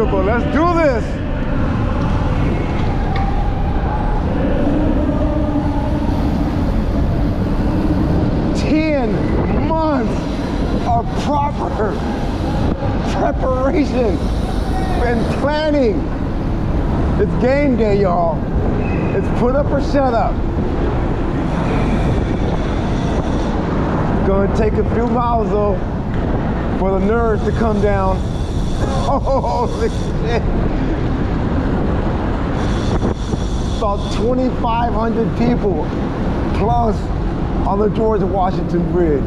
Let's do this. Months of proper preparation and planning. It's game day, y'all. It's put up or shut up. Gonna take a few miles though for the nerves to come down. Holy shit. About 2,500 people plus on the George Washington Bridge.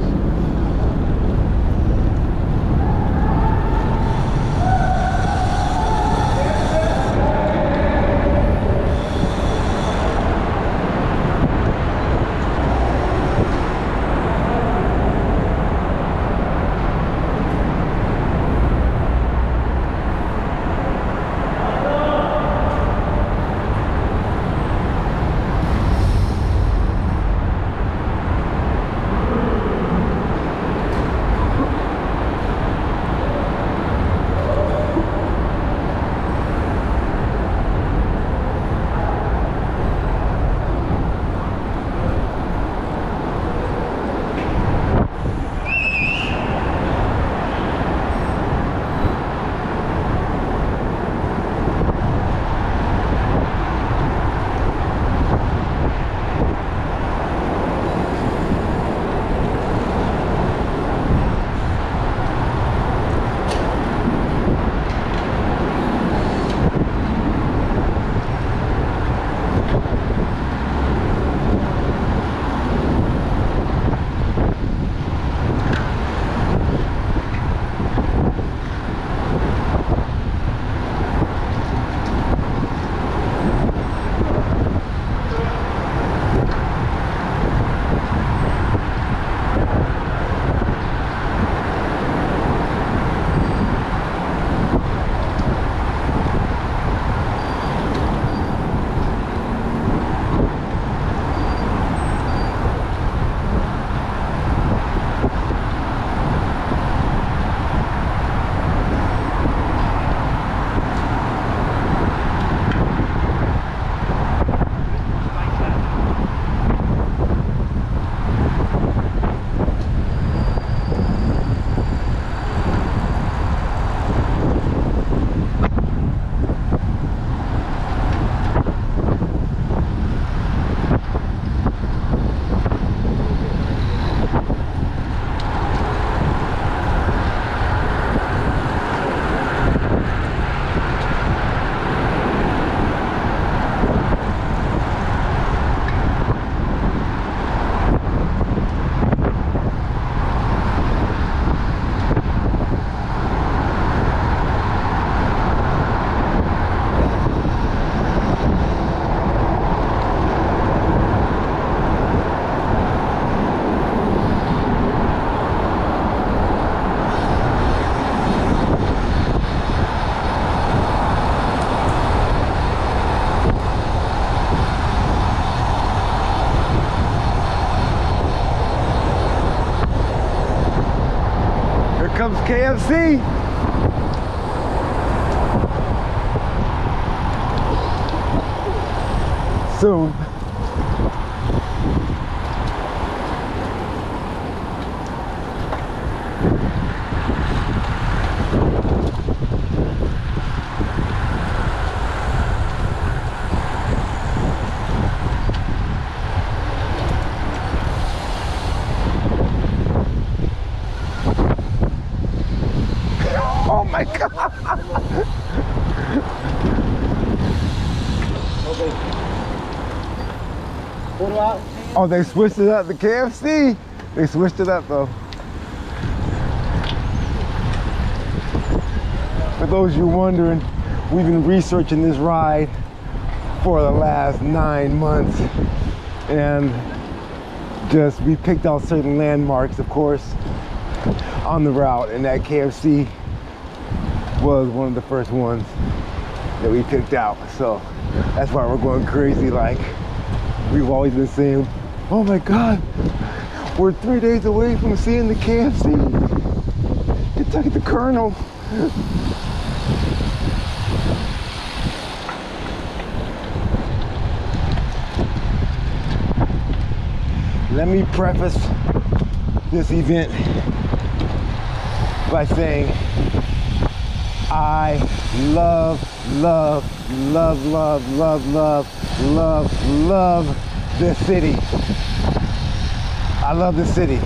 Comes KFC. soon. Oh my God! Oh, they switched it up, the KFC. They switched it up though. For those of you wondering, we've been researching this ride for the last 9 months, and we picked out certain landmarks, of course, on the route, and that KFC was one of the first ones that we picked out. So that's why we're going crazy. Like, we've always been saying, oh my God, we're 3 days away from seeing the KFC, Kentucky the Colonel. Let me preface this event by saying I love this city. I love this city.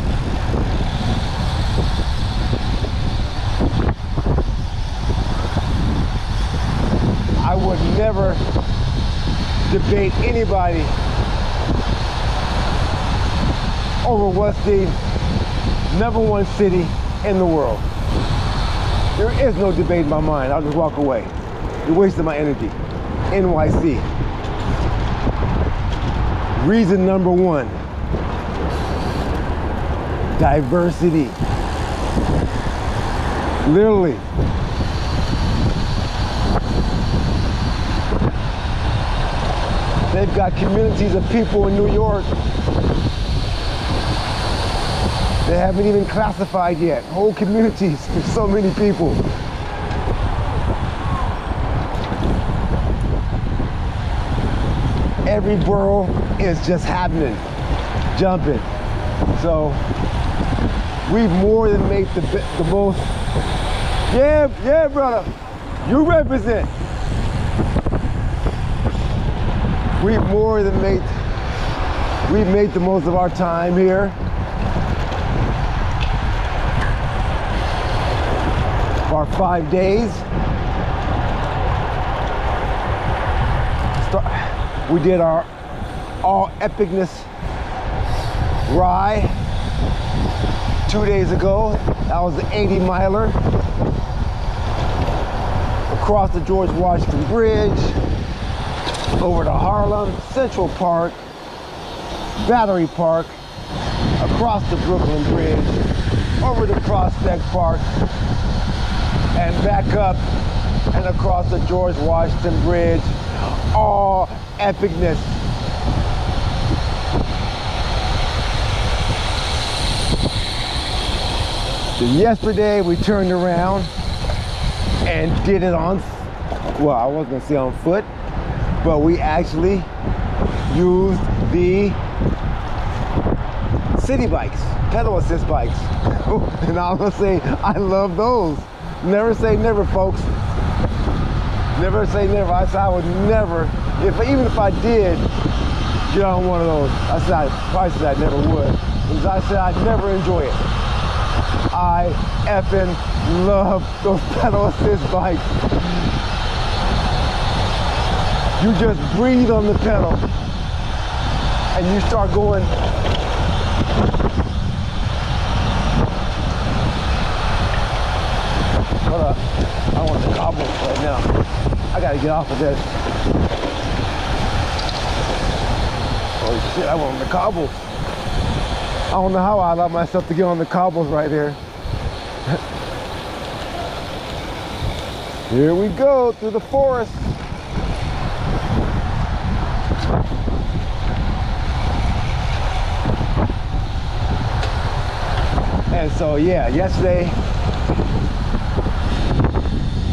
I would never debate anybody over what's the #1 city in the world. There is no debate in my mind. I'll just walk away. You're wasting my energy. NYC. Reason #1, diversity. Literally. They've got communities of people in New York they haven't even classified yet. Whole communities, there's so many people. Every borough is just happening, jumping. So we've more than made the most. Yeah, brother, you represent. We've more than we've made the most of our time here. Our 5 days. We did our all epicness ride 2 days ago. That was the 80 miler across the George Washington Bridge, over to Harlem, Central Park, Battery Park, across the Brooklyn Bridge, over to Prospect Park, and back up and across the George Washington Bridge. All epicness. So yesterday we turned around and did it on, well, I wasn't gonna say on foot, but we actually used the city bikes, pedal assist bikes. And I'm gonna say, I love those. Never say never, folks. Never say never. I said I would never, even if I did get on one of those, I probably said I never would. Because I said I'd never enjoy it. I effing love those pedal assist bikes. You just breathe on the pedal and you start going. Hold up, I want the cobbles right now. I gotta get off of this. Holy shit, I want the cobbles. I don't know how I allowed myself to get on the cobbles right here. Here we go, through the forest. And so yeah, yesterday,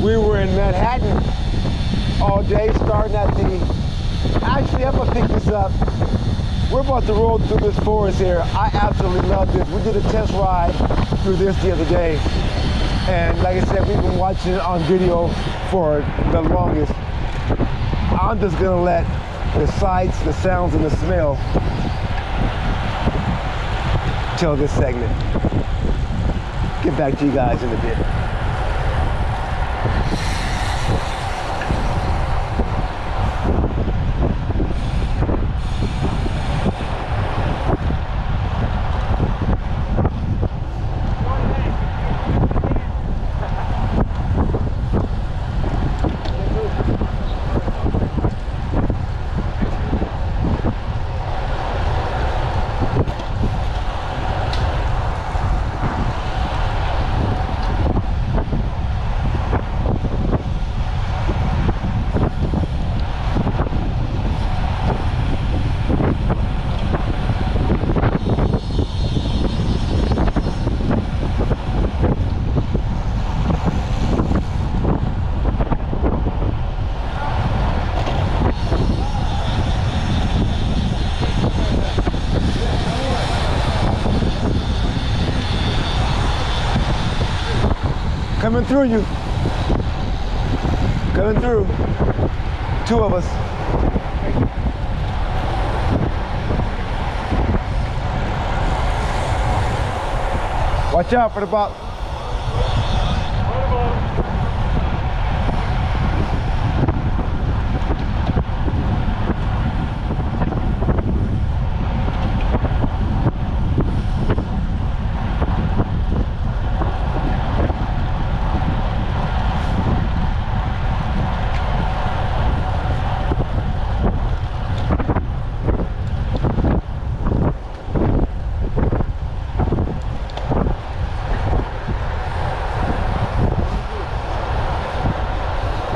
we were in Manhattan all day, starting at the Actually, I'm gonna pick this up. We're about to roll through this forest here. I absolutely love this. We did a test ride through this the other day. And like I said, we've been watching it on video for the longest. I'm just gonna let the sights, the sounds, and the smell tell this segment. Get back to you guys in a bit. Coming through you. Coming through. Two of us. Watch out for the bot.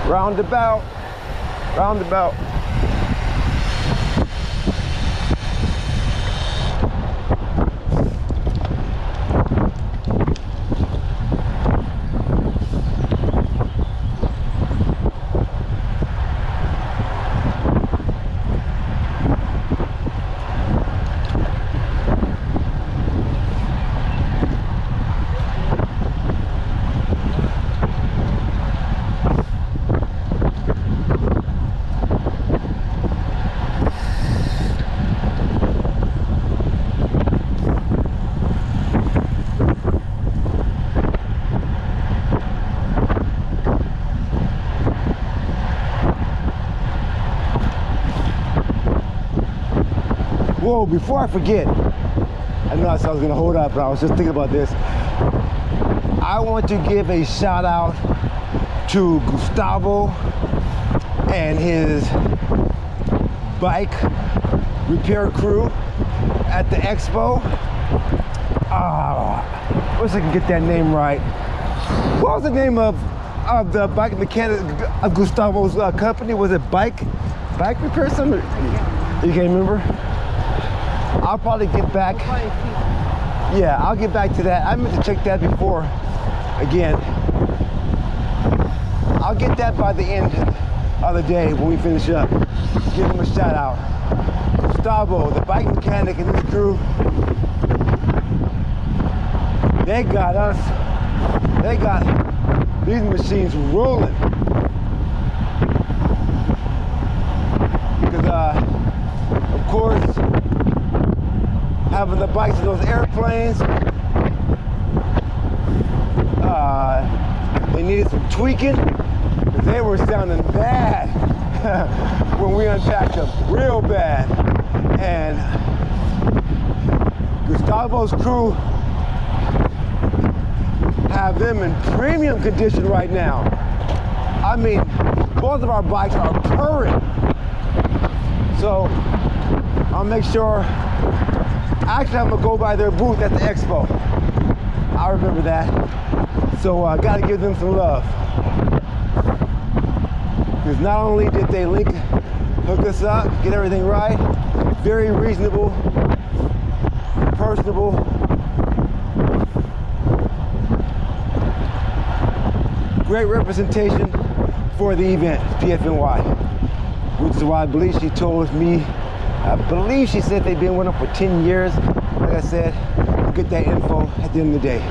Roundabout, roundabout. Whoa, before I forget, I know I said I was gonna hold up, but I was just thinking about this. I want to give a shout out to Gustavo and his bike repair crew at the expo. I wish I could get that name right. What was the name of the bike mechanic of Gustavo's company? Was it bike repair something? You can't remember? I'll probably get back. Yeah, I'll get back to that. I meant to check that before. Again, I'll get that by the end of the day when we finish up. Give him a shout out. Gustavo, the bike mechanic, and his crew. They got us. They got these machines rolling. Because, of course, having the bikes in those airplanes, they needed some tweaking because they were sounding bad when we unpacked them, real bad. And Gustavo's crew have them in premium condition right now. I mean, both of our bikes are purring. So I'll make sure. Actually, I'm gonna go by their booth at the expo. I remember that. So I gotta give them some love. Because not only did they hook us up, get everything right, very reasonable, personable. Great representation for the event, GFNY, which is why I believe she told me, I believe she said they've been with them for 10 years. Like I said, we'll get that info at the end of the day.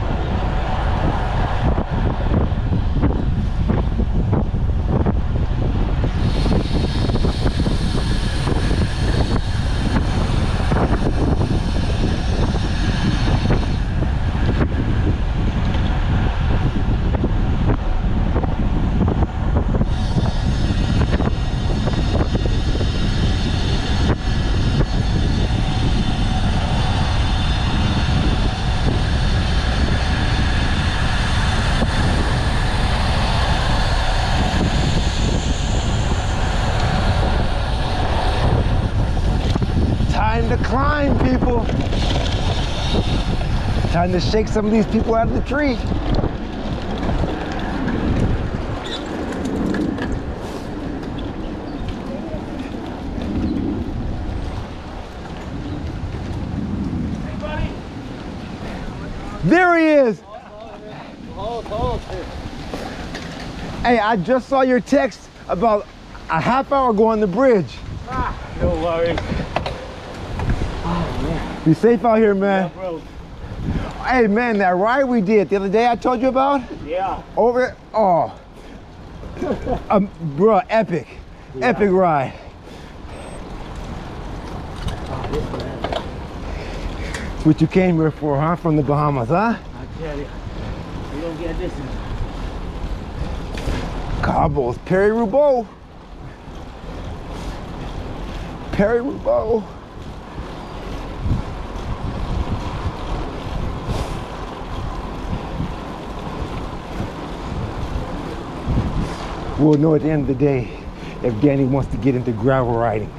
Time to climb, people. Time to shake some of these people out of the tree. Hey, buddy. There he is. Oh. Hey, I just saw your text about a half hour ago on the bridge. No worries. Be safe out here, man. Yeah, bro. Hey, man, that ride we did the other day I told you about? Yeah. Over, oh. Bro, epic. Yeah. Epic ride. What you came here for, huh? From the Bahamas, huh? I tell you, you don't get this. Cobbles, Perry Roubeau. Perry Roubeau. We'll know at the end of the day if Danny wants to get into gravel riding.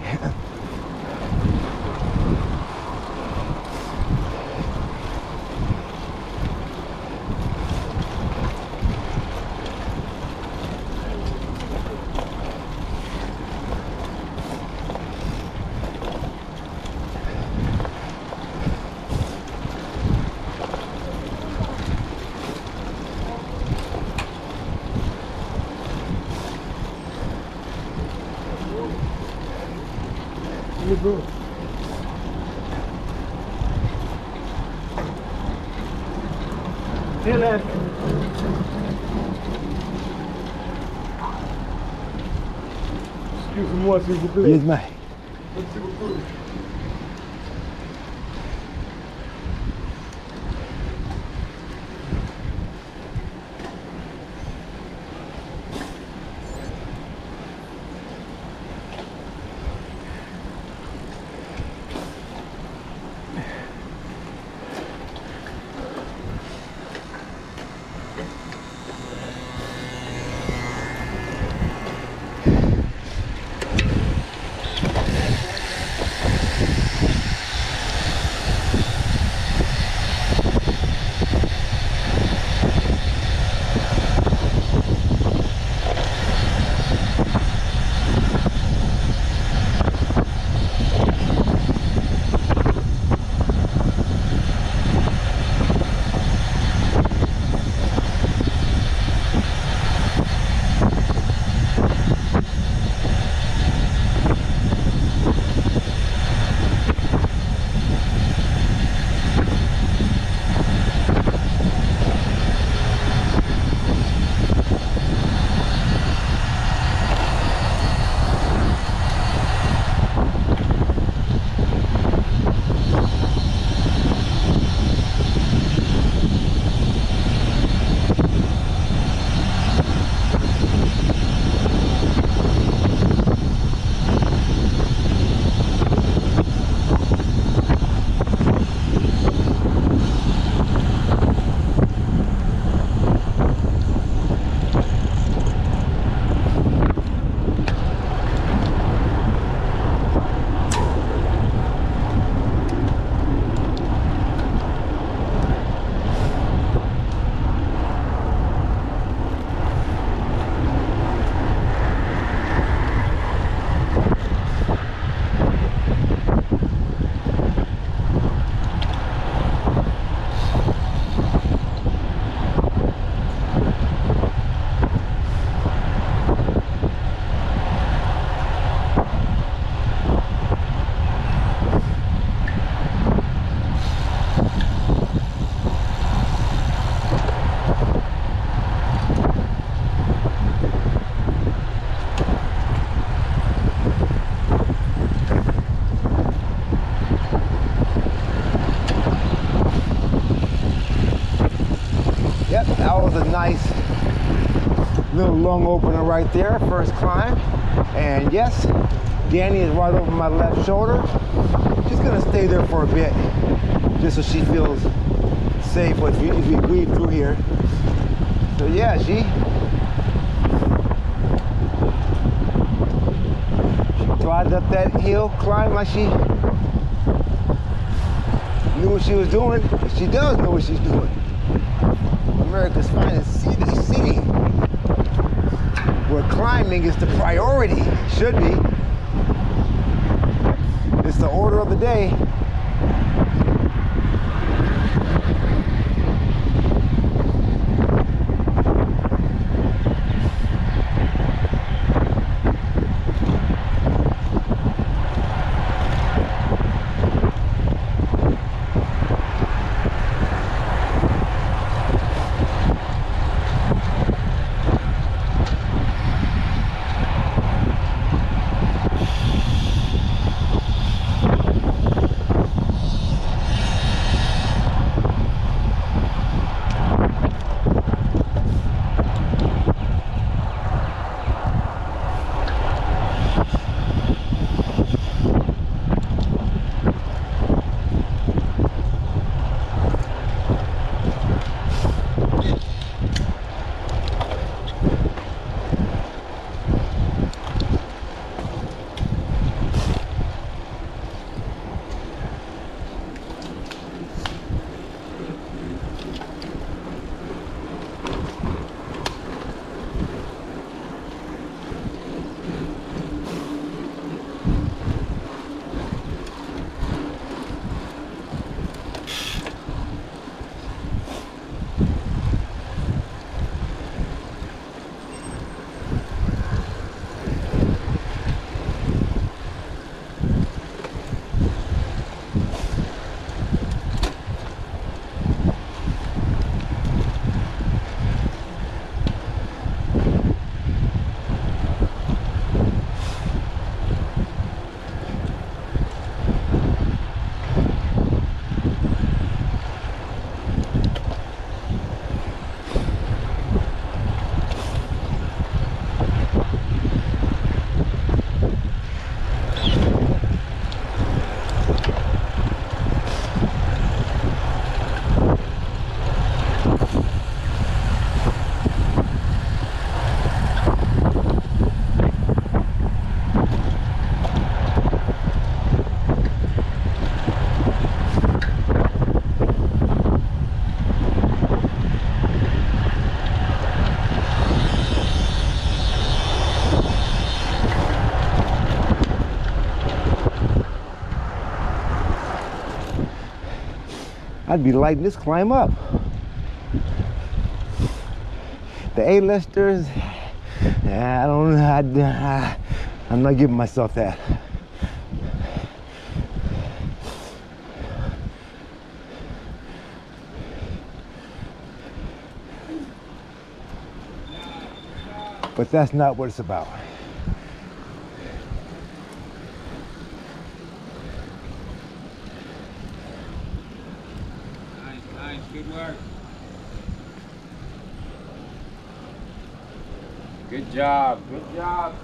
Bro. Dylan. Excusez-moi s'il vous plaît. Yes, man. Merci beaucoup. nice little lung opener right there, first climb. And yes, Danny is right over my left shoulder. She's gonna stay there for a bit, just so she feels safe as we weave through here. So yeah, she drives up that hill, climb like she knew what she was doing. She does know what she's doing. America's finest city, where climbing is the priority, should be. It's the order of the day. I'd be lighting this climb up. The A-listers, I don't know, I'm not giving myself that. But that's not what it's about. Nice, good work. Good job, good job.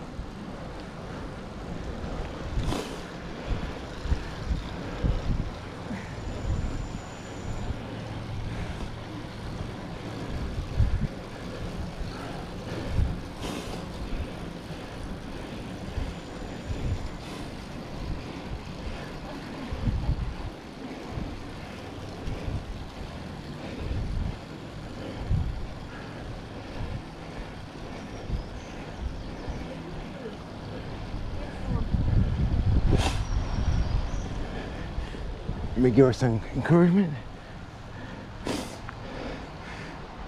Let me give her some encouragement.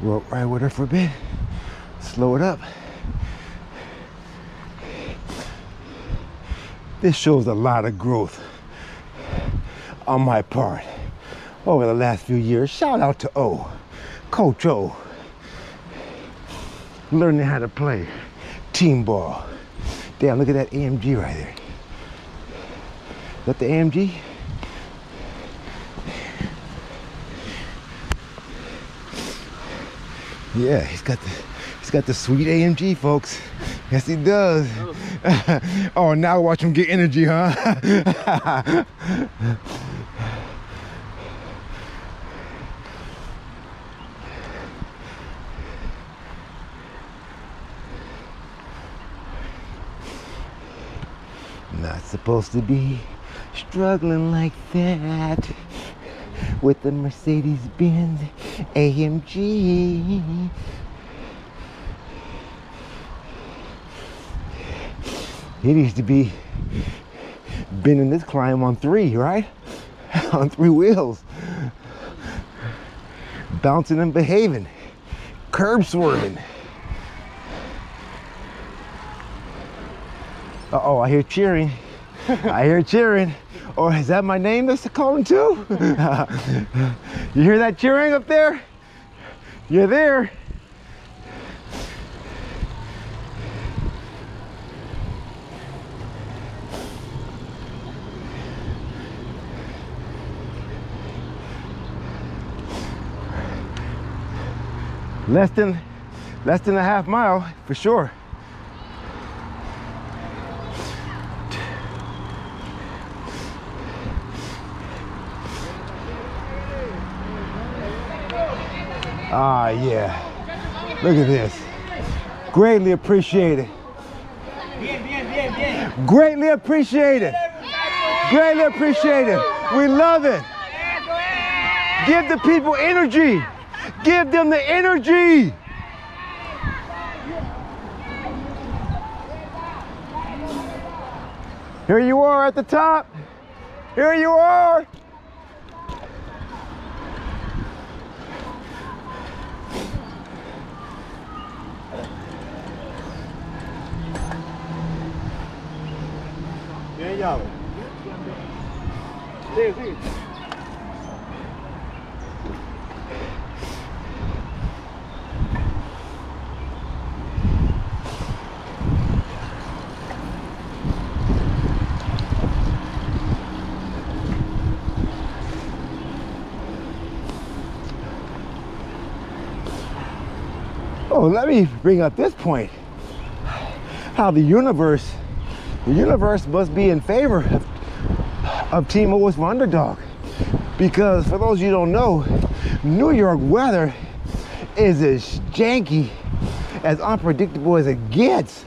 Rope right with her for a bit. Slow it up. This shows a lot of growth on my part over the last few years. Shout out to O, Coach O. Learning how to play team ball. Damn, look at that AMG right there. Is that the AMG? Yeah, he's got the sweet AMG, folks. Yes, he does. Oh, now watch him get energy, huh? Not supposed to be struggling like that with the Mercedes-Benz AMG. He needs to be bending this climb on 3, right? On 3 wheels. Bouncing and behaving. Curb swerving. Uh-oh, I hear cheering. I hear cheering. Or is that my name that's calling too? You hear that cheering up there? You're there. Less than a half mile for sure. Ah, yeah. Look at this. Greatly appreciated. Greatly appreciated. Greatly appreciated. We love it. Give the people energy. Give them the energy. Here you are at the top. Here you are. Bien llave. Sí, sí. Oh, let me bring up this point. How the universe must be in favor of Team O is for underdog. Because for those of you who don't know, New York weather is as janky, as unpredictable as it gets.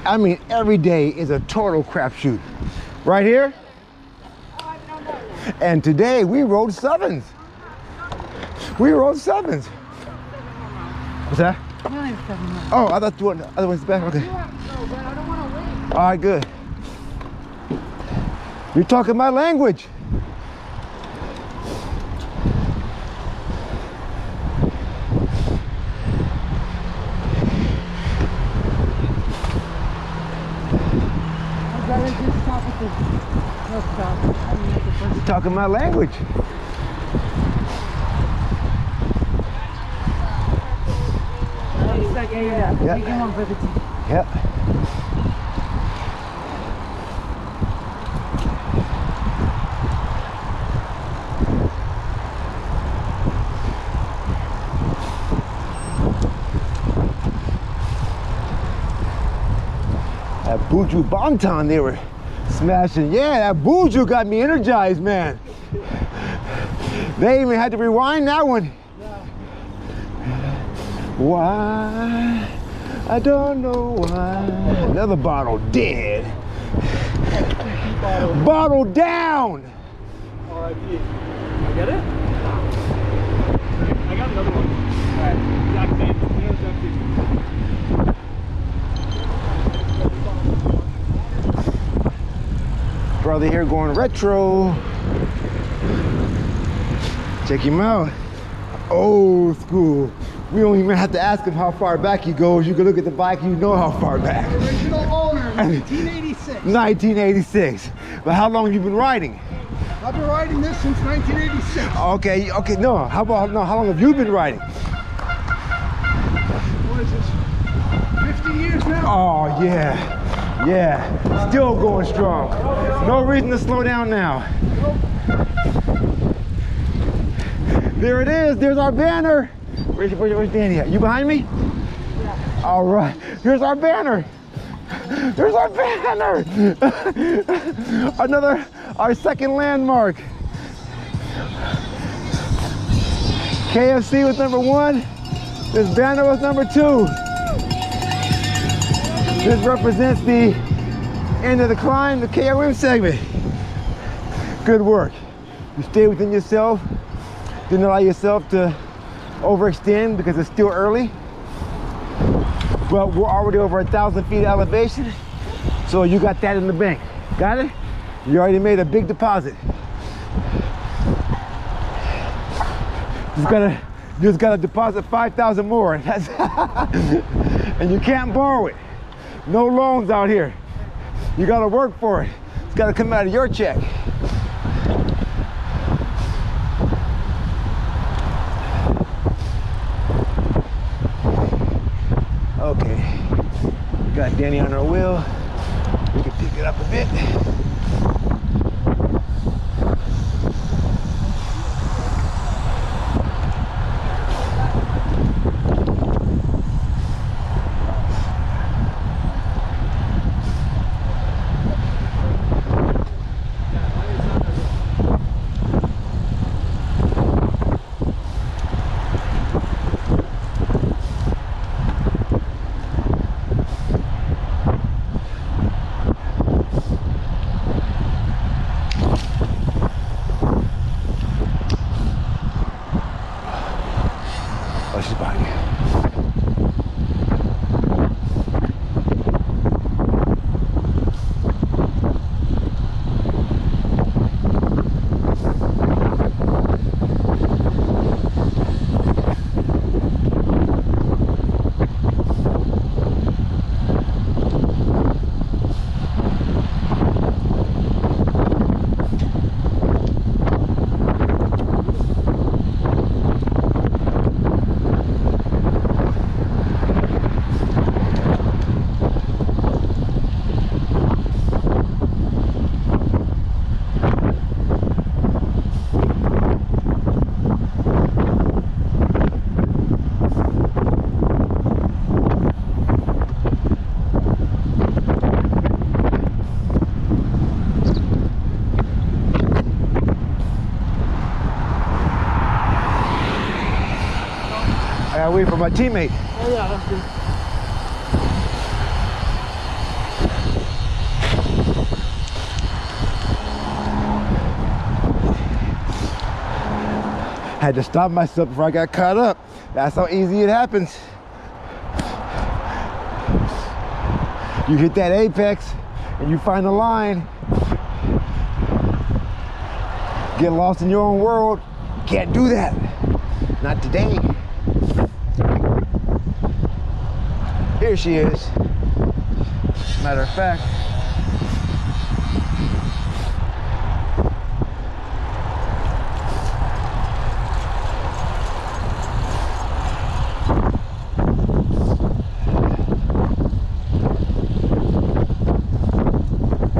I mean, every day is a total crapshoot. Right here. And today we rode 7s. We rode 7s. What's that? Oh, I thought you wanted the other one's back. Okay. All right, good. You're talking my language. You're talking my language. Yeah. Yep. That Buju Banton they were smashing. Yeah, that Buju got me energized, man. They even had to rewind that one. Why? I don't know why. Another bottle dead. Bottle down. I get it? I got another one. Alright, exact same. Brother here going retro. Check him out. Old school. We don't even have to ask him how far back he goes. You can look at the bike, you know how far back. Original owner, 1986. 1986. But how long have you been riding? I've been riding this since 1986. Okay, no. How long have you been riding? What is this? 50 years now? Oh, yeah. Yeah. Still going strong. No reason to slow down now. There it is. There's our banner. Where's Danny at? You behind me? Yeah. All right. Here's our banner. There's our banner. Our second landmark. KFC was number 1. This banner was number 2. This represents the end of the climb, the KOM segment. Good work. You stay within yourself. Didn't allow yourself to overextend because it's still early. But we're already over 1,000 feet elevation. So you got that in the bank. Got it? You already made a big deposit. Just gotta deposit 5,000 more. And you can't borrow it. No loans out here. You gotta work for it. It's gotta come out of your check. Okay, got Danny on our wheel. We can pick it up a bit. I gotta wait for my teammate. Oh yeah, that's good. Had to stop myself before I got caught up. That's how easy it happens. You hit that apex and you find a line. Get lost in your own world. Can't do that. Not today. Here she is. Matter of fact.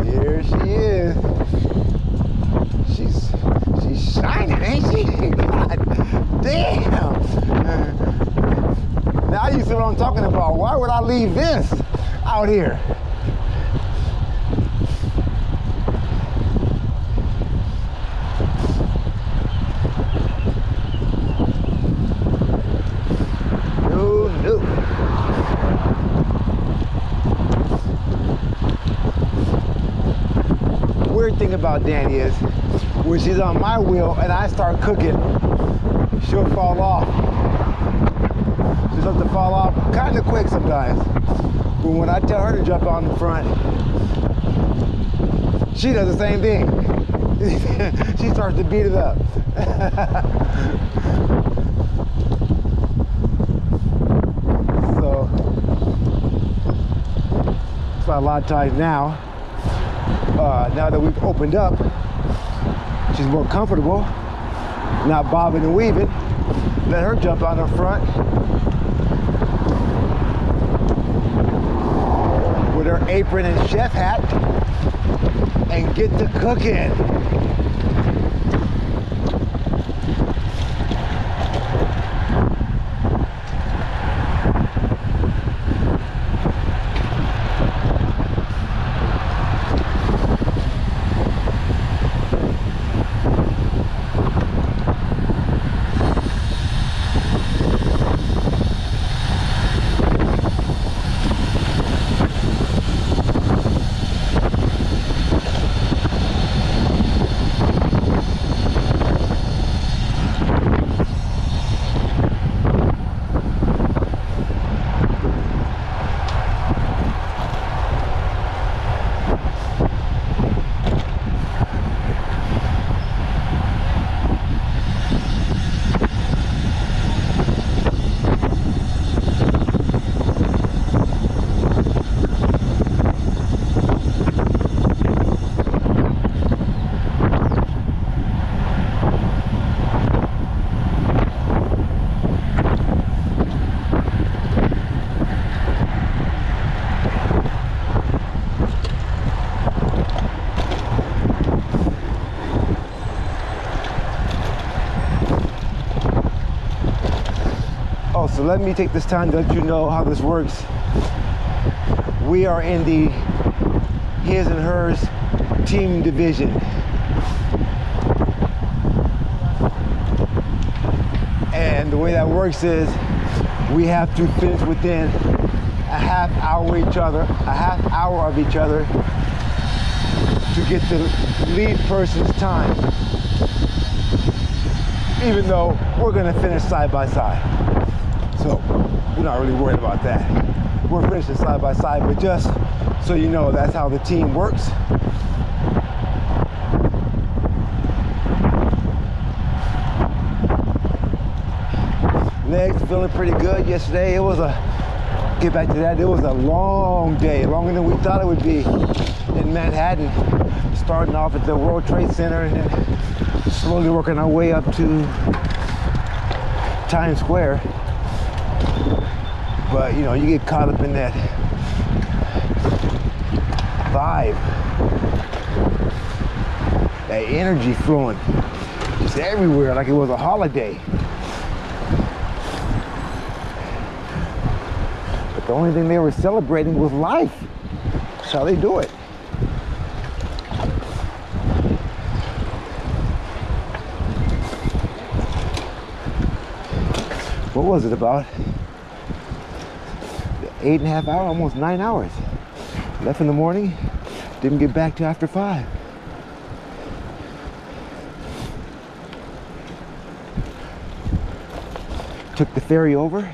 Here she is. She's shining, ain't she? God damn. Now you see what I'm talking about. Why would I leave this out here? No. Weird thing about Danny is when she's on my wheel and I start cooking, she'll fall off. She starts to fall off kind of quick sometimes. But when I tell her to jump on the front, she does the same thing. She starts to beat it up. So, it's a lot of times now that we've opened up, she's more comfortable, not bobbing and weaving. Let her jump on the front with her apron and chef hat and get to cooking. So let me take this time to let you know how this works. We are in the his and hers team division. And the way that works is we have to finish within a half hour of each other to get the lead person's time, even though we're gonna finish side by side. So we're not really worried about that. We're finishing side by side, but just so you know, that's how the team works. Legs feeling pretty good yesterday. It was get back to that, it was a long day, longer than we thought it would be in Manhattan, starting off at the World Trade Center and then slowly working our way up to Times Square. But you know, you get caught up in that vibe, that energy flowing just everywhere like it was a holiday. But the only thing they were celebrating was life. That's how they do it. What was it, about 8.5 hours, almost 9 hours. Left in the morning, didn't get back till after 5. Took the ferry over.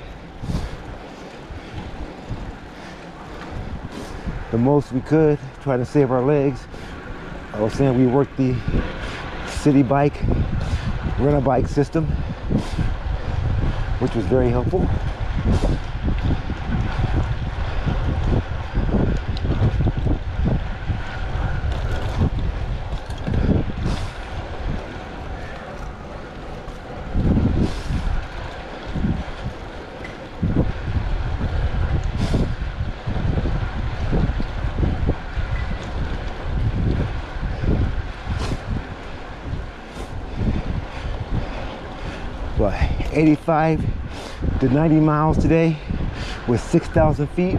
The most we could, try to save our legs. I was saying we worked the city bike, rent-a-bike system, which was very helpful. What, 85 to 90 miles today with 6,000 feet.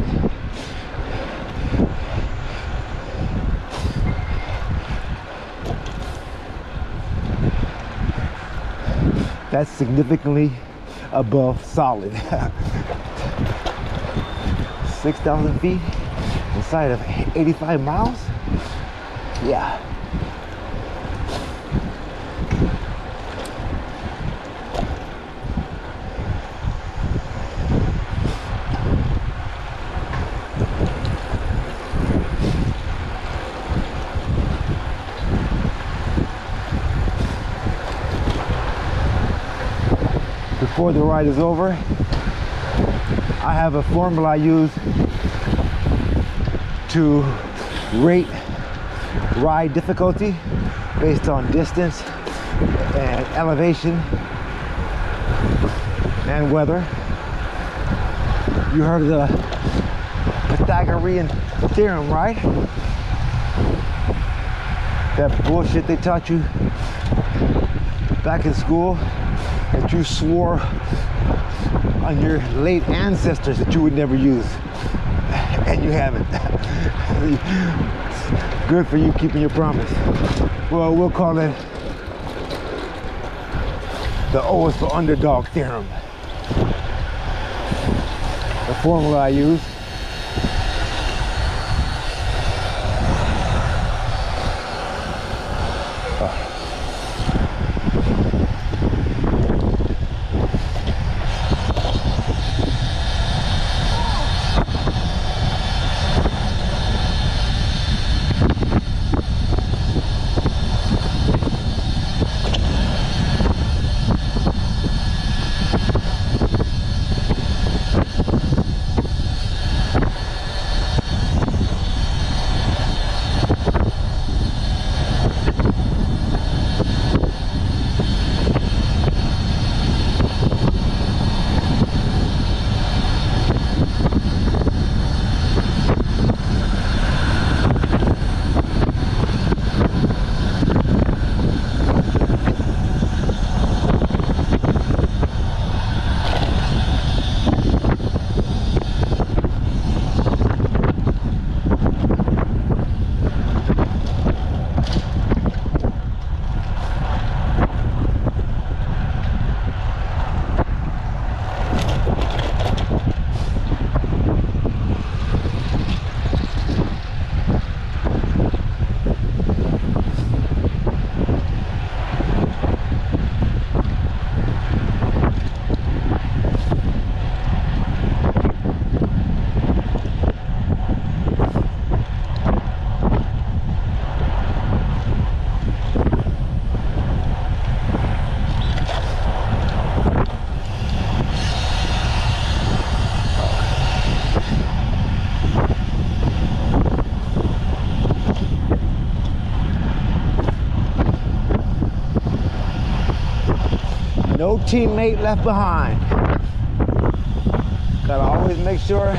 That's significantly above solid. 6,000 feet inside of 85 miles? Yeah. Before the ride is over, I have a formula I use to rate ride difficulty based on distance and elevation and weather. You heard of the Pythagorean theorem, right? That bullshit they taught you back in school, that you swore on your late ancestors that you would never use, and you haven't. Good for you keeping your promise. Well, we'll call it the O is for underdog theorem. The formula I use. teammate left behind. Gotta always make sure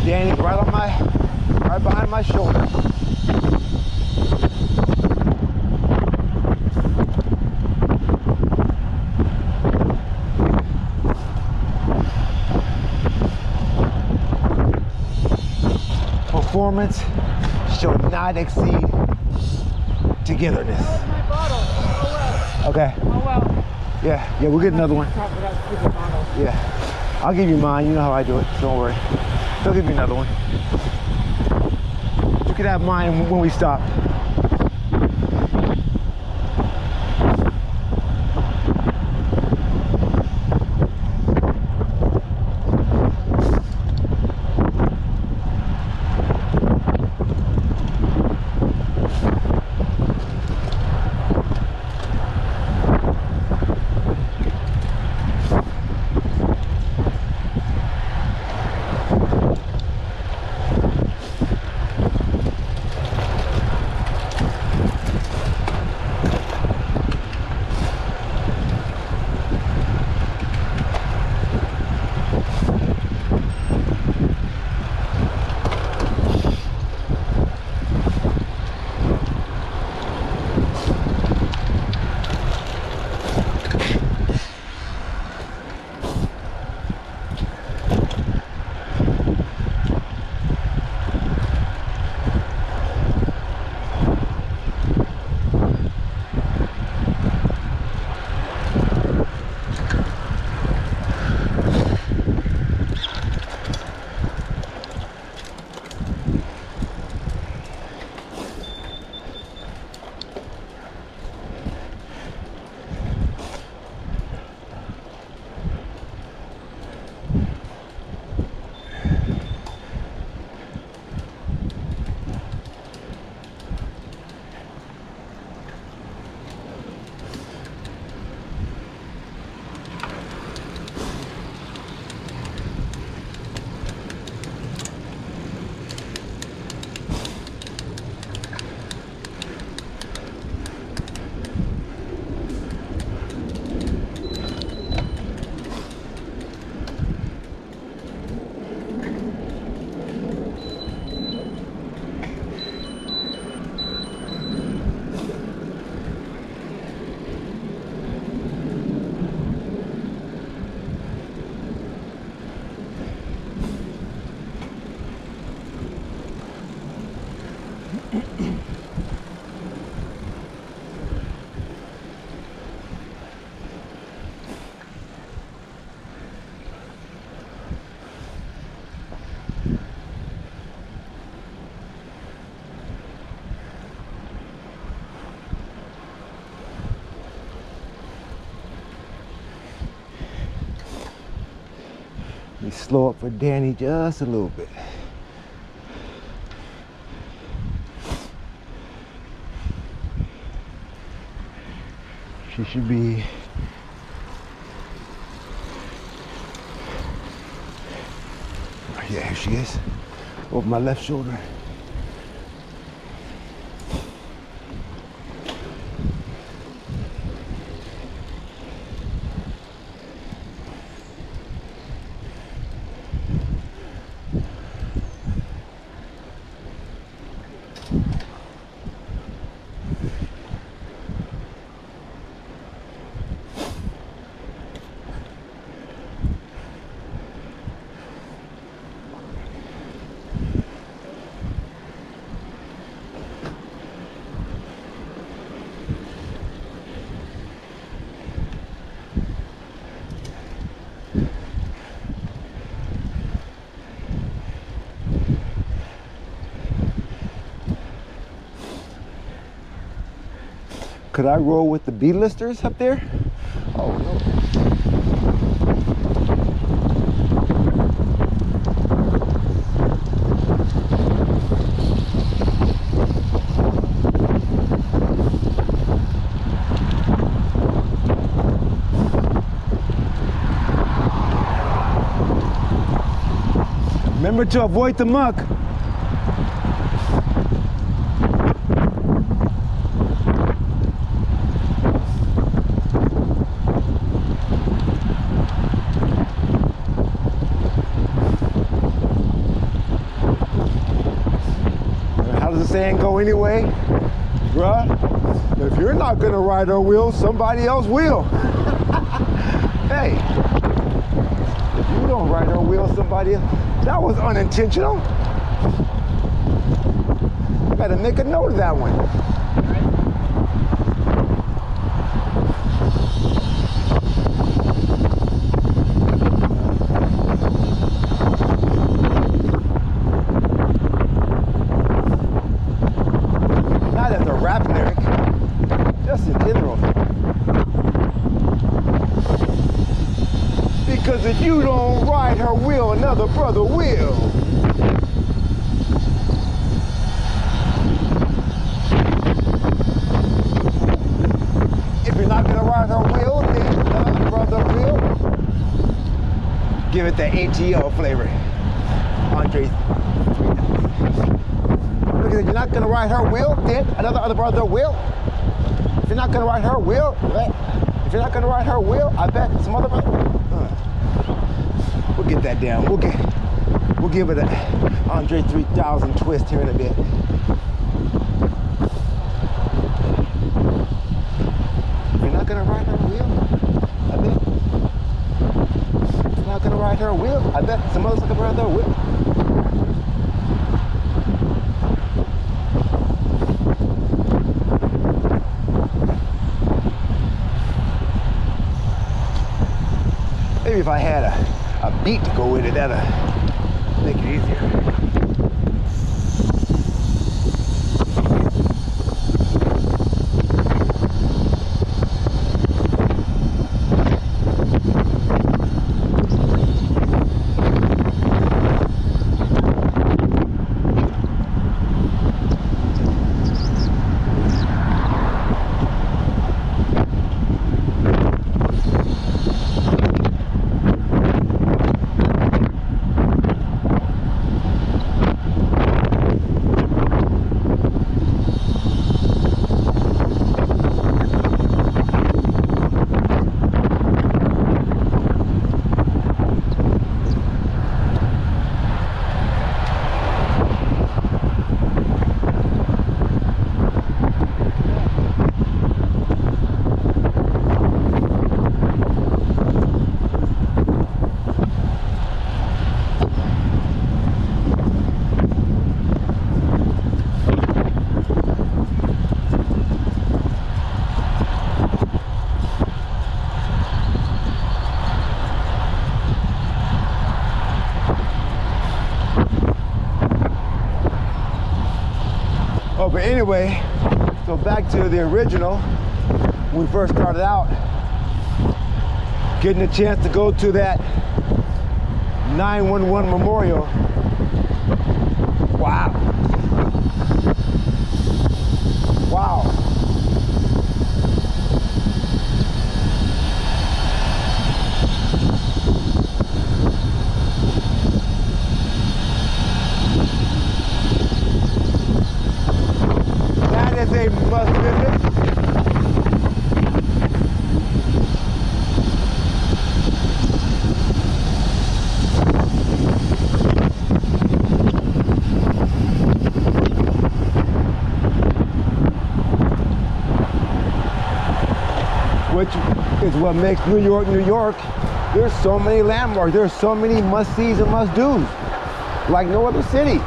Danny's right behind my shoulder. Performance shall not exceed togetherness. That was my bottle. Oh well. Okay. Oh well. Yeah, we'll get another one. Talk about stupid bottle. Yeah. I'll give you mine. You know how I do it. Don't worry. They'll give me another one. You can have mine when we stop. Let me slow up for Danny just a little bit. She should be yeah, here she is, over my left shoulder. Could I roll with the B-listers up there? Oh, no. Remember to avoid the muck. saying go anyway? Bruh, if you're not gonna ride her wheel, somebody else will. Hey, if you don't ride her wheel, somebody else. That was unintentional. I gotta make a note of that one. Not as a rap lyric, just in general. Because if you don't ride her wheel, another brother will. If you're not gonna ride her wheel, then another brother will. Give it the ATL flavor. Andre. Because if you're not gonna ride her wheel, then another brother will. If you're not gonna ride her wheel, if you're not gonna ride her wheel, I bet some other brother. We'll get that down. We'll give it a Andre 3000 twist here in a bit. If you're not gonna ride her wheel, I bet. If you're not gonna ride her wheel, I bet some other brother will. Maybe if I had a beat to go with it, that'll make it easier. Oh, but anyway, so back to the original, when we first started out, getting a chance to go to that 911 memorial. Wow. Wow. That is a must visit. Which is what makes New York, New York. There's so many landmarks. There's so many must-sees and must-dos, like no other city.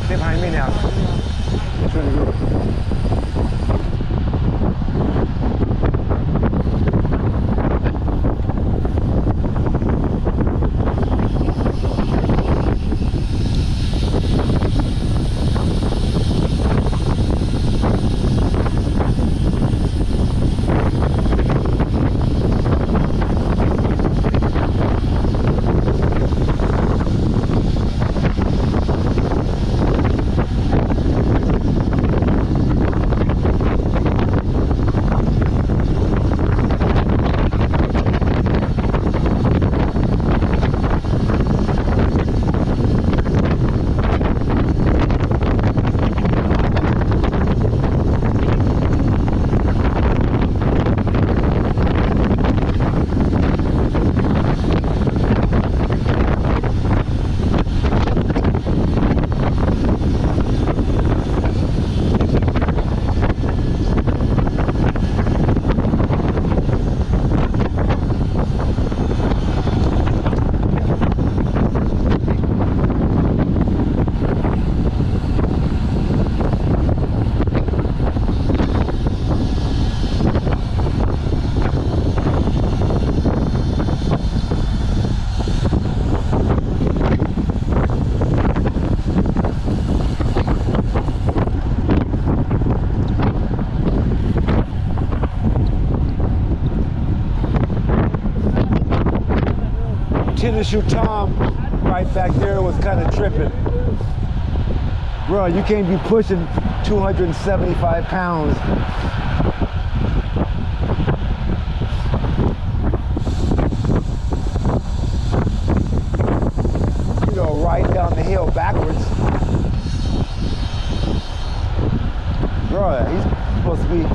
Stay behind me now. It's really good. tennis shoe Tom right back there was kind of tripping. Bro, you can't be pushing 275 pounds. You know, right down the hill backwards. Bro, he's supposed to be.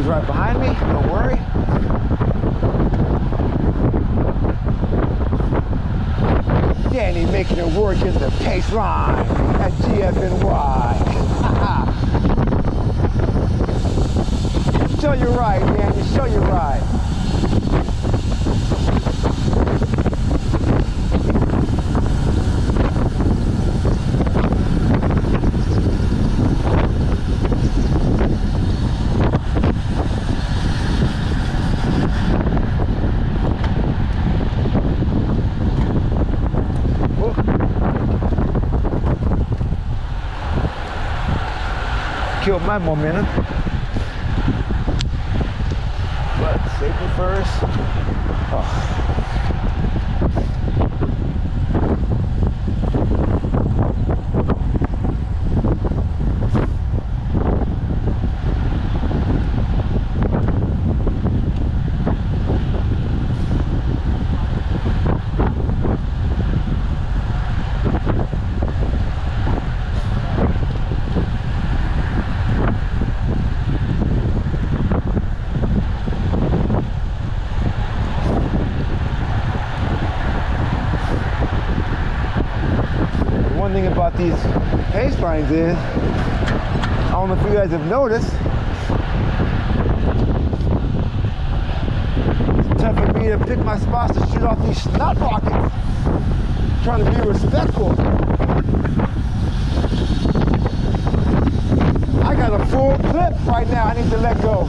Right behind me, don't worry. Danny making it work in the pace line at GFNY. Show you right, Danny, show you right. Killed my momentum. But safety first. Oh. One thing about these pace lines is, I don't know if you guys have noticed, it's tough for me to pick my spots to shoot off these snot rockets. Trying to be respectful. I got a full clip right now, I need to let go.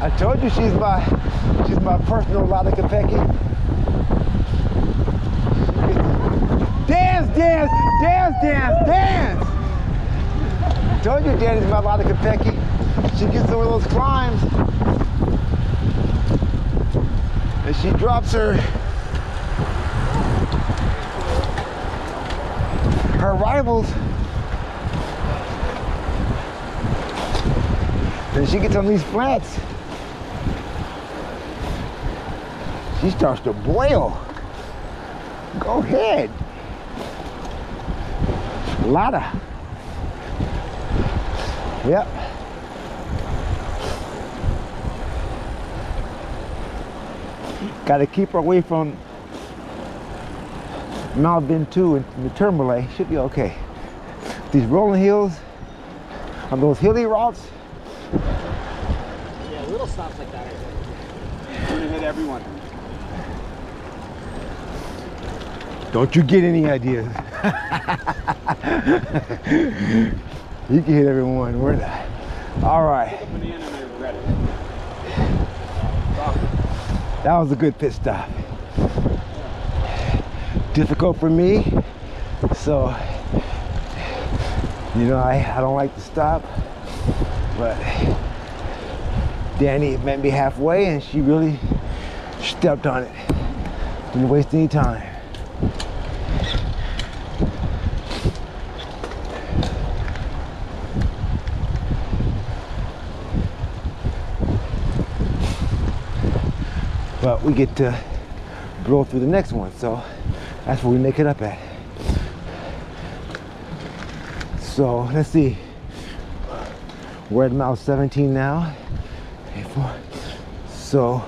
I told you she's my personal Lada Capecchi. Dance, dance, dance, dance, dance! I told you Danny's my Lada Capecchi. She gets over those climbs and she drops her rivals. Then she gets on these flats. She starts to boil. Go ahead. Lada. Yep. Got to keep her away from Mount Ventoux and the Tourmalet. Should be okay. These rolling hills on those hilly routes. Yeah, little stops like that, I think. hit everyone. Don't you get any ideas. You can hit everyone. We're not. All right. Pick a banana and I regret it. That was a good pit stop. Difficult for me, so you know I don't like to stop, but Danny met me halfway and she really stepped on it. Didn't waste any time. But we get to blow through the next one, so that's where we make it up at. So let's see, we're at mile 17 now. So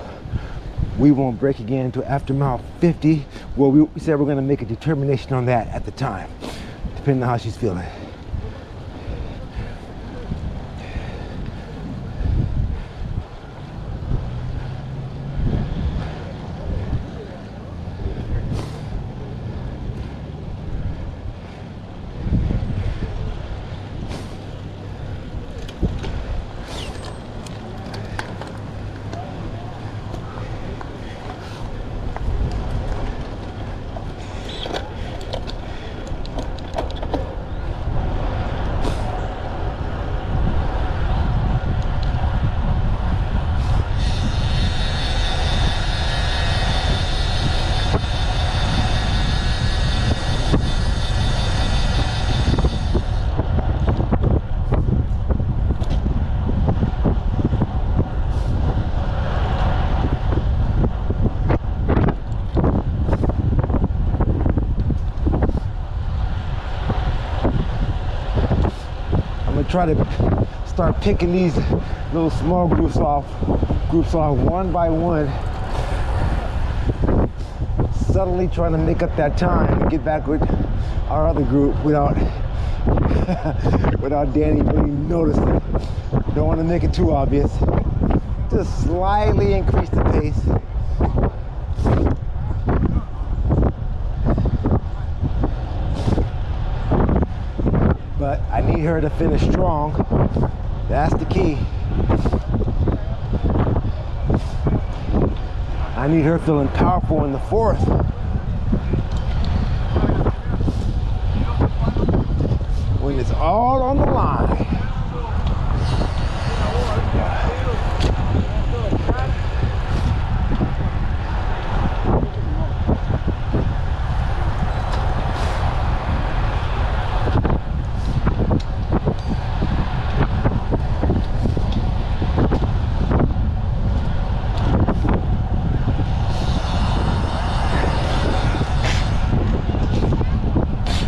we won't break again until after mile 50. Well, we said we're gonna make a determination on that at the time, depending on how she's feeling. Try to start picking these little small groups off one by one, subtly trying to make up that time and get back with our other group without without Danny really noticing. Don't want to make it too obvious. Just slightly increase the pace. But I need her to finish strong. That's the key. I need her feeling powerful in the fourth. When it's all on the line.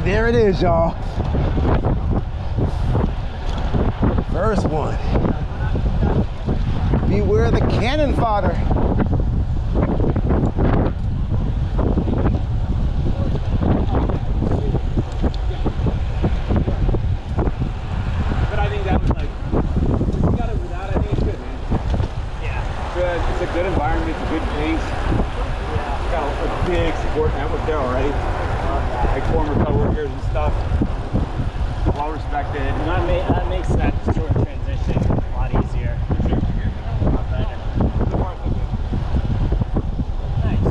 There it is, y'all. First one. Beware the cannon fodder. But I think that was like, we got it without, I think it's good, man. Yeah. Good. It's a good environment, it's a good pace. Yeah. It's got a big support network there already. Like former co-workers and stuff. Well respected. And that makes that short transition a lot easier. A lot better. Nice.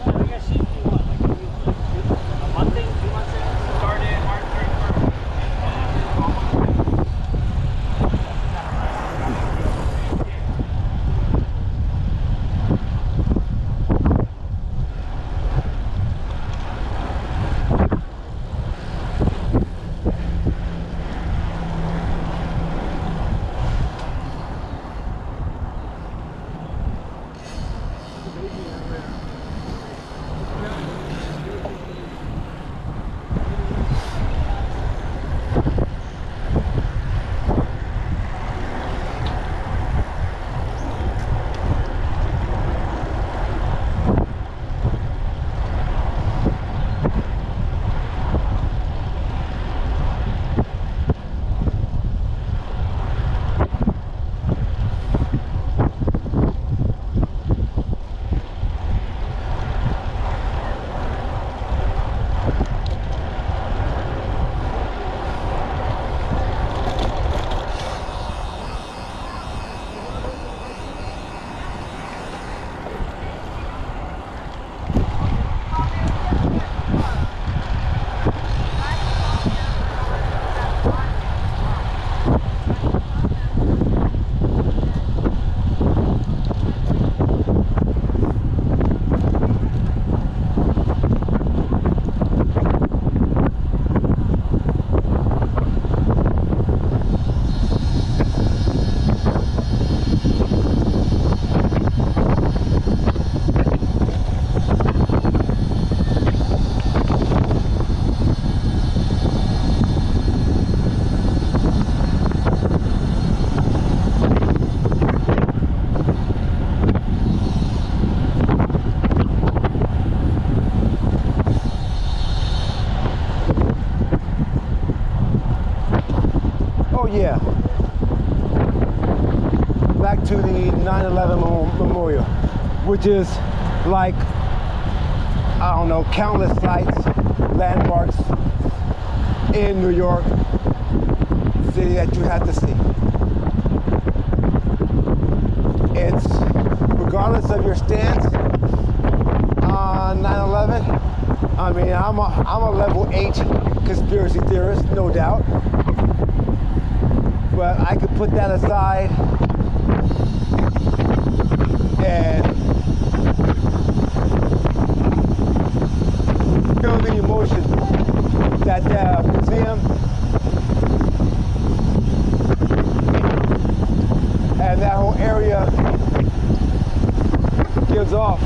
Yeah, I guess she'd be what, like a month in, 2 months in? Started March 31st. 9/11 memorial, which is like, I don't know, countless sites, landmarks in New York City that you have to see. It's, regardless of your stance on 9/11, I mean, I'm a level 8 conspiracy theorist, no doubt. But I could put that aside and feel the emotion that the museum and that whole area gives off.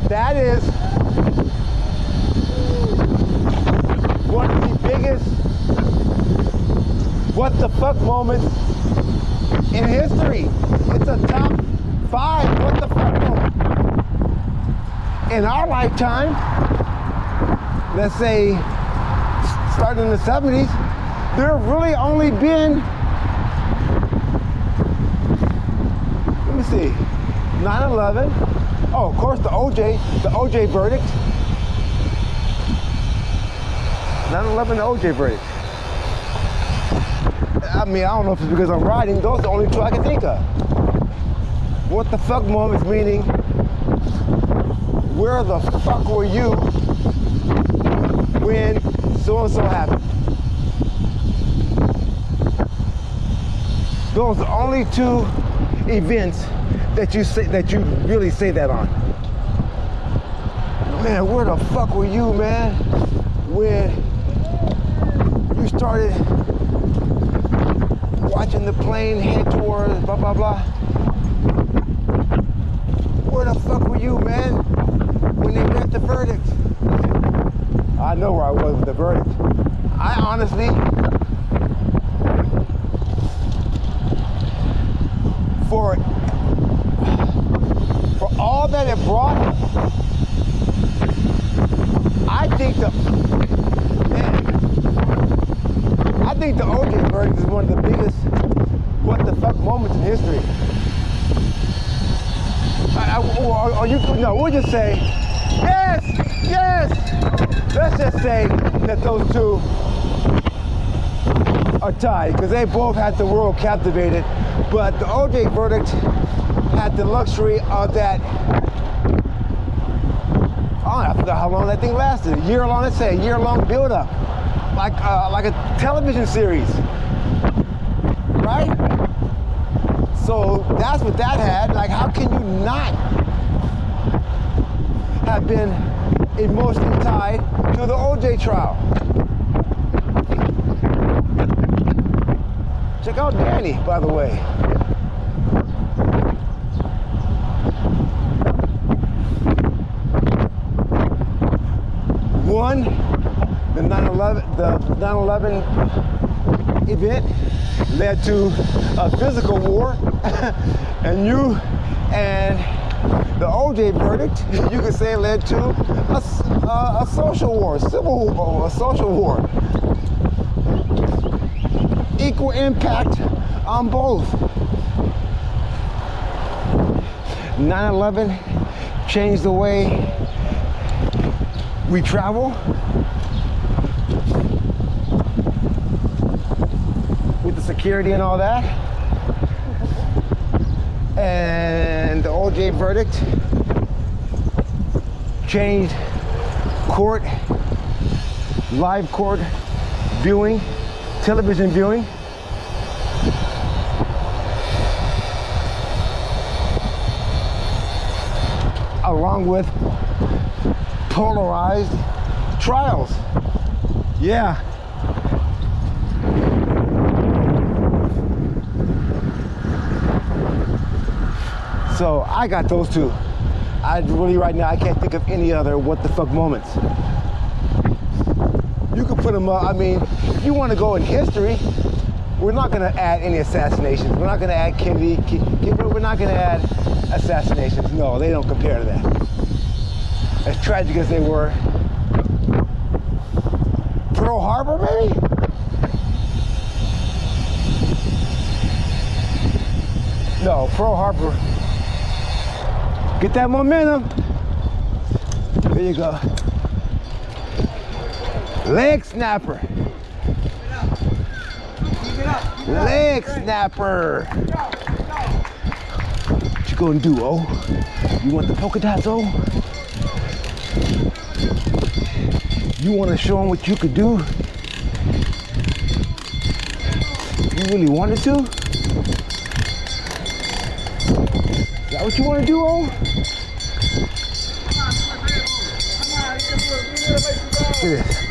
That is one of the biggest what the fuck moments in history. It's a top 5 what the fuck moment. In our lifetime, let's say starting in the 70s, there have really only been, let me see, 9/11. Oh, of course, the OJ verdict. 9/11, the OJ verdict. I mean, I don't know if it's because I'm riding. Those are the only 2 I can think of. What the fuck moments, meaning, where the fuck were you when so-and-so happened? Those are the only 2 events that you really say that on. Man, where the fuck were you, man, when you started watching the plane head towards blah blah blah? Where the fuck were you, man, when they read the verdict? I know where I was with the verdict. I honestly, for all that it brought, I think the OJ verdict is one of the biggest what the fuck moments in history. We'll just say yes. Let's just say that those 2 are tied because they both had the world captivated, but the OJ verdict had the luxury of that. I forgot how long that thing lasted. A year long, let's say a year-long build-up, like a television series, right? So that's what that had. Like, how can you not have been emotionally tied to the OJ trial? Check out Danny, by the way. One, the 9/11 event led to a physical war, and the OJ verdict, you could say, led to a social war, a social war. Equal impact on both. 9/11 changed the way we travel, with the security and all that. And the OJ verdict changed court, live court viewing, television viewing. Along with polarized trials. Yeah. So I got those two. I really, right now, I can't think of any other what the fuck moments. You could put them up. I mean, if you want to go in history, we're not going to add any assassinations. We're not going to add Kennedy. We're not going to add assassinations. No, they don't compare to that. As tragic as they were. Pearl Harbor, maybe? No, Pearl Harbor. Get that momentum. There you go. Leg snapper. Leg snapper. What you gonna do, oh? You want the polka dots, oh? You want to show them what you could do? You really wanted to? Is that what you want to do, oh? Look at this.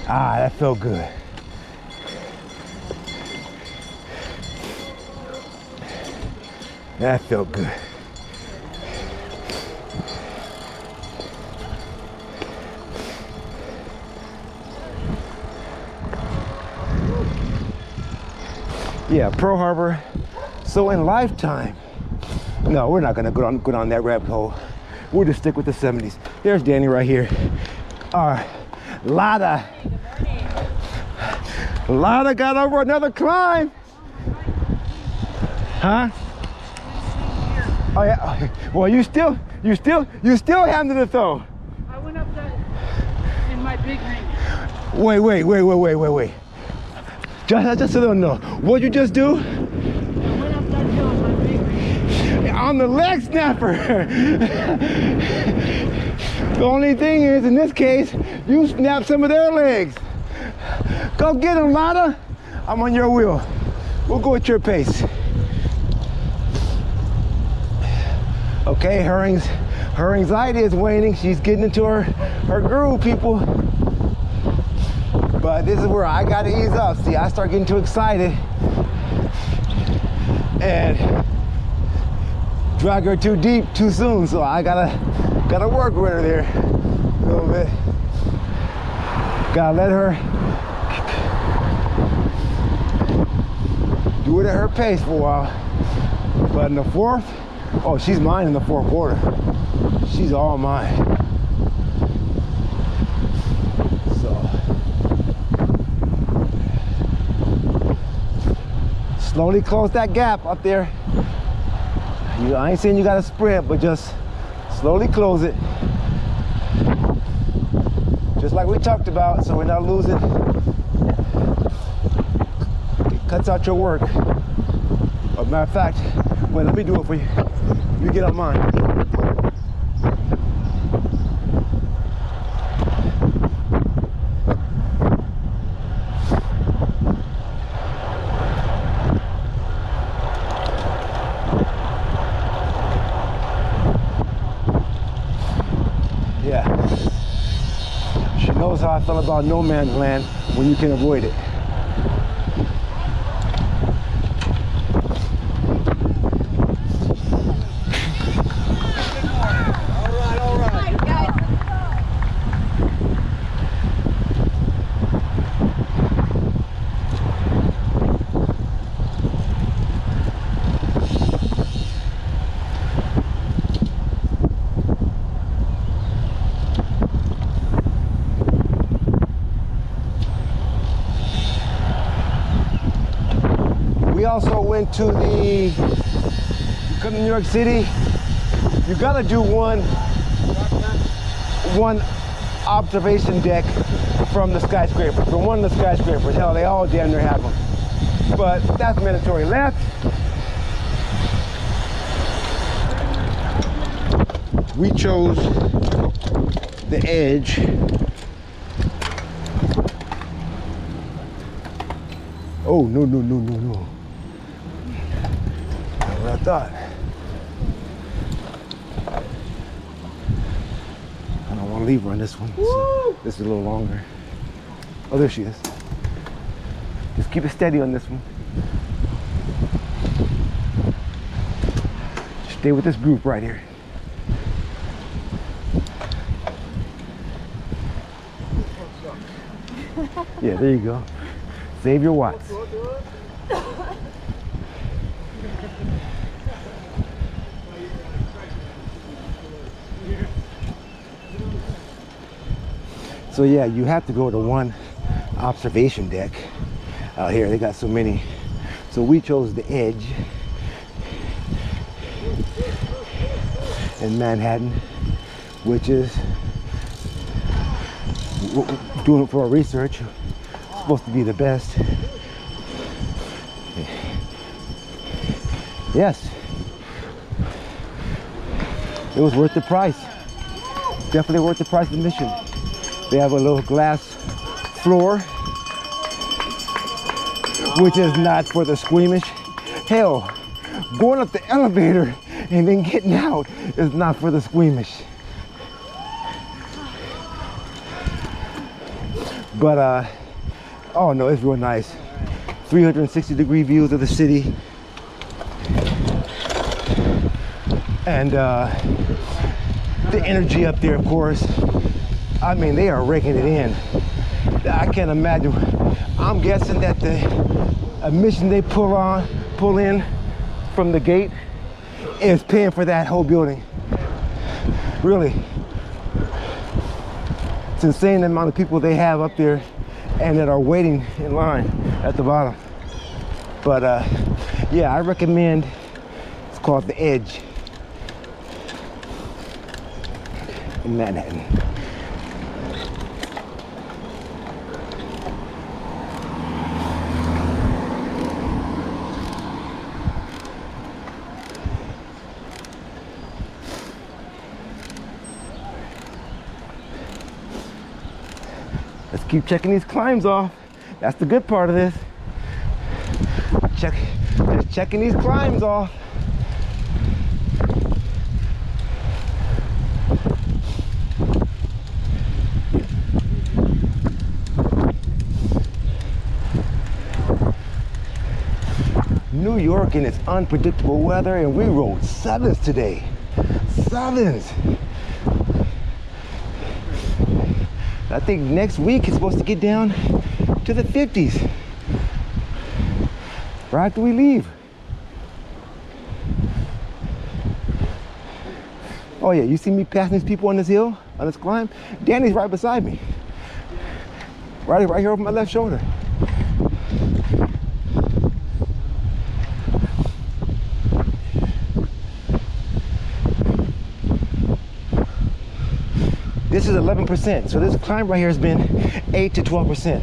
Ah, that felt good. That felt good. Yeah, Pearl Harbor. So in Lifetime, no, we're not gonna go down that rabbit hole. We'll just stick with the 70s. There's Danny right here. Lada got over another climb. Huh? Oh yeah. Well, you still handled it though. I went up that in my big ring. Wait. Just so they don't know. What'd you just do? I went up that hill in my big ring. On the leg snapper. The only thing is, in this case, you snap some of their legs. Go get them, Lada. I'm on your wheel. We'll go at your pace. Okay, her anxiety is waning. She's getting into her groove, people. But this is where I gotta ease up. See, I start getting too excited and drag her too deep too soon. So I gotta work with her there a little bit. Gotta let her do it at her pace for a while. But in the fourth, oh, she's mine in the fourth quarter. She's all mine. So slowly close that gap up there. I ain't saying you gotta sprint, but just slowly close it. Just like we talked about, so we're not losing. It cuts out your work. As a matter of fact, wait, let me do it for you. You get on mine. Yeah. She knows how I feel about no man's land when you can avoid it. We also went to you come to New York City, you gotta do one observation deck from the skyscraper, from one of the skyscrapers. Hell, they all damn near have them. But that's mandatory. Left, we chose the edge. Oh, no. Not what I thought. I don't want to leave her on this one. So this is a little longer. Oh, there she is. Just keep it steady on this one. Stay with this group right here. Yeah, there you go. Save your watts. So yeah, you have to go to one observation deck out here. They got so many. So we chose the edge in Manhattan, which is doing it for our research. Supposed to be the best. Yes, it was worth the price. Definitely worth the price of admission. They have a little glass floor, which is not for the squeamish. Hell, going up the elevator and then getting out is not for the squeamish. But oh no, it's real nice. 360-degree views of the city. And the energy up there, of course. I mean, they are raking it in. I can't imagine. I'm guessing that the admission they pull in from the gate is paying for that whole building. Really. It's insane the amount of people they have up there and that are waiting in line at the bottom. But yeah, I recommend, it's called The Edge in Manhattan. Let's keep checking these climbs off. That's the good part of this. Just checking these climbs off. New York and its unpredictable weather, and we rode 7s today. 7s. I think next week it's supposed to get down to the 50s. Right after we leave. Oh yeah, you see me passing these people on this hill, on this climb? Danny's right beside me. Right here over my left shoulder. This is 11%, so this climb right here has been 8 to 12%.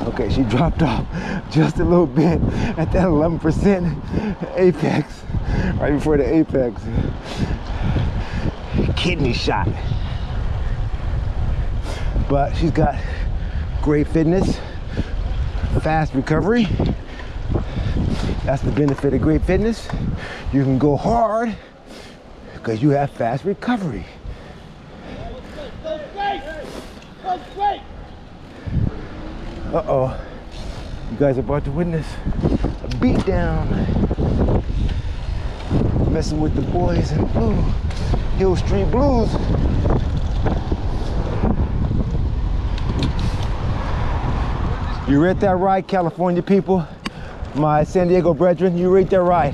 Okay, she dropped off just a little bit at that 11% apex, right before the apex. Kidney shot. But she's got great fitness, fast recovery. That's the benefit of great fitness. You can go hard because you have fast recovery. Uh-oh, you guys are about to witness a beatdown. Messing with the boys in blue, Hill Street Blues. You read that right, California people? My San Diego brethren, you read that right.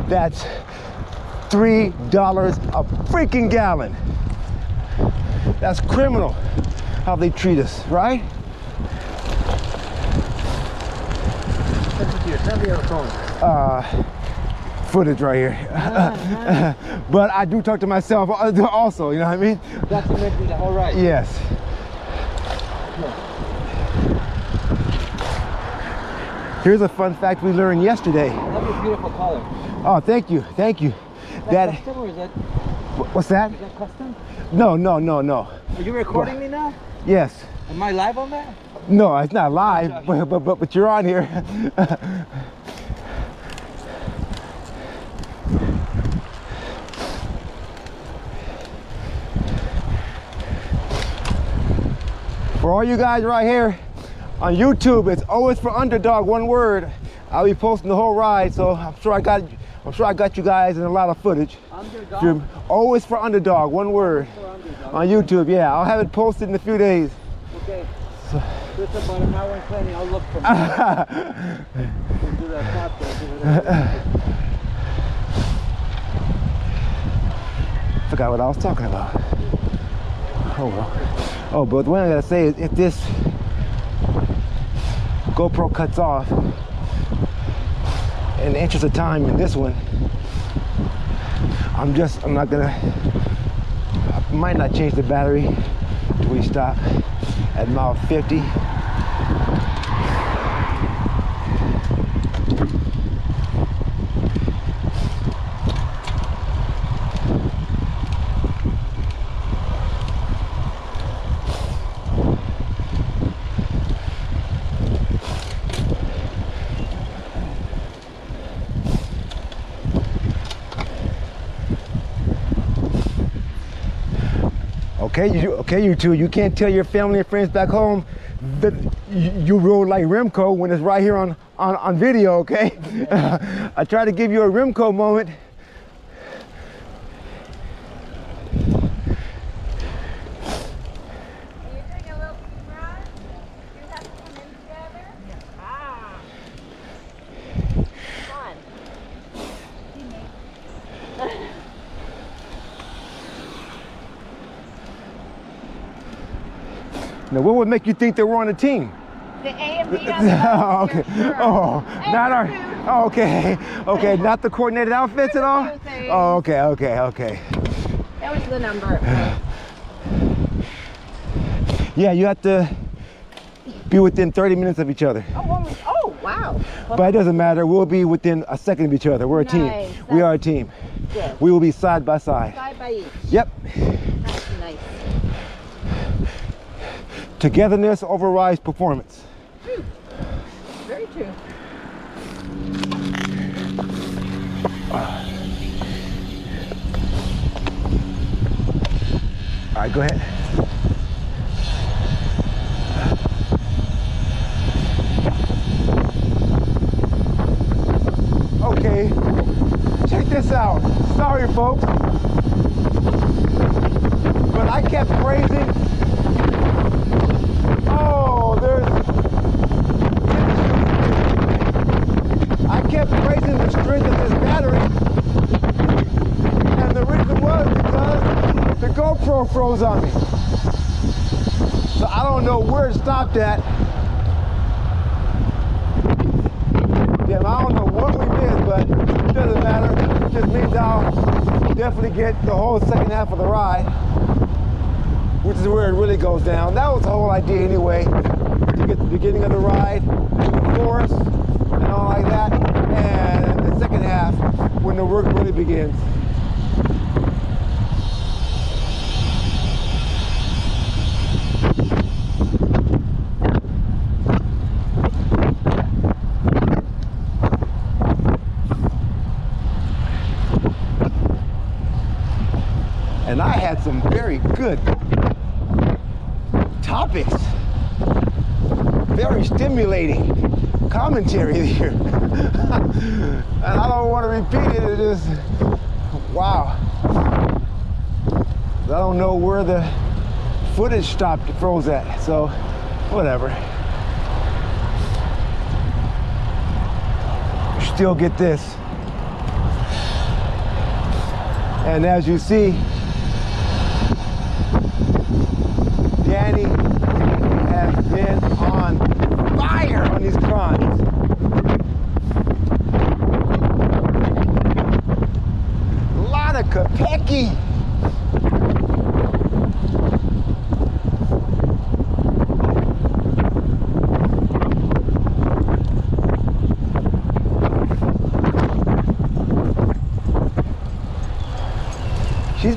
That's $3 a freaking gallon. That's criminal how they treat us, right? Send me your phone. Footage right here. But I do talk to myself also, you know what I mean? Document me the whole ride. Yes. Here's a fun fact we learned yesterday. I love your beautiful color. Oh, thank you, thank you. Is that custom or is that? What's that? Is that custom? No. Are you recording me now? Yes. Am I live on that? No, it's not live, but you're on here. For all you guys right here on YouTube, it's always for underdog, one word. I'll be posting the whole ride, so I'm sure I got you guys in a lot of footage. Underdog? Always for underdog, one word. On YouTube, yeah. I'll have it posted in a few days. Okay. So it's about an hour and 20. I'll look for it. We'll do that podcast. Forgot what I was talking about. Oh well. Oh, but what I gotta say is, if this GoPro cuts off, in the interest of time in this one, I'm not gonna, I might not change the battery till we stop at mile 50. Okay, you two, you can't tell your family and friends back home that you rode like Remco when it's right here on video, okay? I try to give you a Remco moment. Now, what would make you think that we're on a team? The A and B on the Oh, okay. sure. Oh, not our. Oh, okay. Okay, not the coordinated outfits at all. Oh, okay. That was the number. Yeah, you have to be within 30 minutes of each other. Oh, wow. But it doesn't matter. We'll be within a second of each other. We're a team. Nice. We are a team. Good. We will be side by side. Side by each. Yep. That's nice. Togetherness overrides performance. True. Very true. All right, go ahead. Okay, check this out. Sorry, folks, but I kept praising. Oh, I kept praising the strength of this battery, and the reason was because the GoPro froze on me. So I don't know where it stopped at. Damn, I don't know what we missed, but it doesn't matter. It just means I'll definitely get the whole second half of the ride, which is where it really goes down. That was the whole idea anyway, to get the beginning of the ride, the forest, and all like that, and the second half, when the work really begins. And I had some very good topics, very stimulating commentary here. And I don't want to repeat it, it is, wow. I don't know where the footage stopped, froze at, so whatever. Still get this. And as you see,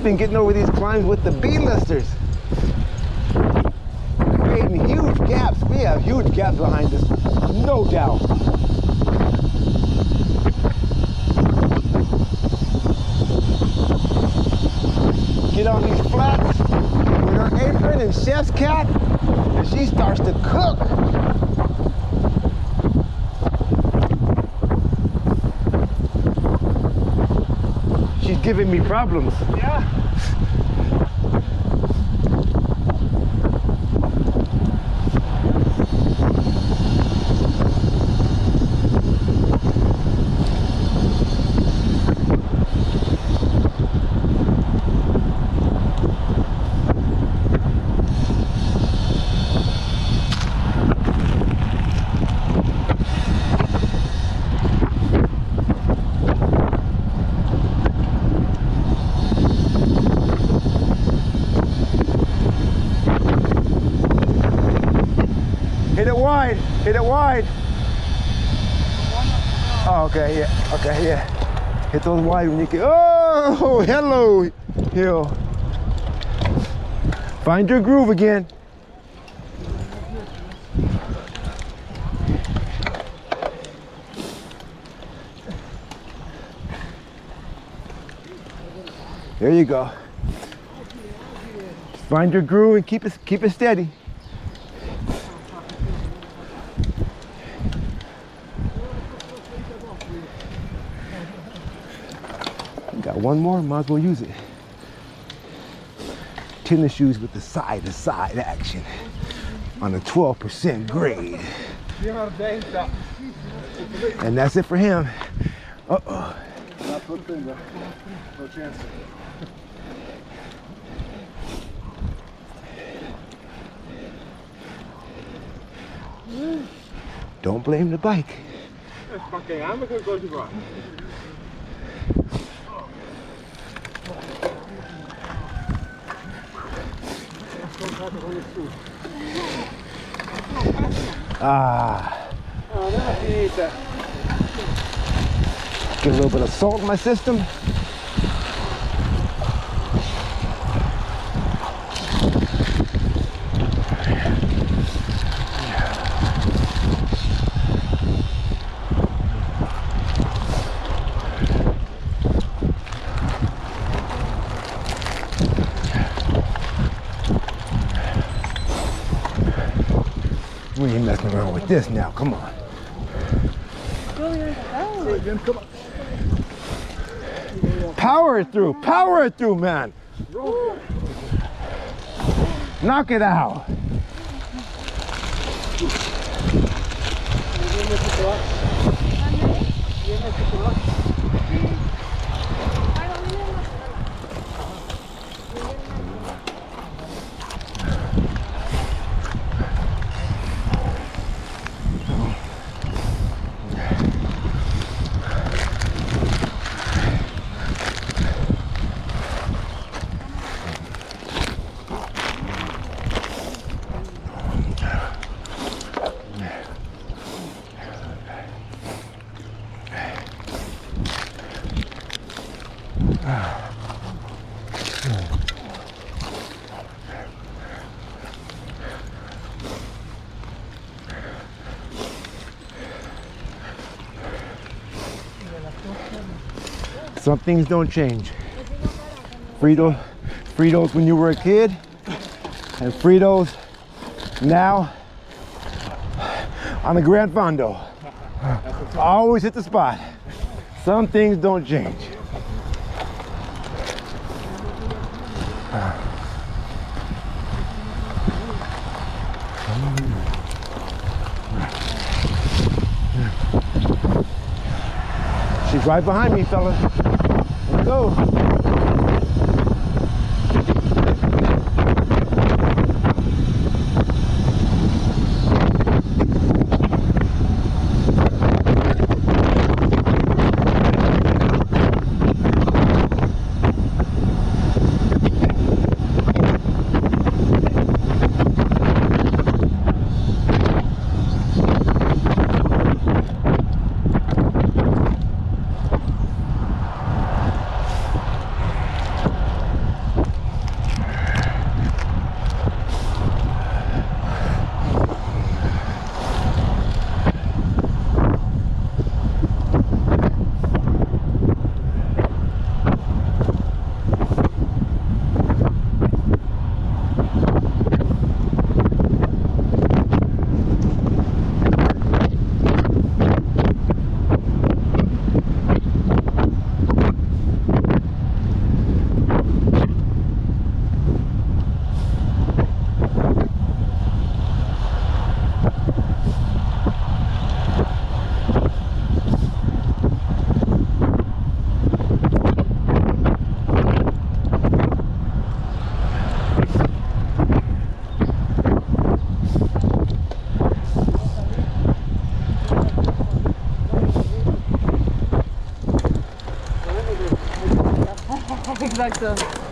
been getting over these climbs with the B-listers. Creating huge gaps. We have huge gaps behind us, no doubt. Get on these flats with her apron and chef's cap, and she starts to cook. She's giving me problems. Yeah. Hit it wide, hit it wide. Oh, okay, yeah, okay, yeah. Hit those wide when you can. Oh, hello, hill. Find your groove again. There you go. Just find your groove and keep it steady. Got one more, might as well use it. Tennis shoes with the side-to-side action on a 12% grade. And that's it for him. Uh-oh. No chance. Don't blame the bike. Okay, I'm gonna go to GRAN. Ah. Oh, that's finita. Get a little bit of salt in my system. We ain't messing around with this now, come on. Power it through, man. Knock it out. Some things don't change. Fritos when you were a kid, and Fritos now on the Grand Fondo. Always hit the spot. Some things don't change. She's right behind me, fella. Let's go. like the...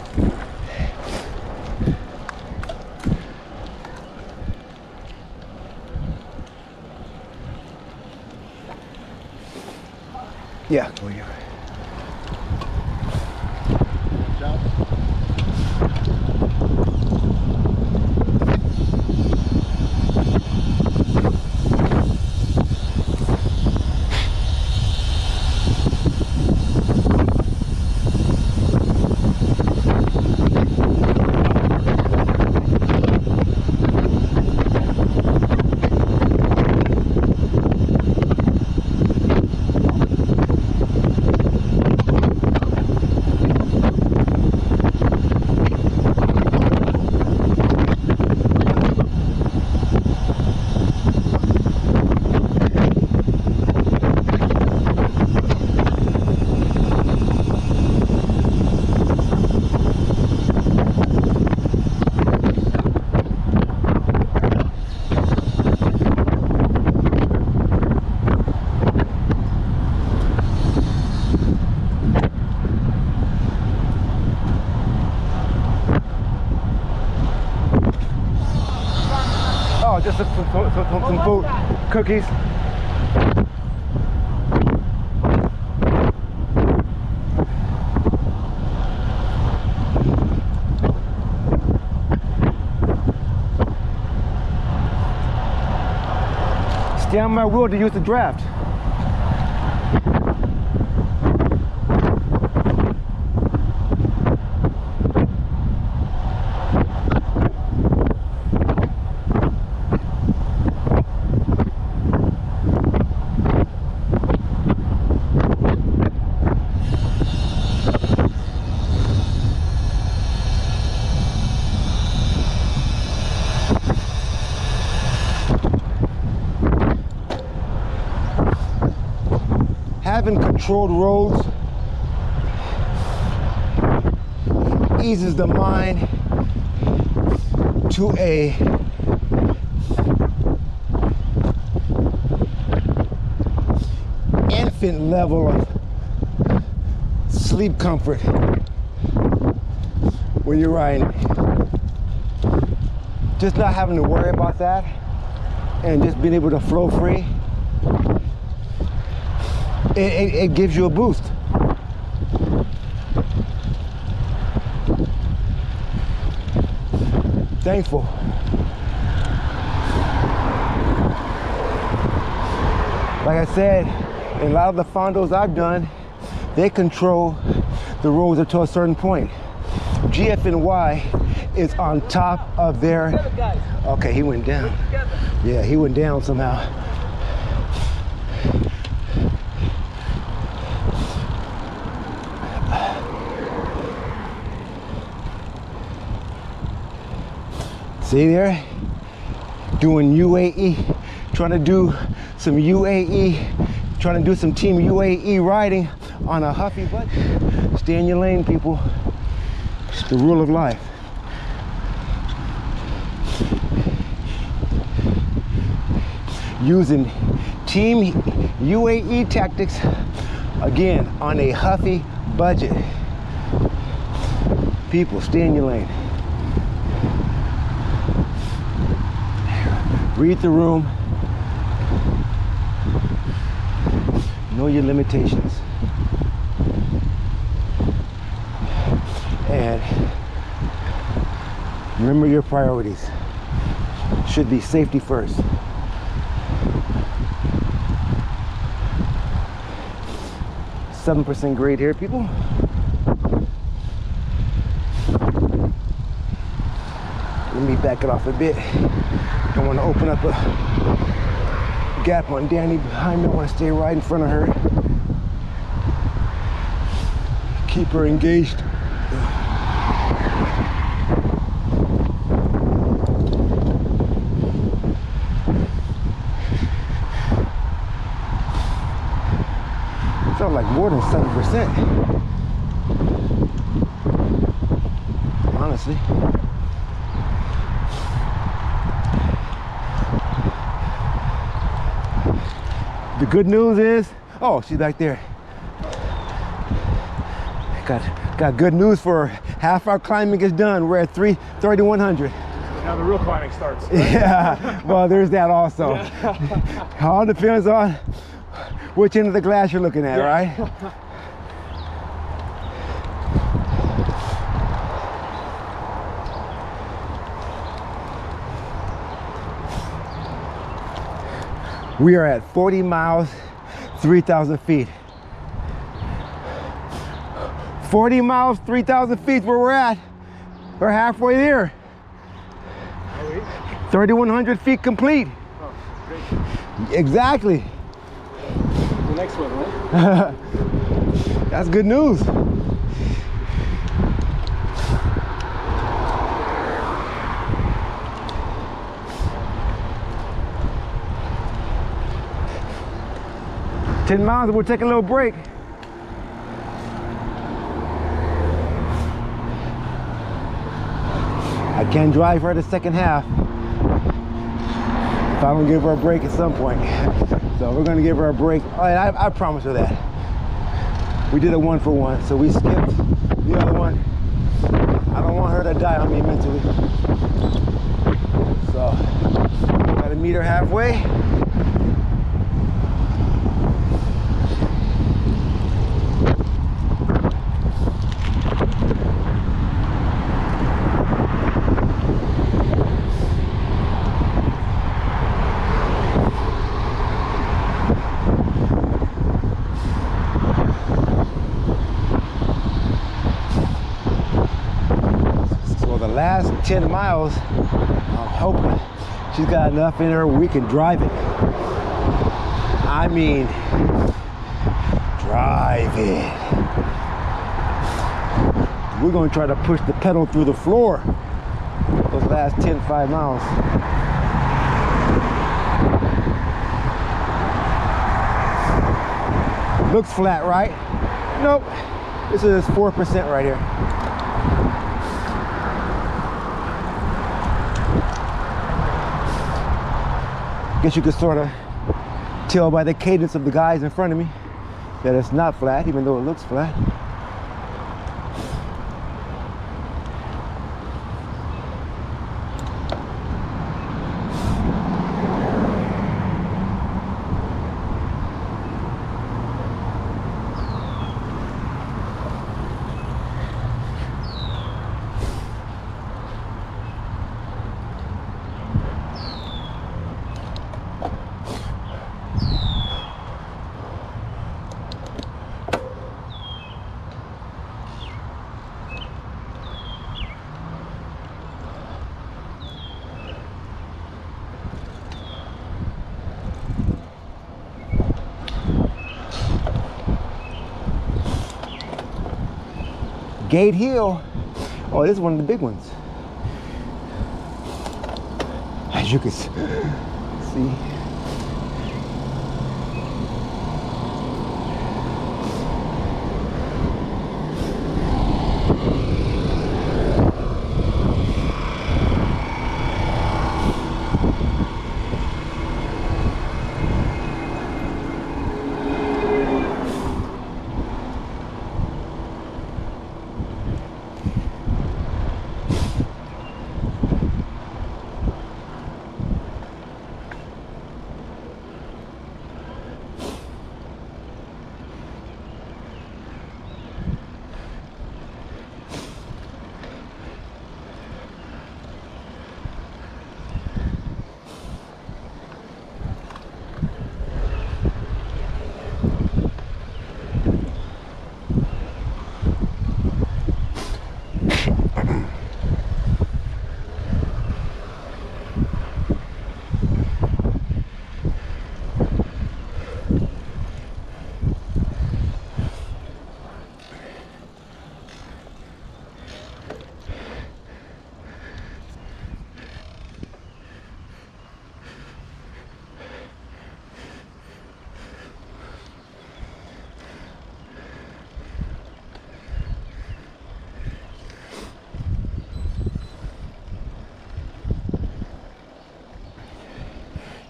Yeah, go here. Oh, just some food, cookies. Stay on my wheel to use the draft. Having controlled roads eases the mind to a infant level of sleep comfort when you're riding. Just not having to worry about that and just being able to flow free. It gives you a boost. Thankful. Like I said, in a lot of the Fondos I've done, they control the roads up to a certain point. GFNY is on top of their... Okay, he went down. Yeah, he went down somehow. See there? Doing UAE, trying to do some UAE, trying to do some team UAE riding on a huffy butt. Stay in your lane, people. It's the rule of life. Using team UAE tactics, again, on a huffy budget. People, stay in your lane. Read the room. Know your limitations. And remember your priorities. Should be safety first. %7 grade here, people. Let me back it off a bit. Don't want to open up a gap on Danny behind me. I want to stay right in front of her. Keep her engaged. Felt like more than 7%. Honestly. The good news is, oh, she's back there. Got Got good news for half our climbing is done. We're at 3,100. Now the real climbing starts. Right? Yeah, well, there's that also. All depends on which end of the glass you're looking at, right? We are at 40 miles, 3,000 feet. 40 miles, 3,000 feet where we're at. We're halfway there. 3,100 feet complete. Oh, great. Exactly. The next one, right? That's good news. $10 miles, we'll take a little break. I can drive her the second half. If I'm gonna give her a break at some point. So we're gonna give her a break. I promise her that. We did a 1 for 1, so we skipped the other one. I don't want her to die on me mentally. So, gotta meet her halfway. Last 10 miles, I'm hoping she's got enough in her we can drive it. I mean, drive it. We're gonna try to push the pedal through the floor those last 5 miles. Looks flat, right? Nope. This is 4% right here. Guess you could sort of tell by the cadence of the guys in front of me that it's not flat, even though it looks flat. Gate Hill. Oh, this is one of the big ones. As you can see.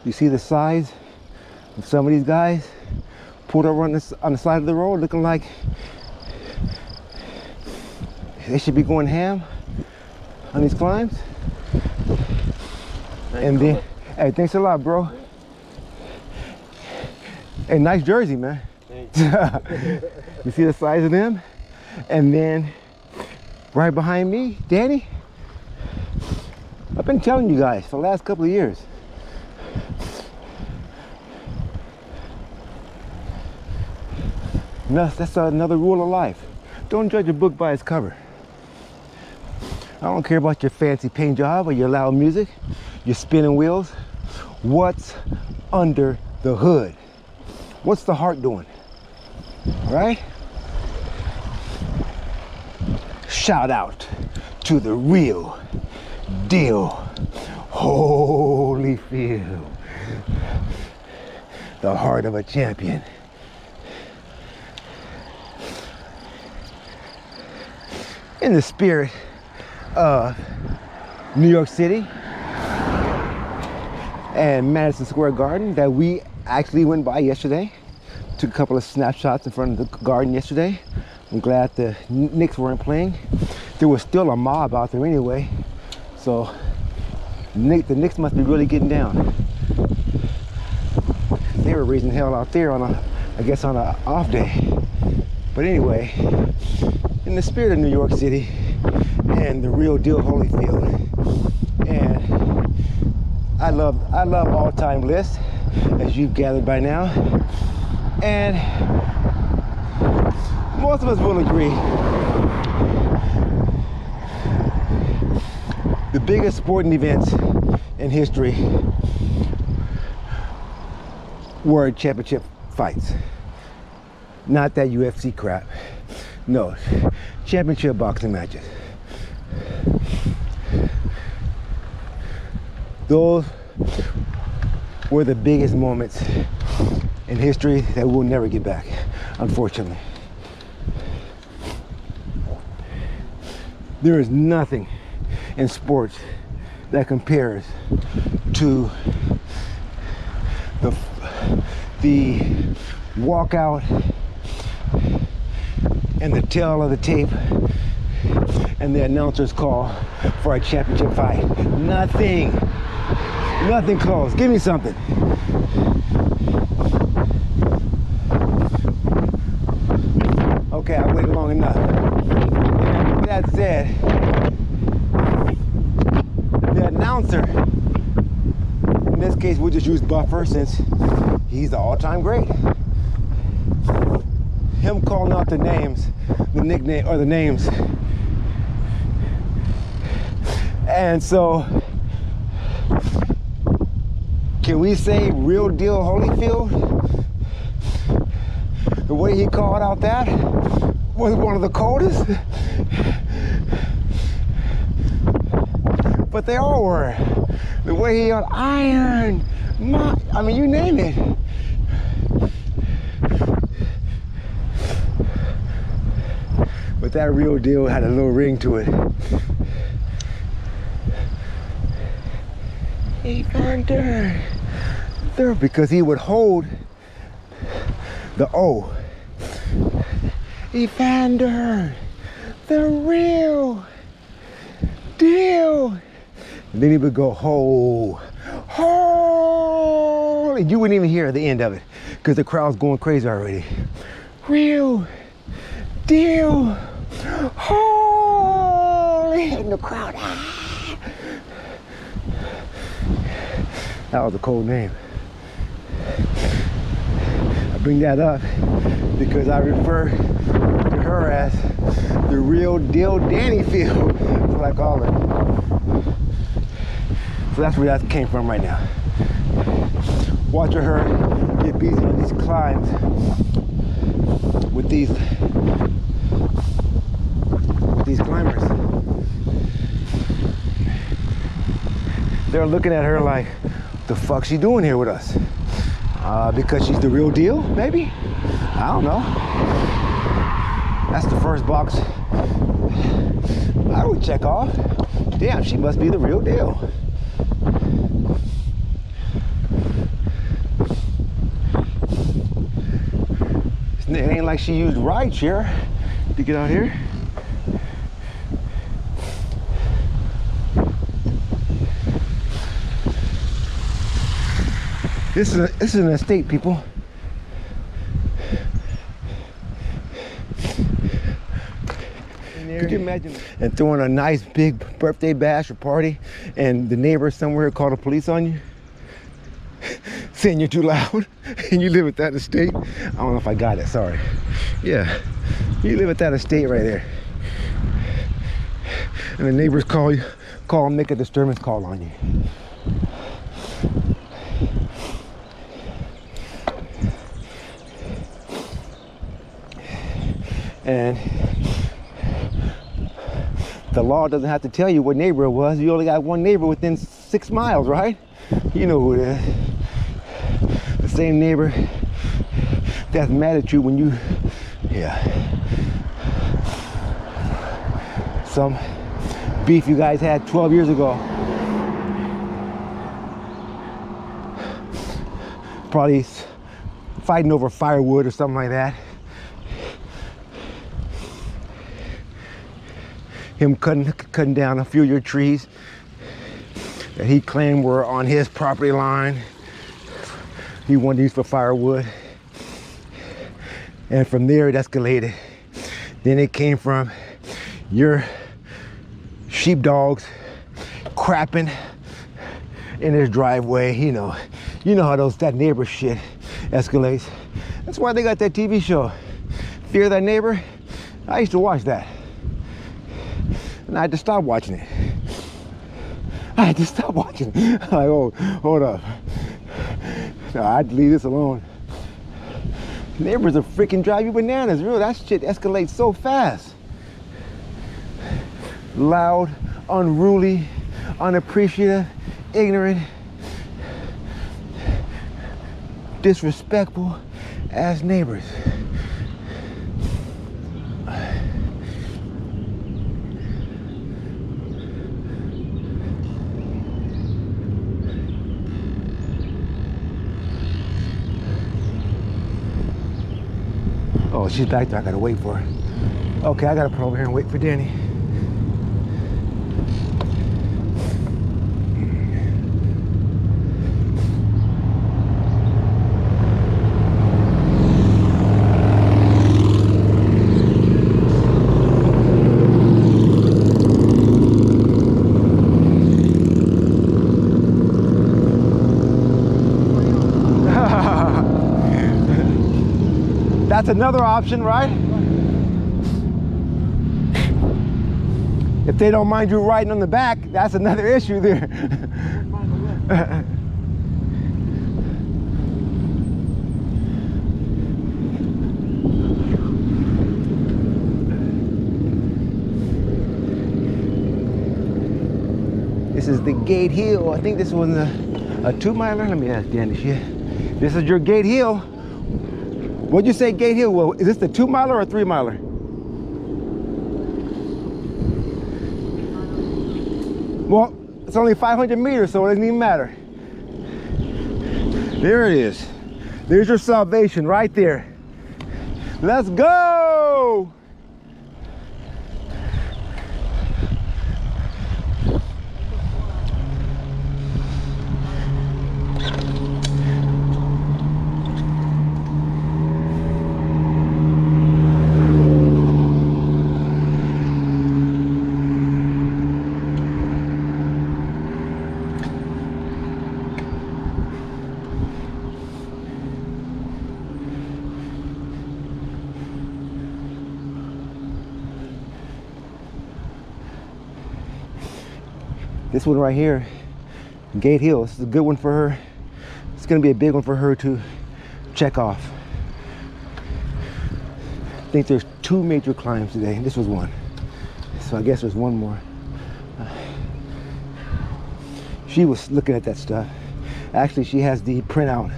You see the size of some of these guys pulled over on the side of the road, looking like They should be going ham on these climbs. And then, hey, thanks a lot, bro. Hey, nice jersey, man. Thanks. You see the size of them? And then right behind me, Danny. I've been telling you guys for the last couple of years. That's another rule of life. Don't judge a book by its cover. I don't care about your fancy paint job or your loud music, your spinning wheels. What's under the hood? What's the heart doing? Right? Shout out to the real deal Holyfield. The heart of a champion. In the spirit of New York City and Madison Square Garden that we actually went by yesterday. Took a couple of snapshots in front of the garden yesterday. I'm glad the Knicks weren't playing. There was still a mob out there anyway. So the Knicks must be really getting down. They were raising hell out there on I guess on an off day. But anyway, in the spirit of New York City and the real deal Holyfield. And I love all-time lists, as you've gathered by now. And most of us will agree, the biggest sporting events in history were championship fights. Not that UFC crap. No, championship boxing matches. Those were the biggest moments in history that we'll never get back, unfortunately. There is nothing in sports that compares to the walkout and the tail of the tape and the announcer's call for a championship fight. Nothing close. Give me something. Okay, I waited long enough. And with that said, the announcer, in this case we'll just use Buffer since he's the all-time great. Him calling out the names, the nickname or the names. And so, can we say real deal Holyfield? The way he called out that was one of the coldest. But they all were. The way he yelled, iron, I mean, you name it. But that real deal had a little ring to it. Evander. Because he would hold the O. Evander, the real deal. And then he would go, ho, ho. And you wouldn't even hear the end of it because the crowd's going crazy already. Real deal, ho. And the crowd, ah. That was a cold name. I bring that up because I refer to her as the real deal Dannyfield. That's what I call her. So that's where that came from right now. Watching her get busy on these climbs with these climbers. They're looking at her like, the fuck's she doing here with us? Because she's the real deal, maybe? I don't know. That's the first box I would check off. Damn, she must be the real deal. It ain't like she used rideshare to get out here. This is an estate, people. Could you imagine? And throwing a nice big birthday bash or party, and the neighbor somewhere called the police on you, saying you're too loud, and you live at that estate. I don't know if I got it. Sorry. Yeah, you live at that estate right there, and the neighbors call and make a disturbance call on you. And the law doesn't have to tell you what neighbor it was. You only got one neighbor within 6 miles, right? You know who it is. The same neighbor that's mad at you when you, yeah. Some beef you guys had 12 years ago. Probably fighting over firewood or something like that. Him cutting down a few of your trees that he claimed were on his property line. He wanted these for firewood. And from there it escalated. Then it came from your sheepdogs crapping in his driveway. You know how that neighbor shit escalates. That's why they got that TV show, Fear That Neighbor. I used to watch that. And I had to stop watching it. Like, oh, hold up. No, I'd leave this alone. Neighbors are freaking drive you bananas. Real, that shit escalates so fast. Loud, unruly, unappreciative, ignorant, disrespectful ass neighbors. Oh, she's back there. I gotta wait for her. Okay, I gotta pull over here and wait for Danny. That's another option, right? If they don't mind you riding on the back, that's another issue there. This is the Gate Hill. I think this was a 2-miler. Let me ask Danny shit. This is your Gate Hill. What'd you say, Gate Hill? Well, is this the 2-miler or 3-miler? Well, it's only 500 meters, so it doesn't even matter. There it is. There's your salvation right there. Let's go! This one right here, Gate Hill, this is a good one for her. It's gonna be a big one for her to check off. I think there's 2 major climbs today. This was one. So I guess there's one more. She was looking at that stuff. Actually, she has the printout,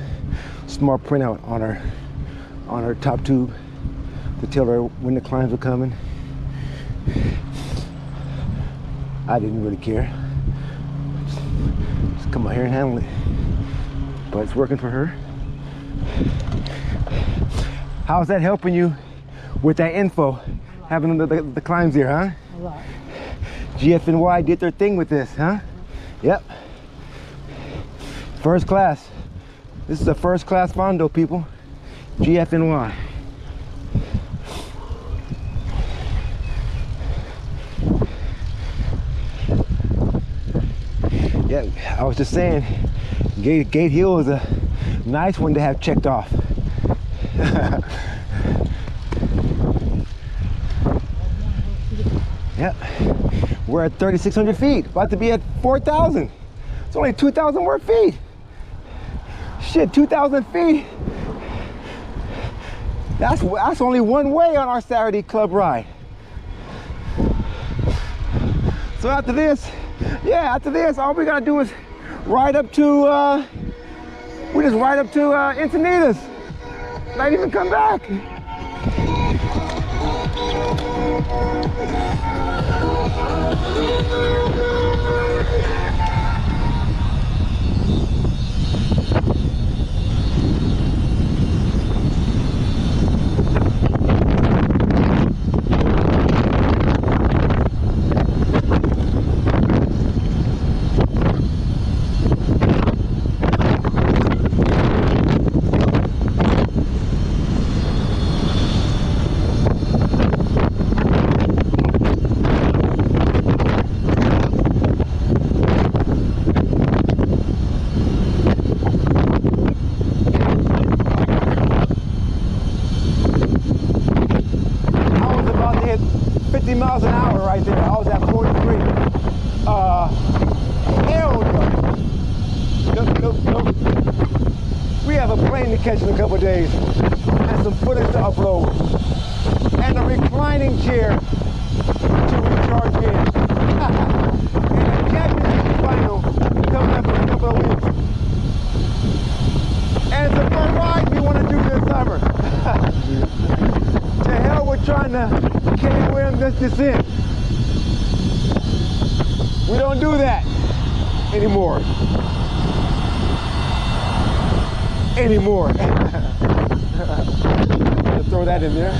smart printout on her top tube to tell her when the climbs are coming. I didn't really care. Just come out here and handle it. But it's working for her. How's that helping you with that info? Having the climbs here, huh? A lot. GFNY did their thing with this, huh? Yep. First class. This is a first class Fondo, people. GFNY. Yeah, I was just saying, Gate Hill is a nice one to have checked off. Yep, we're at 3,600 feet, about to be at 4,000. It's only 2,000 more feet. Shit, 2,000 feet. That's only one way on our Saturday club ride. So after this, all we gotta do is ride up to, we just ride up to Encinitas. Not even come back. Miles an hour right there. I was at 43. Hell no. Nope. We have a plane to catch in a couple days and some footage to upload and a reclining chair to recharge in. And a championship final coming up in a couple of weeks. And it's a fun ride we want to do this summer. To hell with trying to can't this descent. We don't do that anymore. Let's throw that in there.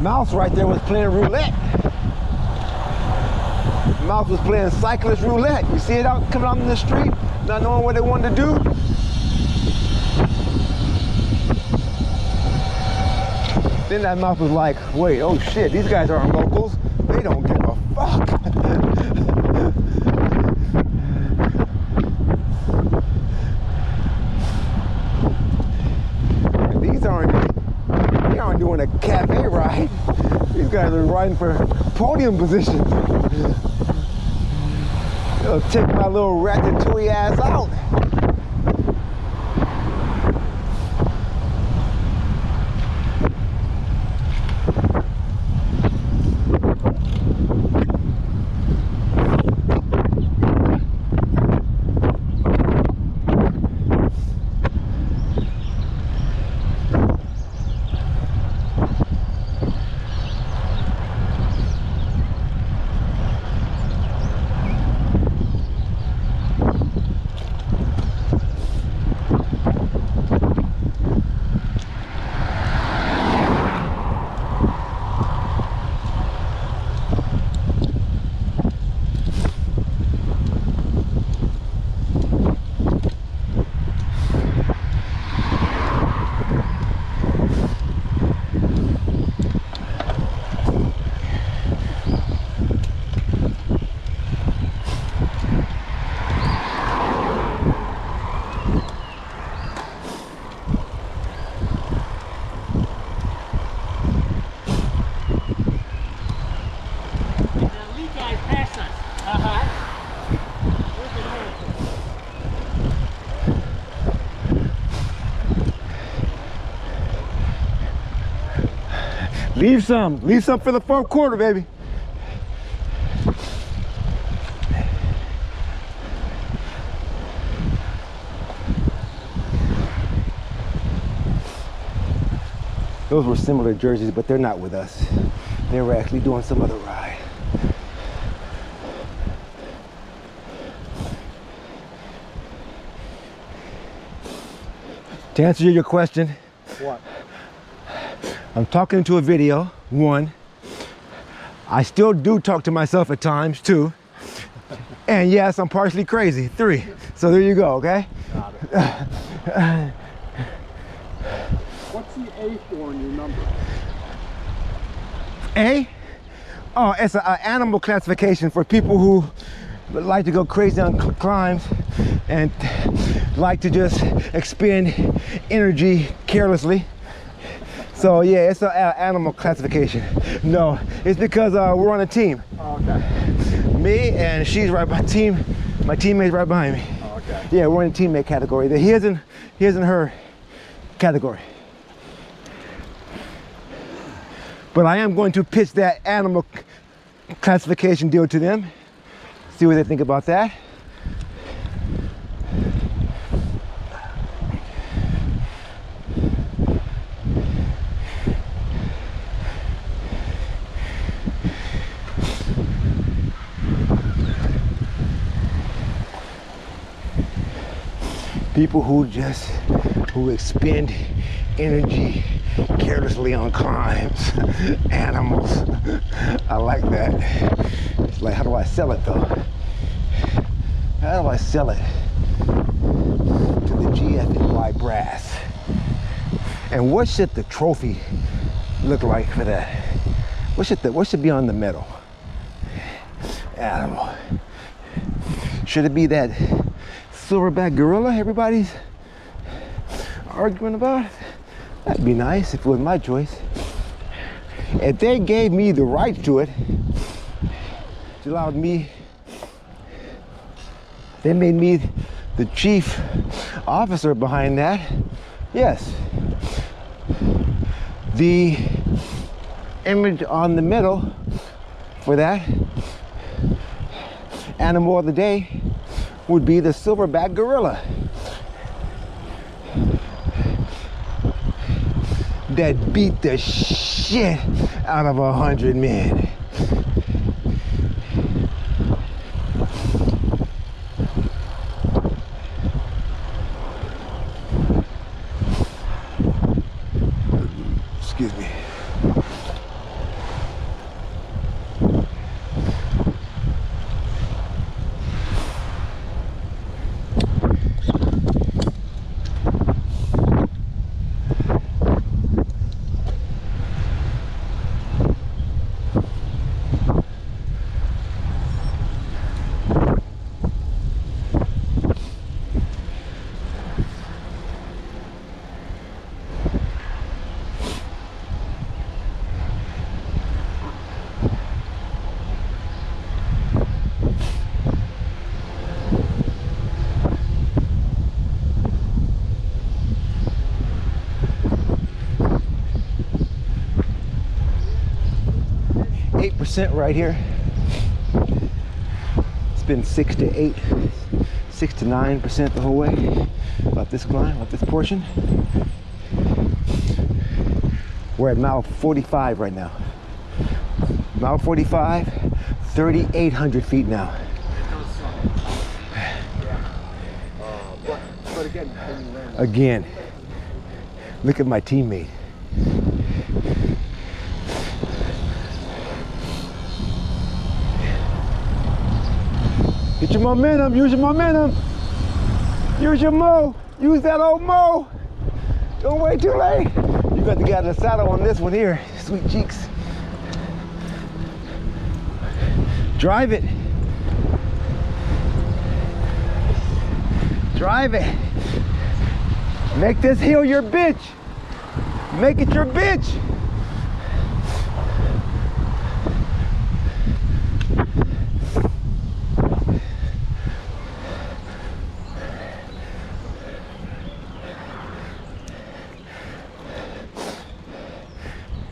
Mouse right there was playing roulette. Mouse was playing cyclist roulette. You see it out coming out in the street, not knowing what they wanted to do. Then that mouse was like, wait, oh shit, these guys aren't locals. They don't give a fuck. These aren't doing a cafe ride. These guys are riding for podium position. It'll take my little ratatouille ass out. Leave some for the fourth quarter, baby. Those were similar jerseys, but they're not with us. They were actually doing some other ride. To answer your question, What? I'm talking into a video, 1. I still do talk to myself at times, 2. And yes, I'm partially crazy, 3. So there you go, okay? Got it. What's the A for in your number? A? Oh, it's an animal classification for people who like to go crazy on climbs and like to just expend energy carelessly. So yeah, it's an animal classification. No, it's because we're on a team. Oh, okay. Me and she's right by team. My teammate's right behind me. Oh, okay. Yeah, we're in the teammate category. The his and her category. But I am going to pitch that animal classification deal to them. See what they think about that. People who expend energy carelessly on climbs. Animals. I like that. It's like, how do I sell it though? How do I sell it to the GFNY brass? And what should the trophy look like for that? What should be on the medal? Animal. Should it be that silverback gorilla everybody's arguing about? That'd be nice if it was my choice. If they gave me the right to it, it allowed me, they made me the chief officer behind that, yes. The image on the medal for that animal of the day would be the silverback gorilla that beat the shit out of 100 men. Excuse me. Right here. It's been 6 to 9% the whole way. About this climb, about this portion. We're at mile 45 right now. Mile 45, 3,800 feet now. But Again, look at my teammate. Get your momentum, use your momentum. Use your mo, use that old mo. Don't wait too late. You got to get out of the saddle on this one here, sweet cheeks. Drive it. Drive it. Make this hill your bitch. Make it your bitch.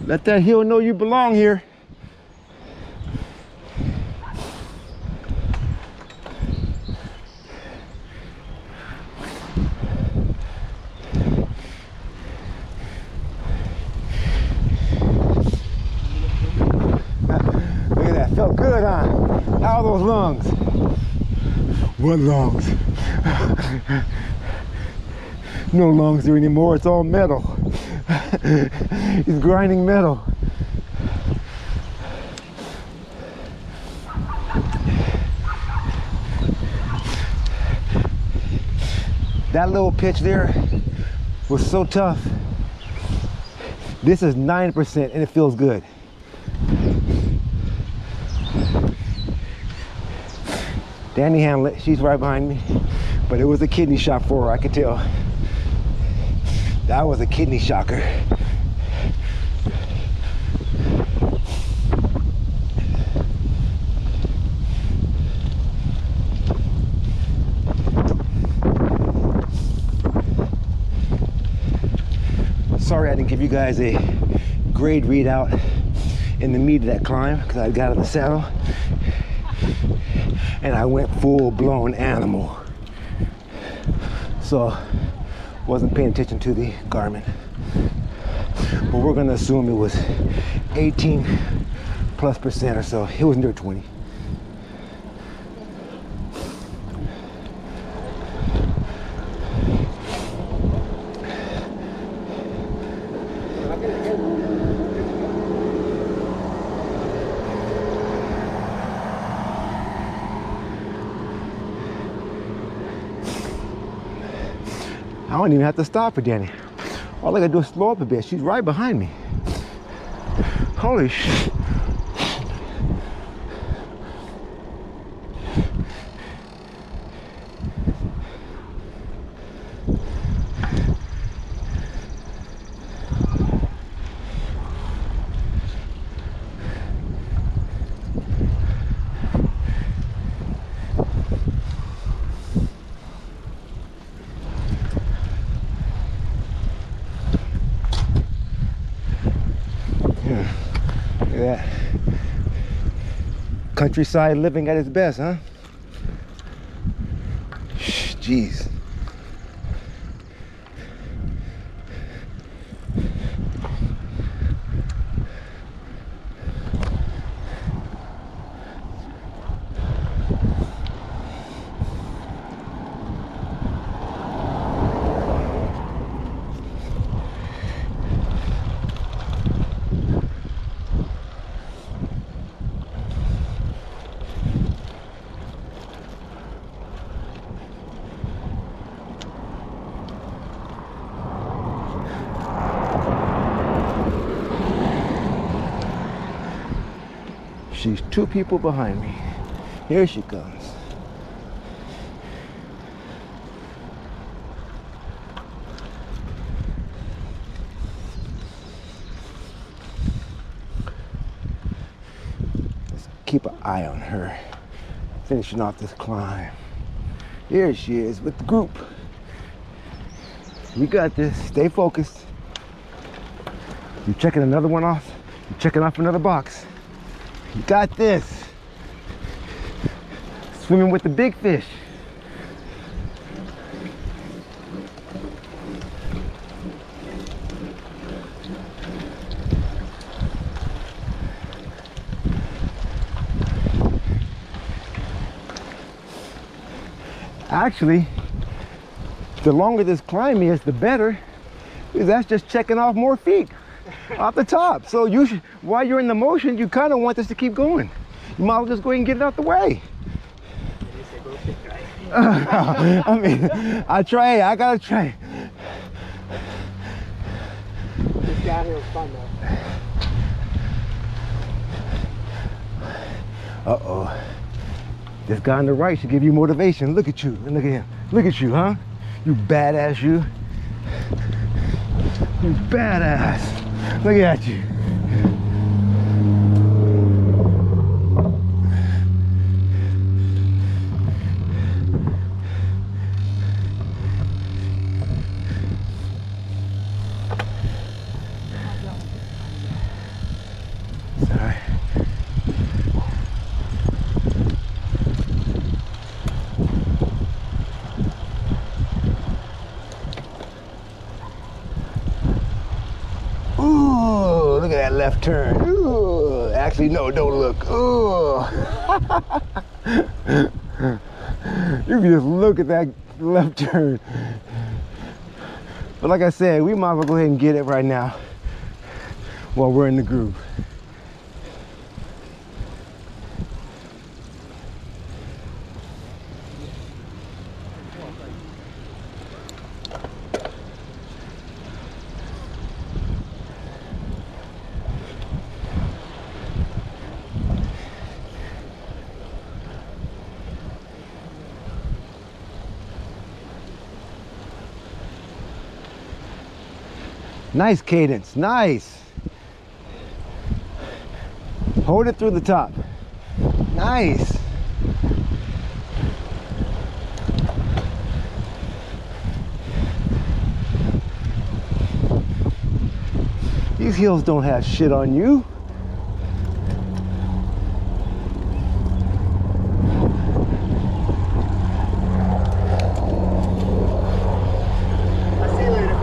Let that hill know you belong here. Look at that, felt good, huh? How are those lungs? What lungs? no lungs there anymore. It's all metal. He's grinding metal. That little pitch there was so tough. This is 9% and it feels good. Danny Hamlet, she's right behind me, but it was a kidney shock for her, I could tell. That was a kidney shocker. Sorry I didn't give you guys a grade readout in the meat of that climb because I got out of the saddle and I went full-blown animal. So wasn't paying attention to the Garmin. But we're gonna assume it was 18+% or so. It was near 20. I don't even have to stop for Danny. All I gotta do is slow up a bit. She's right behind me. Holy shit. Look at that. Countryside living at its best, huh? Jeez. She's two people behind me. Here she comes. Let's keep an eye on her. Finishing off this climb. Here she is with the group. We got this. Stay focused. You're checking another one off. You're checking off another box. You got this. Swimming with the big fish. Actually, the longer this climb is, the better, because that's just checking off more feet off the top. So you should, while you're in the motion, you kind of want this to keep going. You might as well just go ahead and get it out the way. I mean, I gotta try. This guy here was fun though. Uh-oh. This guy on the right should give you motivation. Look at you, and look at him. Look at you, huh? You badass, you. You badass. Look at you. Sorry. Ooh, look at that left turn. Ooh, actually, no, don't look. Ooh. You can just look at that left turn. But like I said, we might as well go ahead and get it right now while we're in the groove. Nice cadence, nice. Hold it through the top. Nice. These heels don't have shit on you. I'll see you later.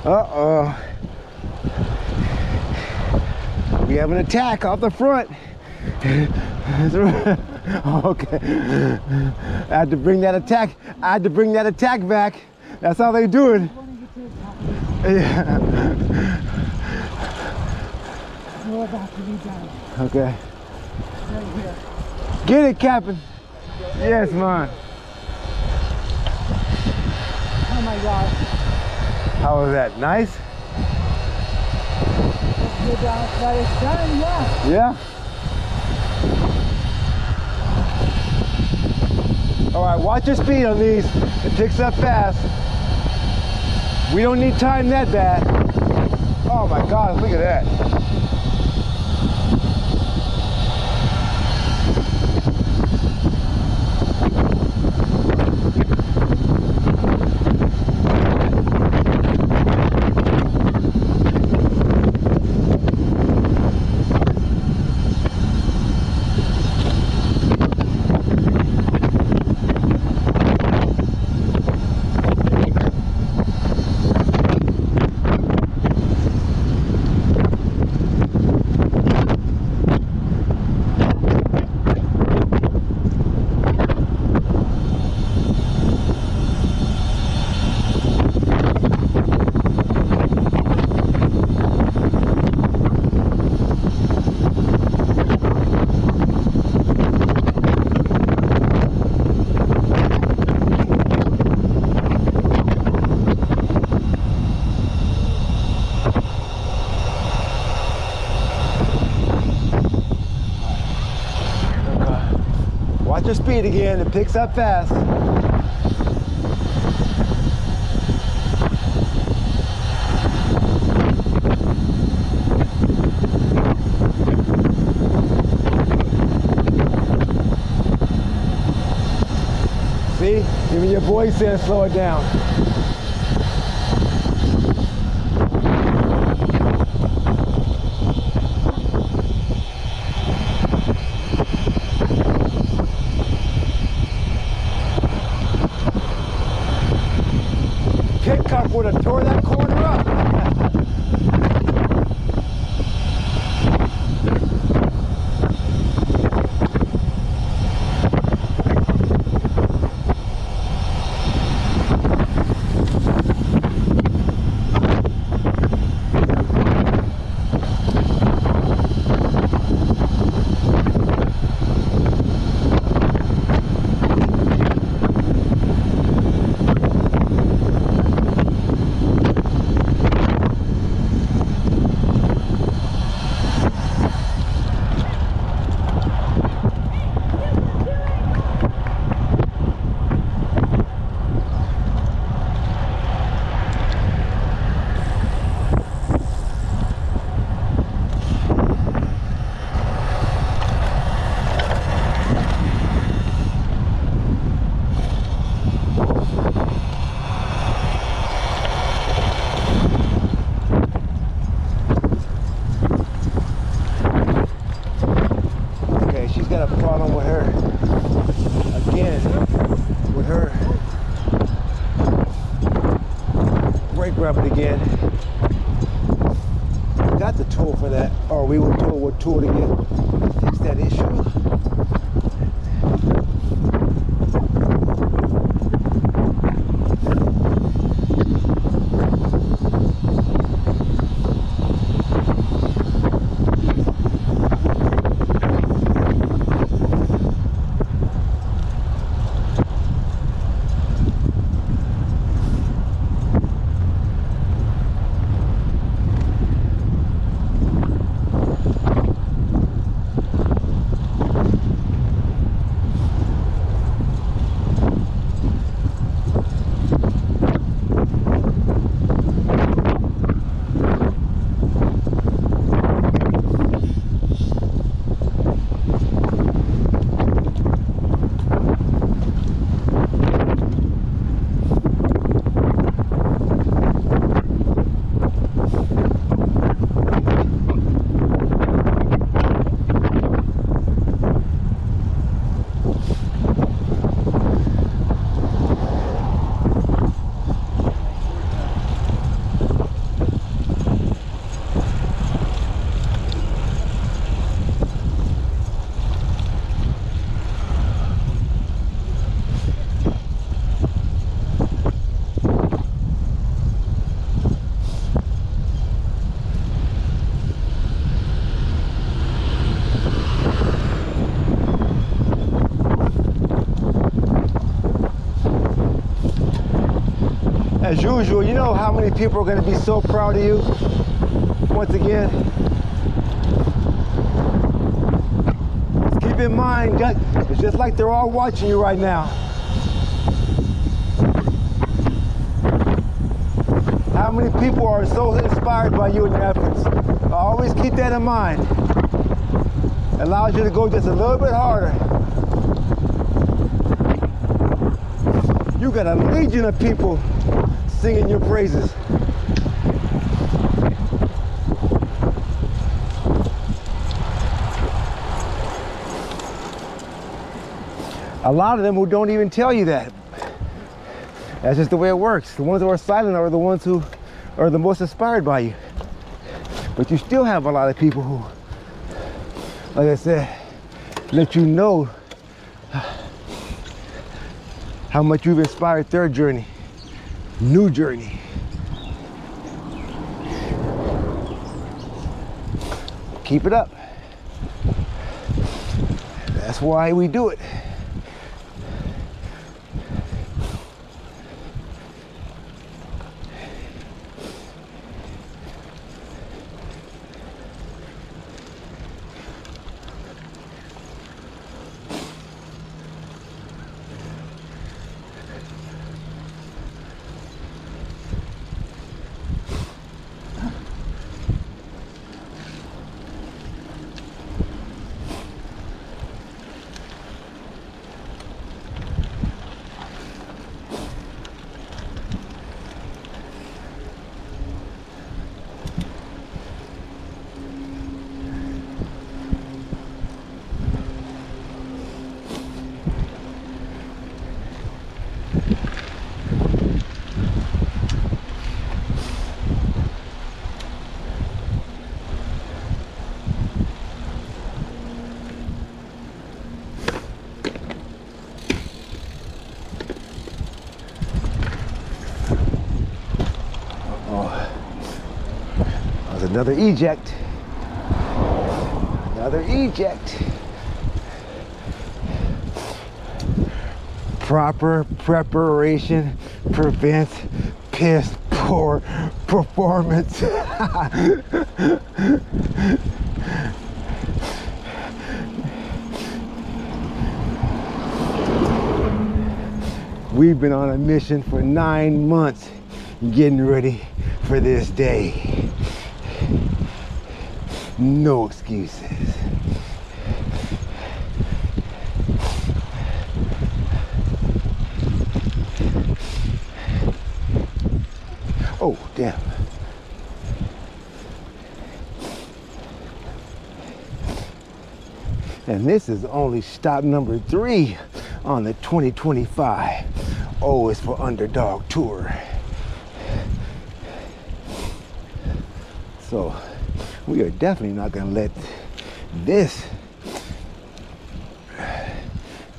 Uh-oh. We have an attack off the front. Okay. I had to bring that attack. I had to bring that attack back. That's how they do it. Yeah. We're about to be done. Okay. Right here. Get it, Captain. Yes, man. Oh my God. How was that? Nice? Let's go down, but it's done, yeah. Yeah? All right, watch your speed on these. It picks up fast. We don't need time that bad. Oh my God, look at that. Watch your speed again, it picks up fast. See, even your voice says slow it down. Pickup would have tore that corner up. brake rub it again. We got the tool for that, or we were told what tool to get to fix that issue. As usual, you know how many people are going to be so proud of you once again? Just keep in mind, it's just like they're all watching you right now. How many people are so inspired by you and your efforts? Always keep that in mind. It allows you to go just a little bit harder. You got a legion of people singing your praises. A lot of them who don't even tell you that. That's just the way it works. The ones who are silent are the ones who are the most inspired by you. But you still have a lot of people who, like I said, let you know how much you've inspired their journey, new journey. Keep it up. That's why we do it. Another eject. Another eject. Proper preparation prevents piss poor performance. We've been on a mission for 9 months getting ready for this day. No excuses. Oh, damn. And this is only stop number 3 on the 2025 O is for Underdog Tour. So we are definitely not going to let this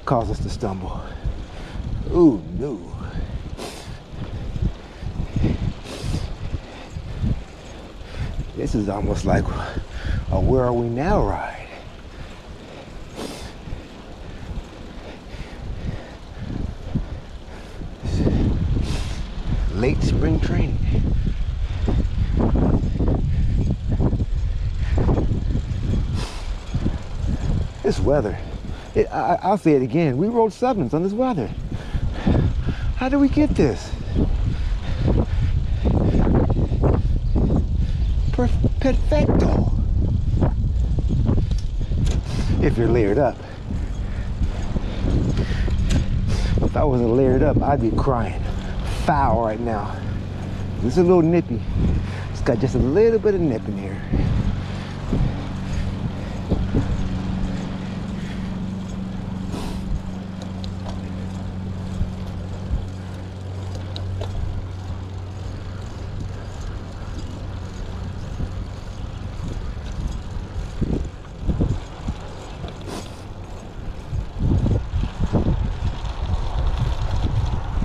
cause us to stumble. Ooh, no. This is almost like a where are we now ride. Late spring training. This weather, I'll say it again, we rode 7s on this weather. How did we get this? Perfecto. If you're layered up. If I wasn't layered up, I'd be crying foul right now. This is a little nippy. It's got just a little bit of nip in here.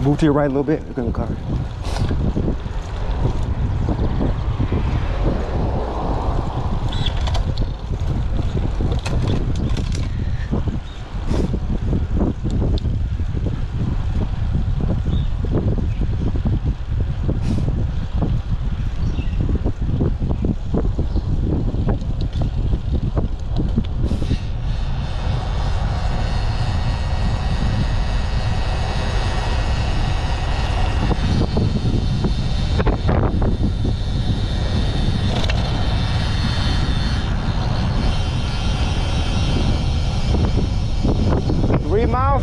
Move to your right a little bit. Look in the car.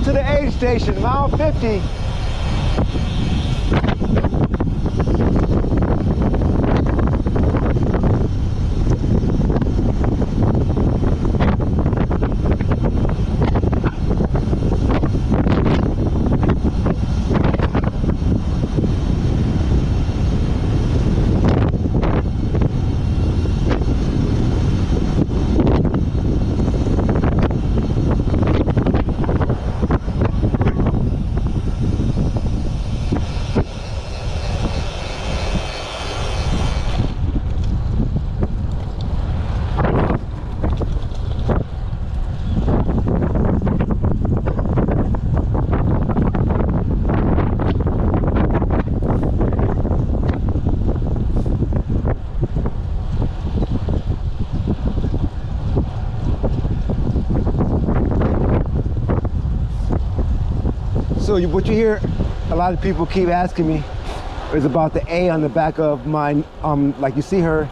To the aid station, mile 50. So what you hear, a lot of people keep asking me is about the A on the back of my, like you see her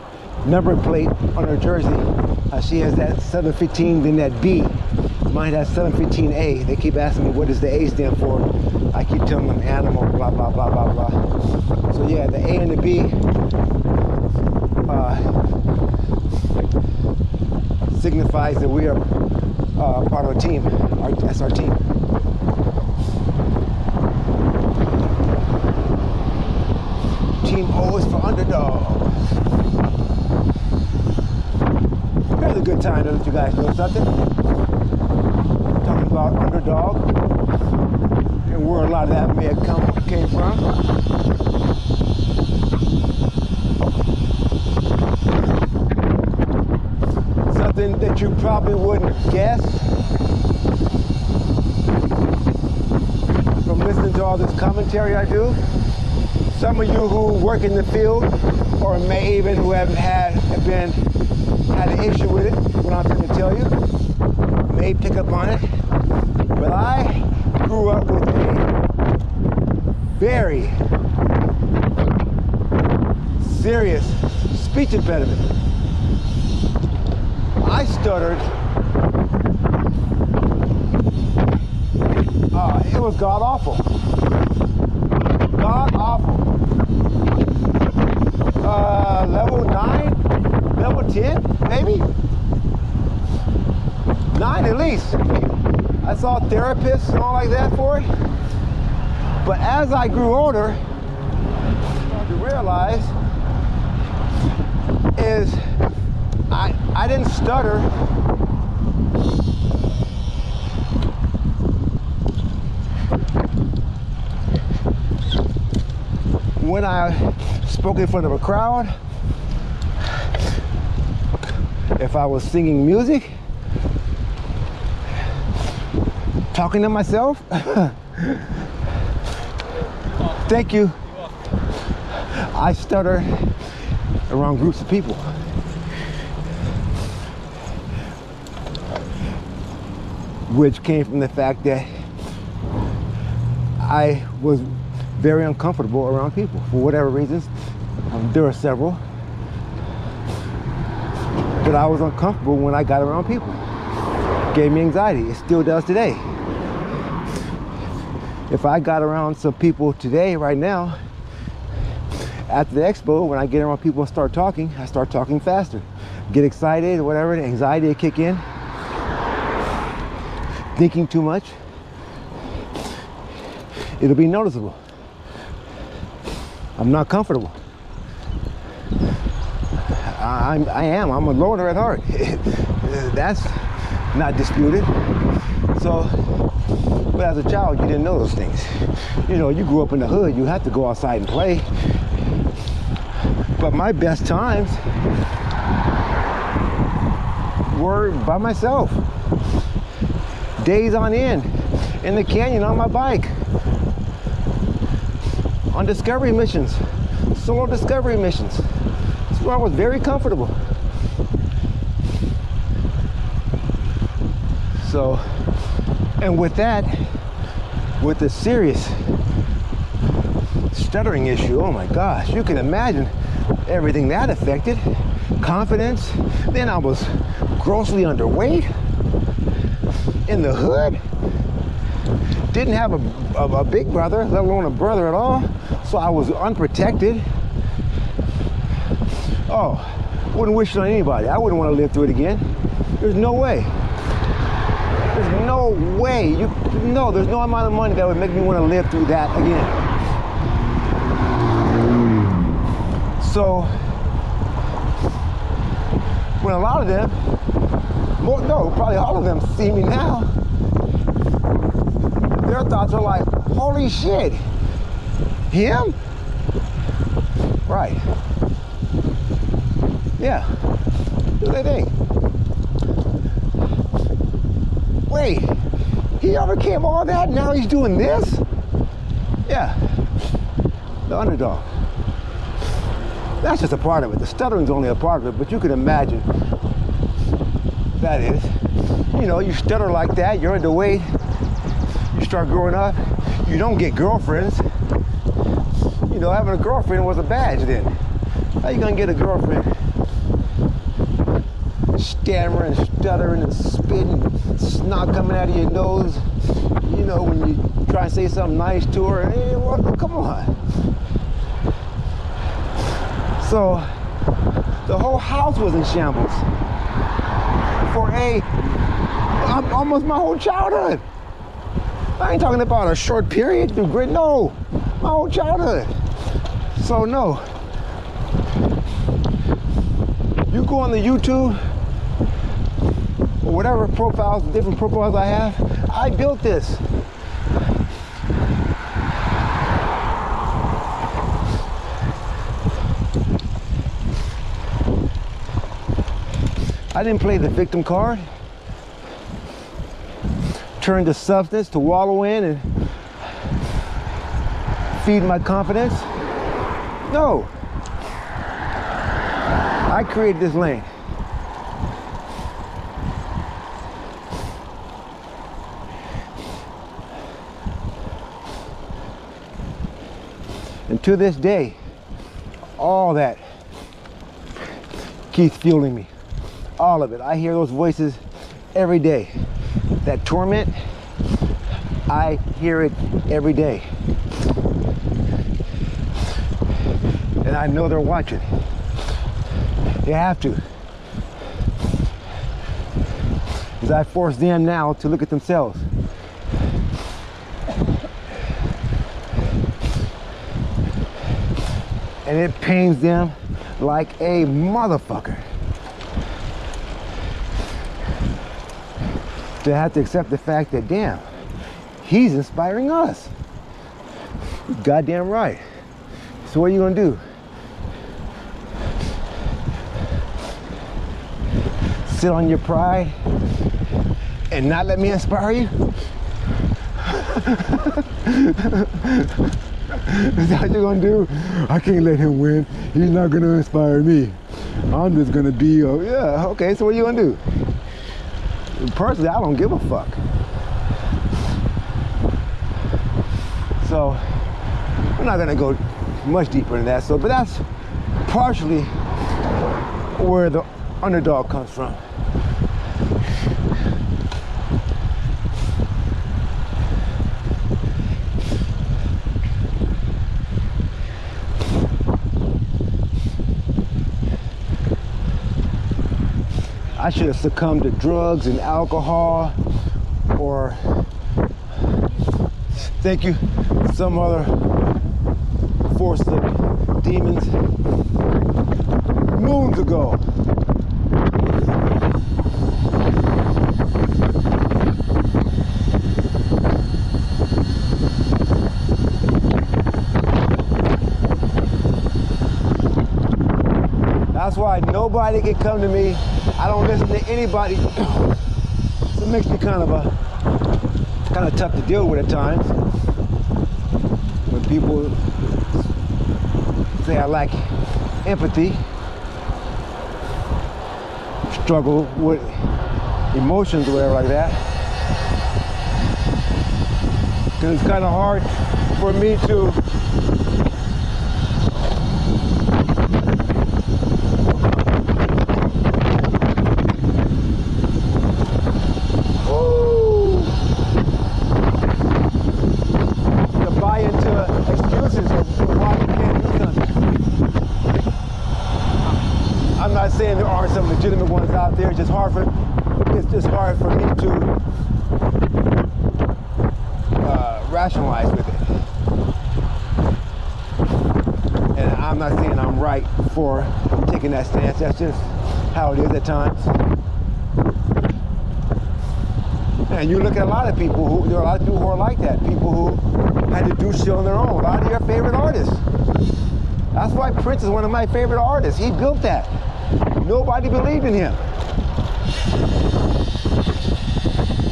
number plate on her jersey. She has that 715, then that B. Mine has 715A. They keep asking me what does the A stand for. I keep telling them animal, blah, blah, blah, blah, blah. So yeah, the A and the B signifies that we are part of a team. That's our team. Team O is for underdog. Here's a good time to let you guys know something. Talking about underdog and where a lot of that may have came from. Something that you probably wouldn't guess from listening to all this commentary I do. Some of you who work in the field, or may even who haven't had an issue with it, what I'm going to tell you, may pick up on it. But I grew up with a very serious speech impediment. I stuttered. It was god awful. God awful. Level 9, level 10, maybe? 9 at least. I saw therapists and all like that for it. But as I grew older, I started to realize is I didn't stutter. When I spoke in front of a crowd, if I was singing music, talking to myself. Thank you. I stutter around groups of people. Which came from the fact that I was very uncomfortable around people for whatever reasons. There are several. But I was uncomfortable when I got around people. It gave me anxiety. It still does today. If I got around some people today, right now, after the expo, when I get around people and start talking, I start talking faster. Get excited or whatever, the anxiety will kick in. Thinking too much. It'll be noticeable. I'm not comfortable. I'm a loner at heart. That's not disputed. So, but as a child, you didn't know those things. You know, you grew up in the hood, you had to go outside and play. But my best times were by myself. Days on end, in the canyon on my bike. On discovery missions, solo discovery missions. That's where I was very comfortable. So, and with that, with the serious stuttering issue, oh my gosh, you can imagine everything that affected. Confidence, then I was grossly underweight, in the hood, didn't have a big brother, let alone a brother at all, so I was unprotected. Oh, wouldn't wish it on anybody. I wouldn't want to live through it again. There's no way. There's no way. There's no amount of money that would make me want to live through that again. So, when a lot of them, probably all of them see me now, their thoughts are like, holy shit, him? Right. Yeah. What do they think? Wait, he overcame all that, now he's doing this? Yeah. The underdog. That's just a part of it. The stuttering's only a part of it, but you can imagine. That is. You know, you stutter like that, you're underweight, you start growing up, you don't get girlfriends. You know, having a girlfriend was a badge then. How you gonna get a girlfriend? Stammering, stuttering, and spitting, snot coming out of your nose. You know, when you try and say something nice to her, hey, well, come on. So, the whole house was in shambles. For almost my whole childhood. I ain't talking about a short period, no, my whole childhood. So no, you go on the YouTube, or whatever profiles, different profiles I have, I built this. I didn't play the victim card, turn to substance to wallow in and feed my confidence. No, I created this lane. And to this day, all that keeps fueling me. All of it. I hear those voices every day. That torment, I hear it every day. And I know they're watching. They have to. Because I force them now to look at themselves. And it pains them like a motherfucker. To have to accept the fact that, damn, he's inspiring us. Goddamn right. So what are you gonna do? Sit on your pride and not let me inspire you? Is that what you're gonna do? I can't let him win. He's not gonna inspire me. I'm just gonna be, yeah, okay, so what are you gonna do? Personally, I don't give a fuck. So, we're not gonna go much deeper in that, but that's partially where the underdog comes from. I should have succumbed to drugs and alcohol, or thank you, some other force of demons moons ago. That's why nobody can come to me. I don't listen to anybody. So it makes me kind of tough to deal with at times. When people say I lack empathy, struggle with emotions or whatever like that. Because it's kind of hard for me to buy into excuses of why we can't do something. I'm not saying there aren't some legitimate ones out there. It's just hard for me to rationalize with it. And I'm not saying I'm right for taking that stance. That's just how it is at times. And you look at a lot of people there are a lot of people who are like that. People who had to do shit on their own. A lot of your favorite artists. That's why Prince is one of my favorite artists. He built that. Nobody believed in him.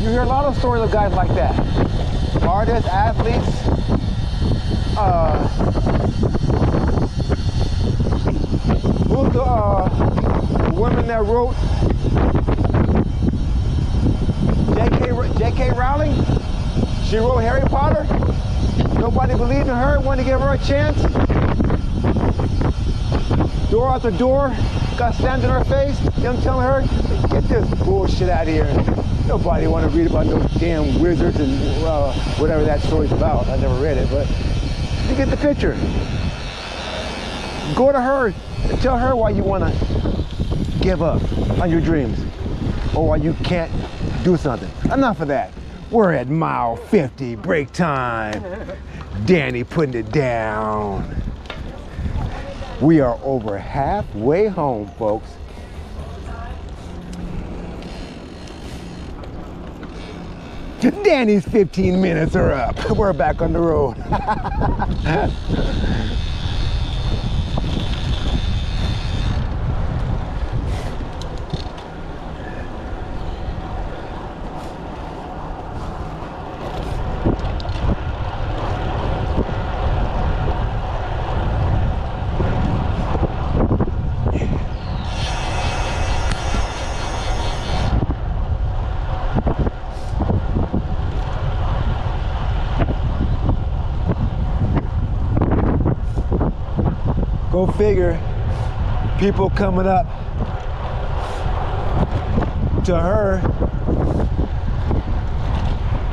You hear a lot of stories of guys like that. Artists, athletes, who's the woman that wrote J.K. Rowling? She wrote Harry Potter. Nobody believed in her, wanted to give her a chance. Door after door got slammed in her face. Them telling her, get this bullshit out of here. Nobody want to read about no damn wizards and whatever that story's about. I never read it, but you get the picture. Go to her and tell her why you want to give up on your dreams or why you can't do something. Enough of that. We're at mile 50, break time. Danny putting it down. We are over halfway home, folks. Danny's 15 minutes are up. We're back on the road. Go figure, people coming up to her,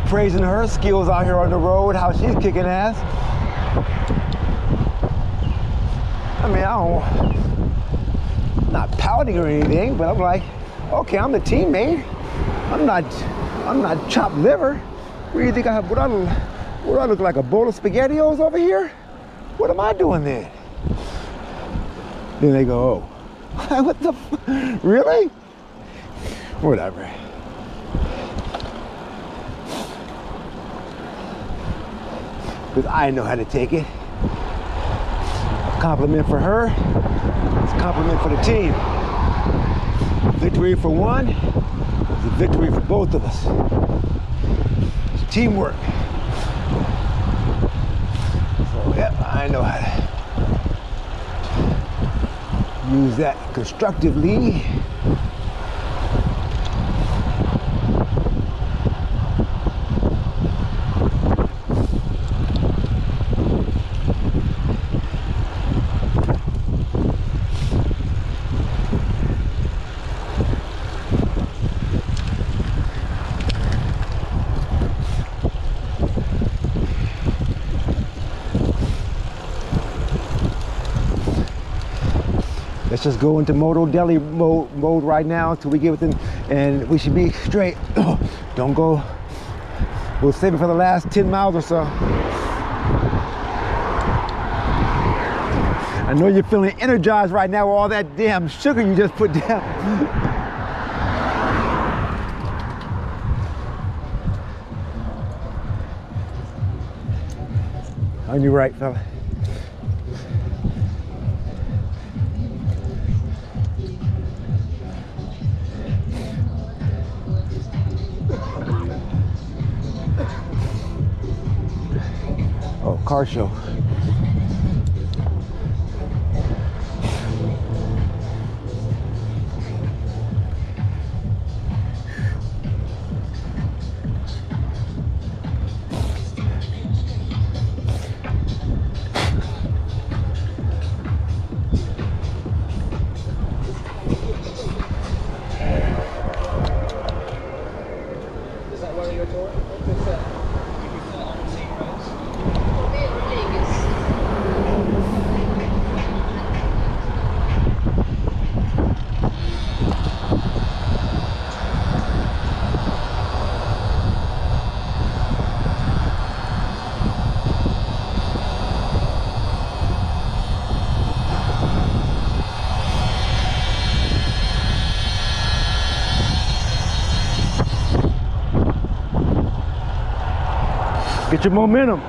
praising her skills out here on the road, how she's kicking ass. I mean, I'm not pouting or anything, but I'm like, okay, I'm the teammate. I'm not chopped liver. What do you think I have? What do I look like, a bowl of SpaghettiOs over here? What am I doing then? Then they go, oh, what the really? Whatever. Because I know how to take it. A compliment for her, it's a compliment for the team. Victory for one is a victory for both of us. It's teamwork. So yeah, I know how to use that constructively. Let's just go into moto deli mode right now until we get within, and we should be straight. Don't go. We'll save it for the last 10 miles or so. I know you're feeling energized right now with all that damn sugar you just put down. On your right, fella. Oh, car show. Is that where you're going? What's that? Get your momentum.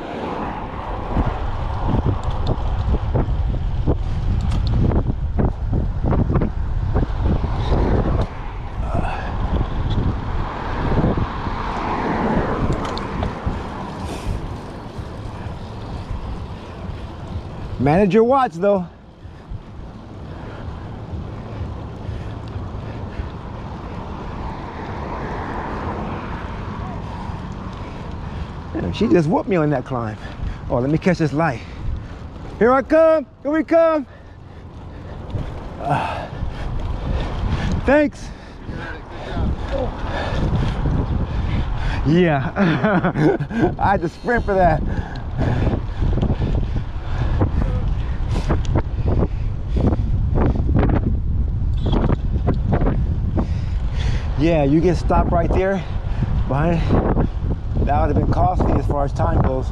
Manage your watch though. Damn, she just whooped me on that climb. Oh, let me catch this light. Here I come, here we come. Thanks. Yeah, I had to sprint for that. Yeah, you get stopped right there behind. That would have been costly as far as time goes.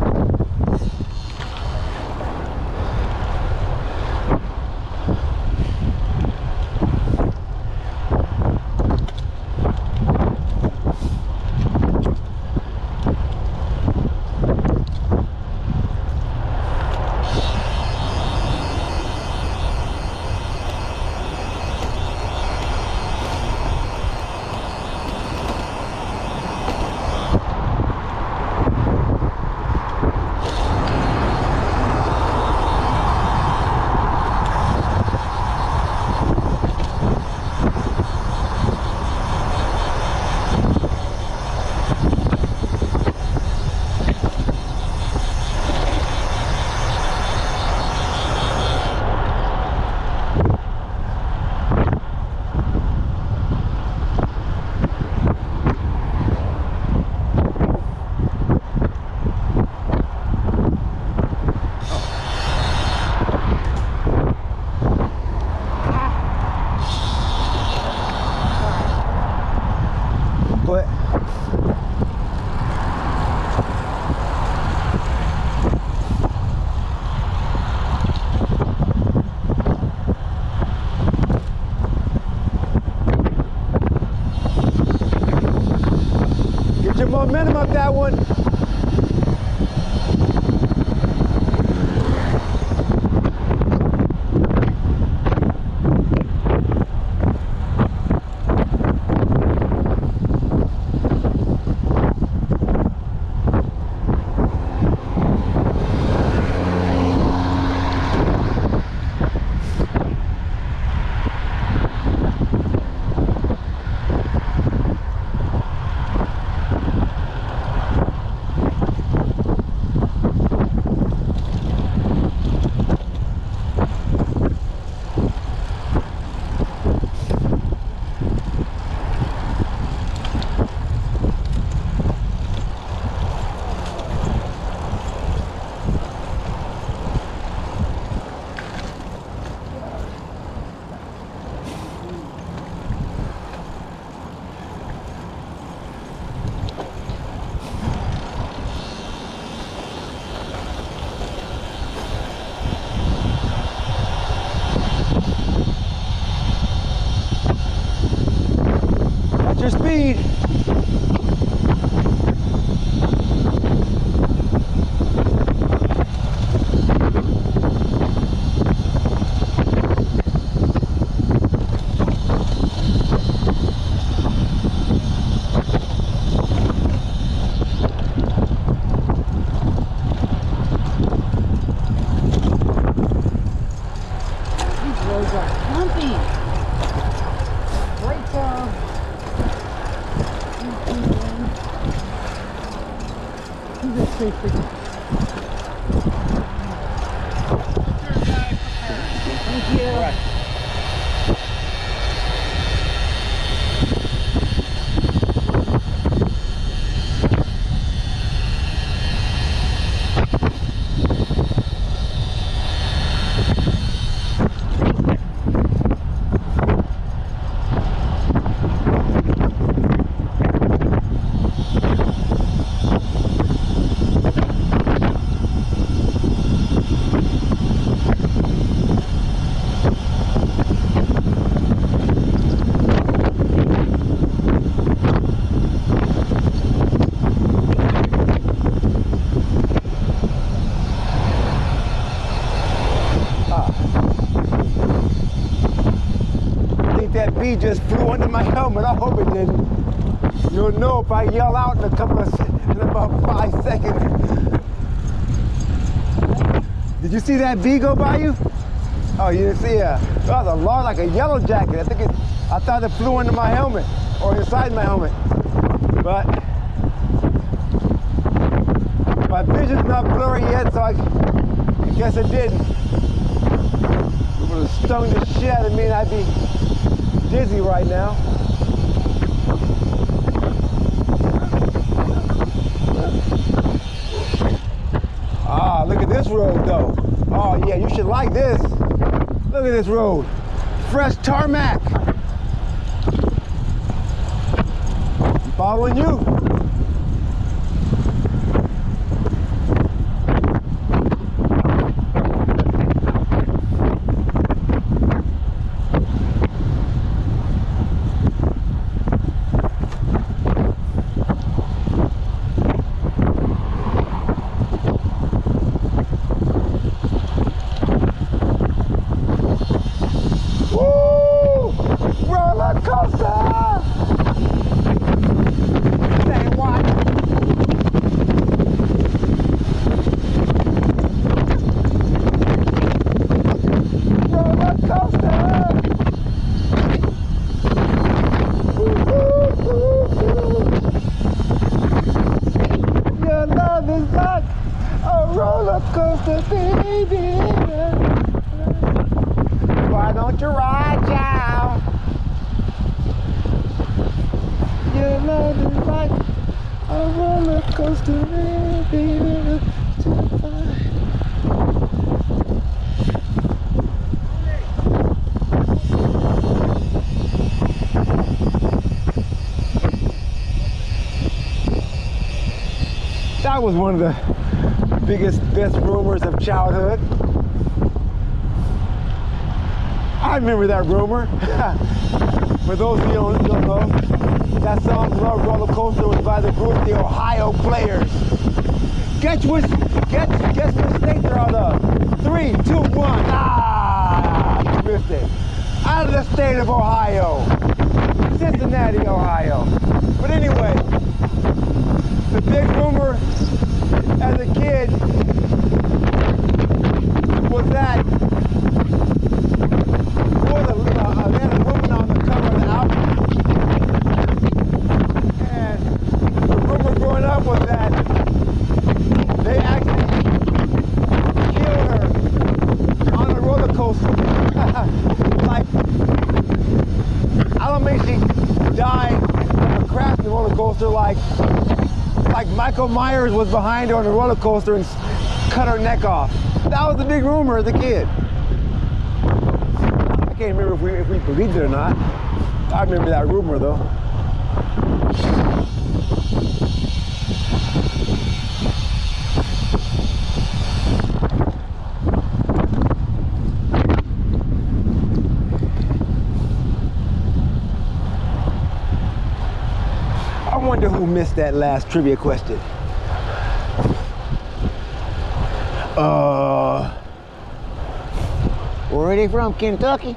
wind him up that one. Your speed. These roads are bumpy. Right down. Thank you. All right. That bee just flew under my helmet. I hope it didn't. You'll know if I yell out in about 5 seconds. Did you see that bee go by you? Oh, you didn't see it? That was a large, like a yellow jacket. I thought it flew under my helmet or inside my helmet. But my vision's not blurry yet, so I guess it didn't. It would have stung the shit out of me and I'd be dizzy right now. Ah, look at this road though. Oh yeah, you should like this. Look at this road. Fresh tarmac. I'm following you. Why don't you ride, child? Your love is like a roller coaster, baby. That was one of the biggest, best rumors of childhood. I remember that rumor. For those of you who don't know, that song Love Roller Coaster was by the group The Ohio Players. Guess which state they're out of? 3, 2, 1. Ah, you missed it. Out of the state of Ohio. Cincinnati, Ohio. But anyway, the big rumor as a kid was that there was a woman on the cover of the album. And the rumor growing up was that they actually killed her on a roller coaster. Like, I don't think she died from a crash on the roller coaster like Michael Myers was behind her on the roller coaster and cut her neck off. That was the big rumor as a kid. I can't remember if we believed it or not. I remember that rumor though. I wonder who missed that last trivia question. Where are they from? Kentucky?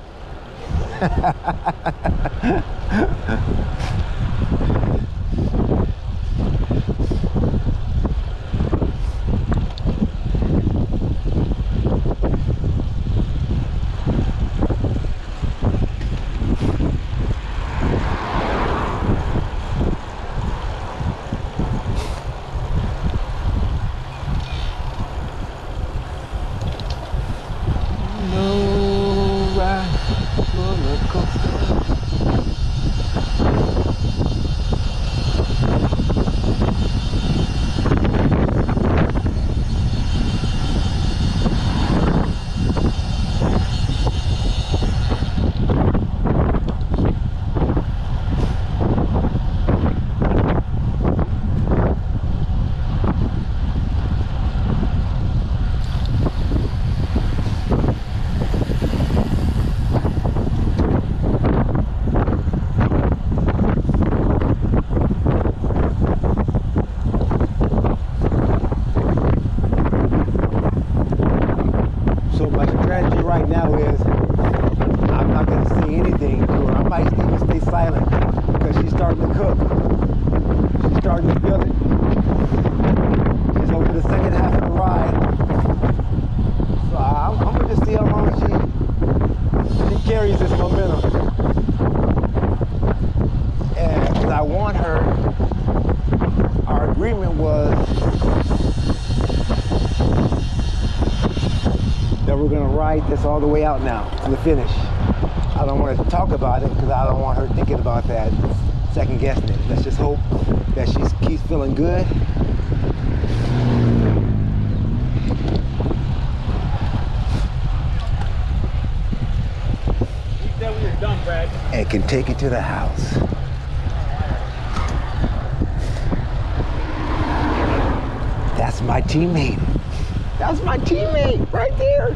This all the way out now to the finish. I don't want to talk about it because I don't want her thinking about that, second guessing it. Let's just hope that she keeps feeling good. You said when you're done, Brad. And can take it to the house. That's my teammate. That's my teammate right there.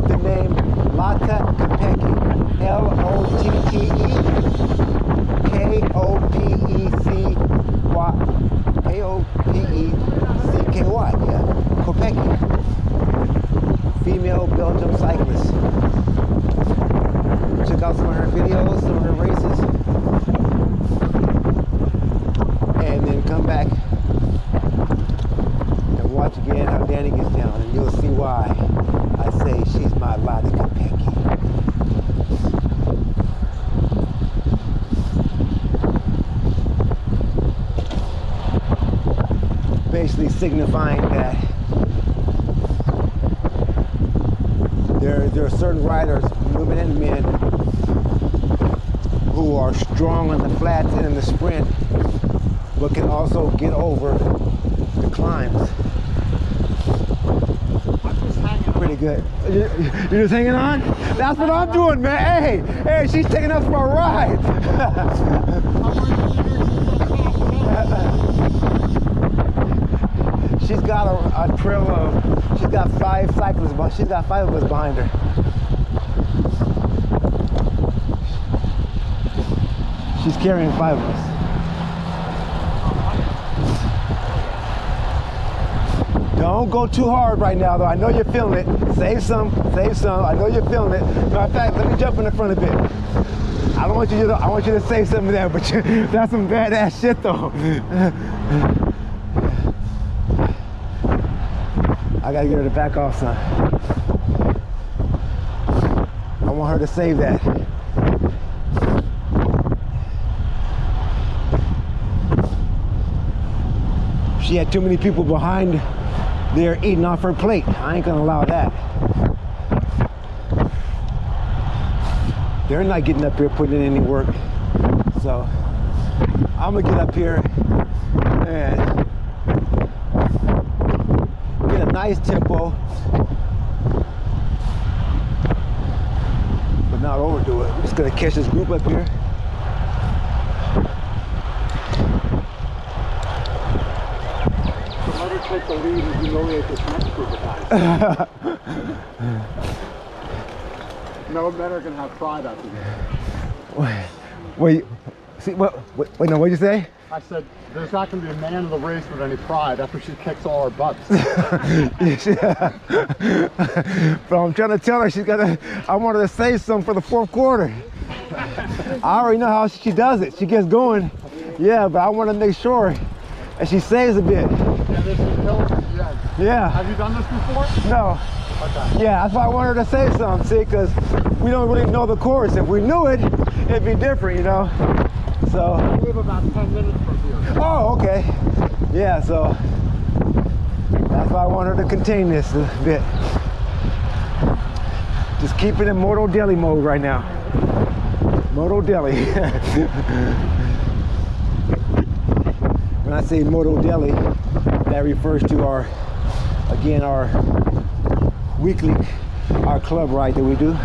up the name Lotte Kopecky. L-O-T-T-E-K-O-P-E-C-K-Y. Yeah, Kopecky. Female Belgium cyclist. Check out some of her videos, some of her races. And then come back and watch again how Danny gets down, and you'll see why I say she's my Lotte Kopecky. Basically signifying that there are certain riders, women and men, who are strong on the flats and in the sprint, but can also get over the climbs. Pretty good. You're just hanging on? That's what I'm doing, man. Hey, she's taking us for a ride. She's got a trail of, she's got 5 cyclists, but she's got 5 of us behind her. She's carrying 5 of us. Don't go too hard right now, though. I know you're feeling it. Save some. I know you're feeling it. Matter of fact, let me jump in the front a bit. I want you to save some of that, but that's some badass shit, though. I gotta get her to back off, son. I want her to save that. She had too many people behind there eating off her plate. I ain't gonna allow that. They're not getting up here putting in any work. So I'm gonna get up here and get a nice tempo, but not overdo it. I'm just gonna catch this group up here. Let her take the lead and humiliate this next group of guys. No men are gonna have pride after this. Wait, see, wait, no, what'd you say? I said, there's not going to be a man in the race with any pride after she kicks all our butts. Yeah. But I'm trying to tell her I want her to say something for the 4th quarter. I already know how she does it. She gets going. Yeah, but I want to make sure that she saves a bit. Yeah, this is killing me. Yeah. Have you done this before? No. Okay. Yeah, that's why I want her to say something, see, because we don't really know the course. If we knew it, it'd be different, you know? So. We have about 10 minutes from here. Oh, okay. Yeah, so that's why I want her to contain this a bit. Just keep it in Moto Deli mode right now. Moto Deli. When I say Moto Deli, that refers to our weekly, our club ride that we do,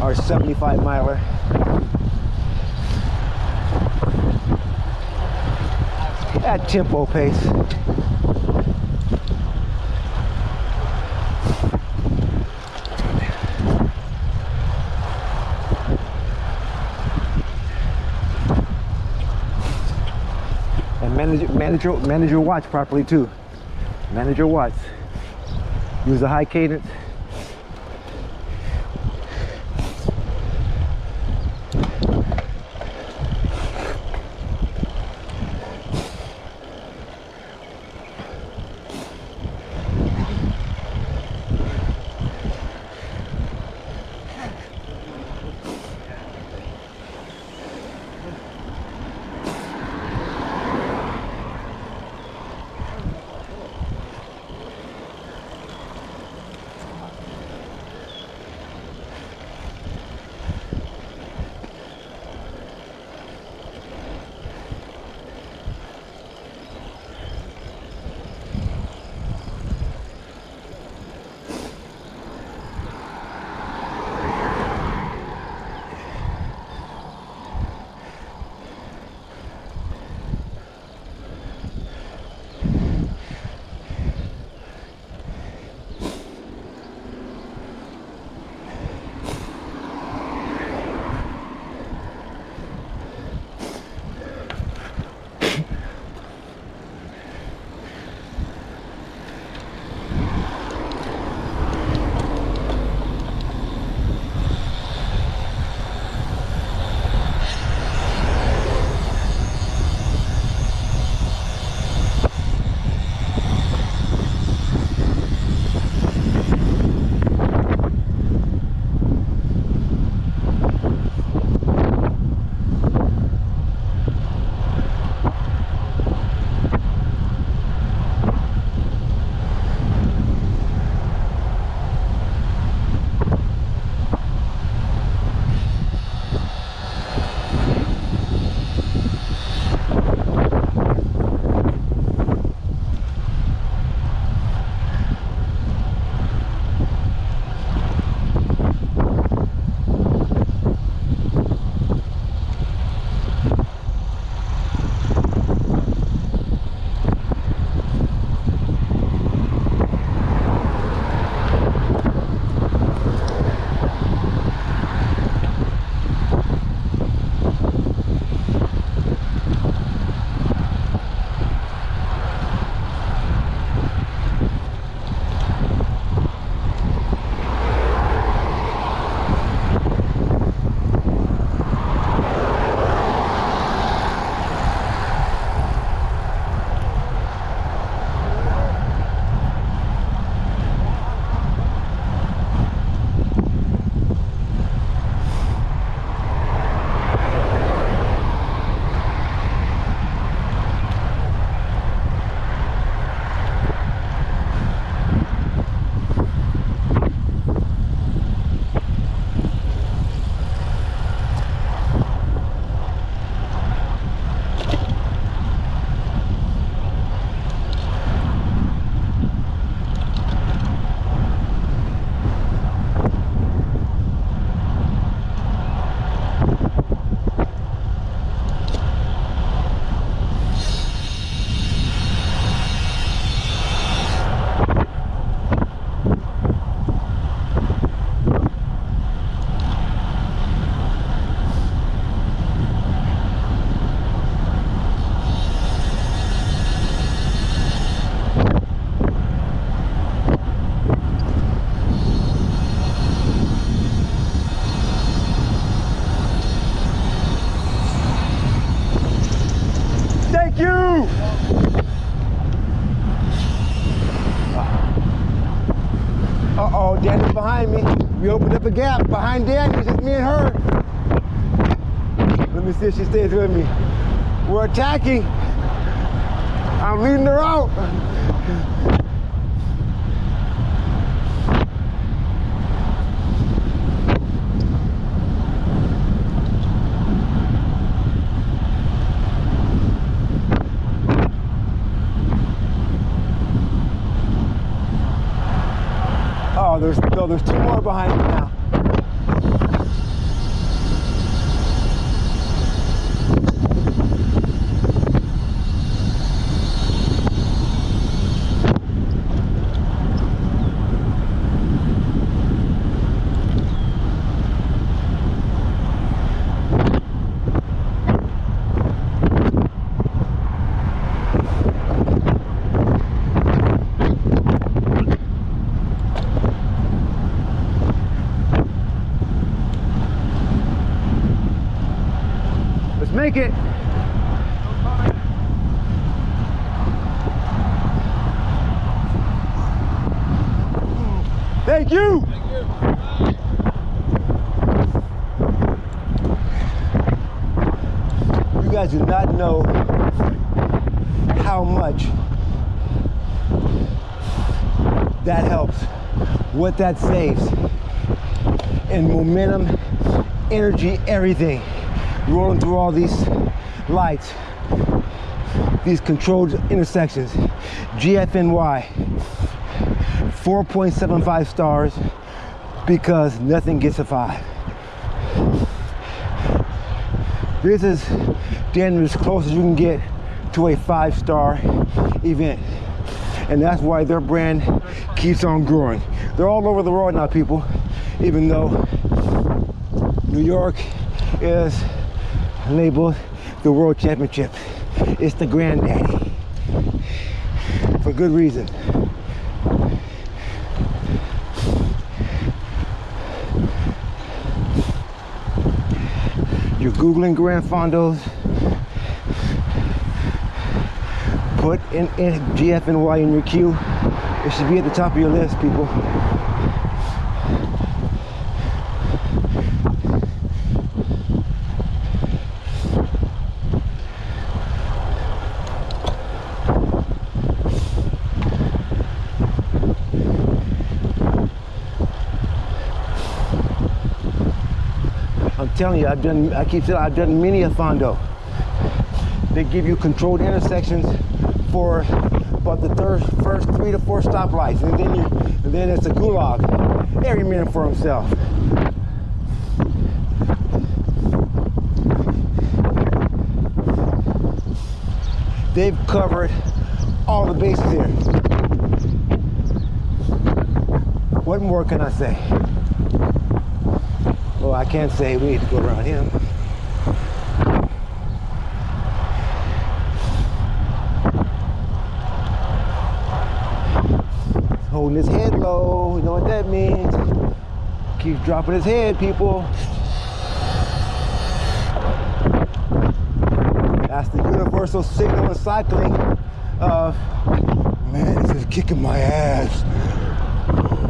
our 75 miler. At tempo pace. And manage your watch properly too. Manage your watch. Use a high cadence. you. Uh-oh, Danny's behind me. We opened up a gap behind Danny. It's just me and her. Let me see if she stays with me. We're attacking. I'm leading her out. Oh, there's two more behind me now. Make it. Thank you. You guys do not know how much that helps, what that saves in momentum, energy, everything. Rolling through all these lights, these controlled intersections. GFNY, 4.75 stars because nothing gets a 5. This is damn as close as you can get to a 5-star event. And that's why their brand keeps on growing. They're all over the world now, people, even though New York is labeled the World Championship. It's the granddaddy. For good reason. You're Googling GRAN Fondos, put in GFNY in your queue. It should be at the top of your list, people. I'm telling you, I've done many a Fondo. They give you controlled intersections for about the first 3 to 4 stoplights, and then it's a gulag. Every man for himself. They've covered all the bases here. What more can I say? Well, I can't say we need to go around him. Holding his head low, you know what that means. Keeps dropping his head, people. That's the universal signal in cycling of, man, this is kicking my ass.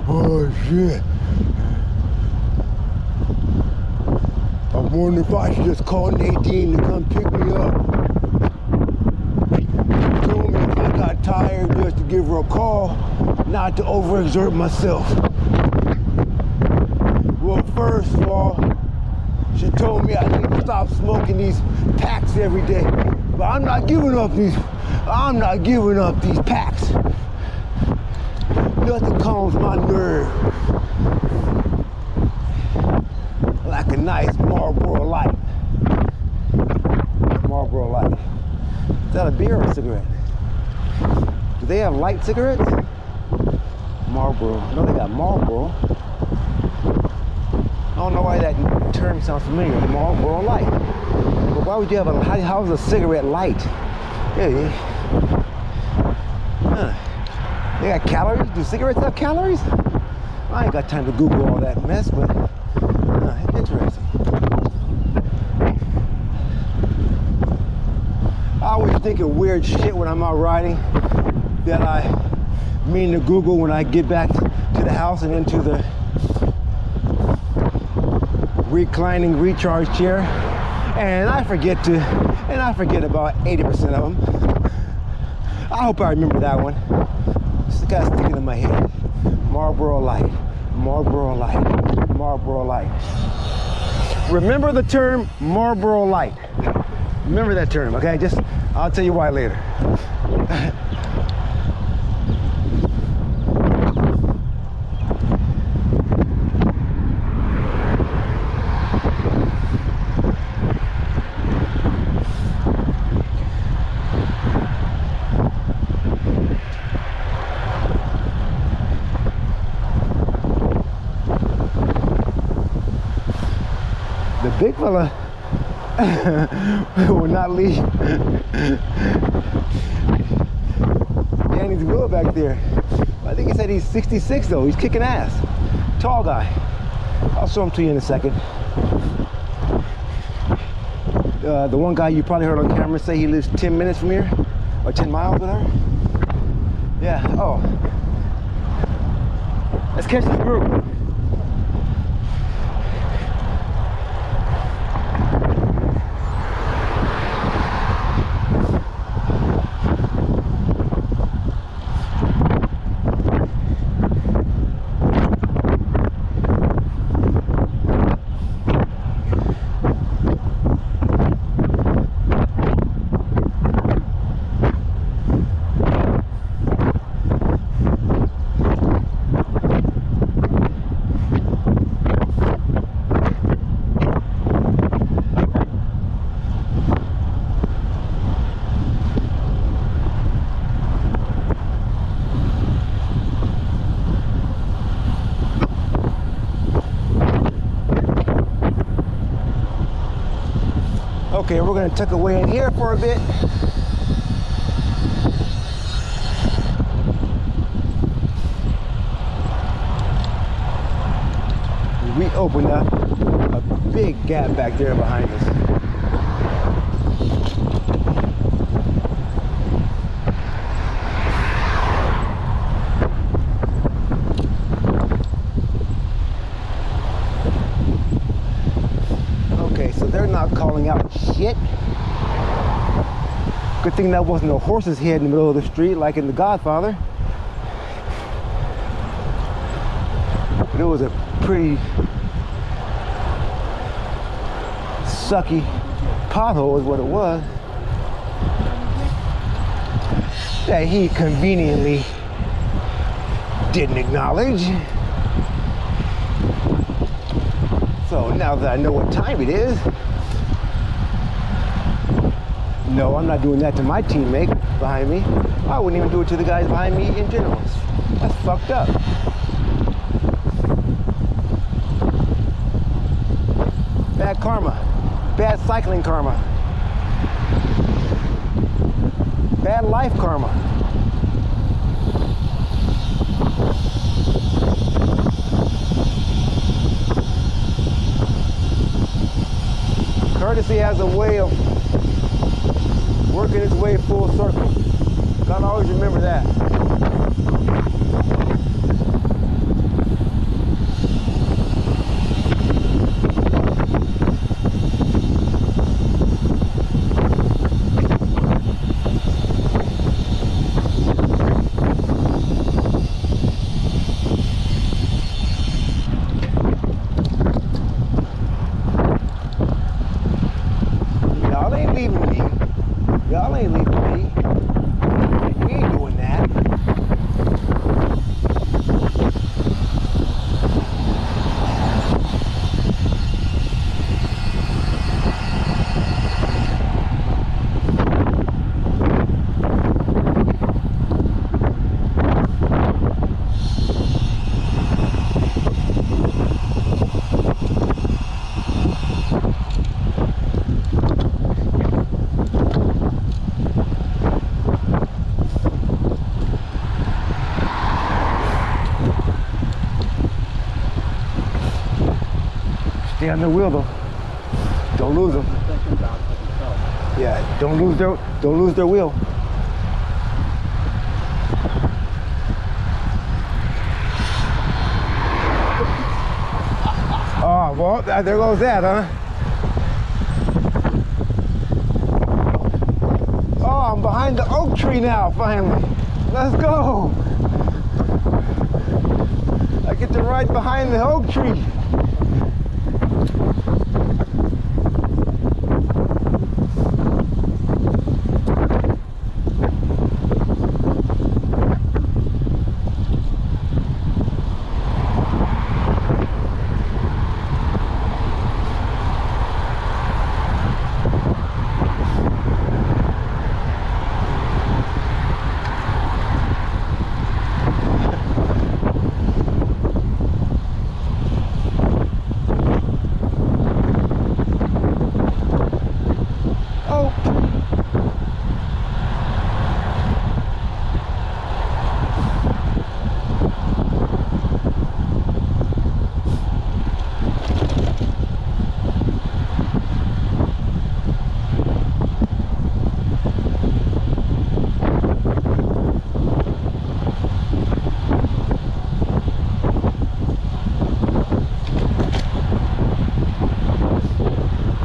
Oh shit. I'm wondering if I should just call Nadine to come pick me up. She told me if I got tired just to give her a call, not to overexert myself. Well, first of all, she told me I need to stop smoking these packs every day. But I'm not giving up these packs. Nothing calms my nerve like a nice Marlboro Light. Marlboro Light. Is that a beer or a cigarette? Do they have light cigarettes? Marlboro. No, they got Marlboro. I don't know why that term sounds familiar. Marlboro Light. But why would you have how is a cigarette light? Yeah. Huh. They got calories? Do cigarettes have calories? I ain't got time to Google all that mess, but interesting. I always think think of weird shit when I'm out riding that I mean to Google when I get back to the house and into the reclining recharge chair, and I forget about 80% of them. I hope I remember that one. This guy's sticking in my head. Marlboro Light, Marlboro Light, Marlboro Light. Remember the term Marlboro Light. Remember that term, okay? I'll tell you why later. The big fella will not leave Danny's wheel back there. I think he said he's 66 though. He's kicking ass. Tall guy. I'll show him to you in a second. The one guy you probably heard on camera say he lives 10 minutes from here, or 10 miles, whatever. Yeah. Oh. Let's catch this group. Okay, we're gonna tuck away in here for a bit. We opened up a big gap back there behind us. Okay, so they're not calling out shit. Good thing that wasn't a horse's head in the middle of the street like in The Godfather. But it was a pretty sucky pothole is what it was. That he conveniently didn't acknowledge. So now that I know what time it is, no, I'm not doing that to my teammate behind me. I wouldn't even do it to the guys behind me in general. That's fucked up. Bad karma. Bad cycling karma. Bad life karma. Courtesy has a way of working its way full circle. Gotta always remember that. Y'all ain't leaving me. Y'all ain't leaving me. We ain't doing that. Stay on the wheel though. Don't lose them. Yeah, don't lose their wheel. Oh, well, there goes that, huh? Oh, I'm behind the oak tree now, finally. Let's go. I get to ride behind the oak tree.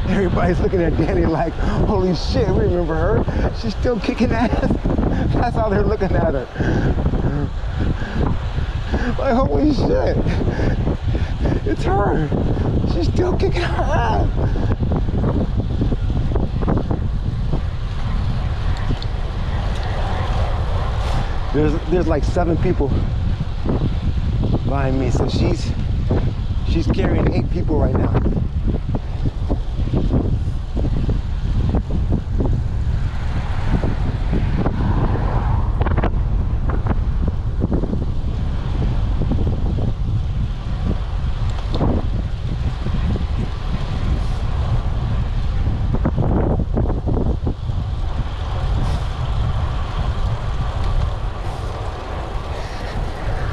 Everybody's looking at Danny like, holy shit, we remember her. She's still kicking ass. That's how they're looking at her. Like, holy shit. It's her. She's still kicking her ass. There's like 7 people behind me, so she's carrying 8 people right now.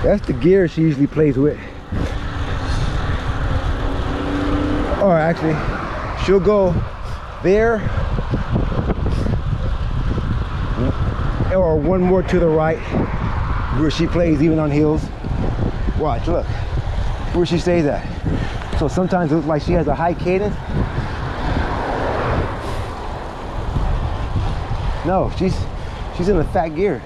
That's the gear she usually plays with. Or actually, she'll go there or one more to the right where she plays even on hills. Watch, look, where she stays at. So sometimes it looks like she has a high cadence. No, she's in the fat gear.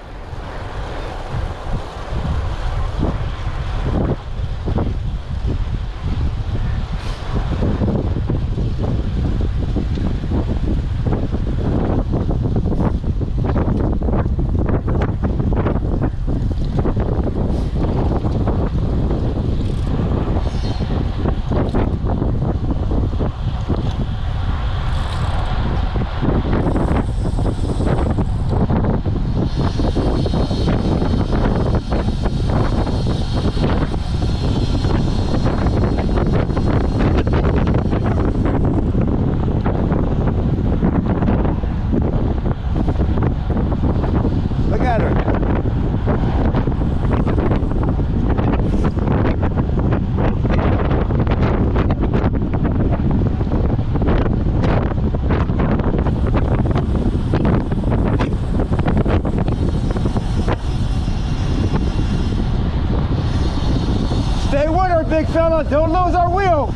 Stay with her, big fella. Don't lose our wheel.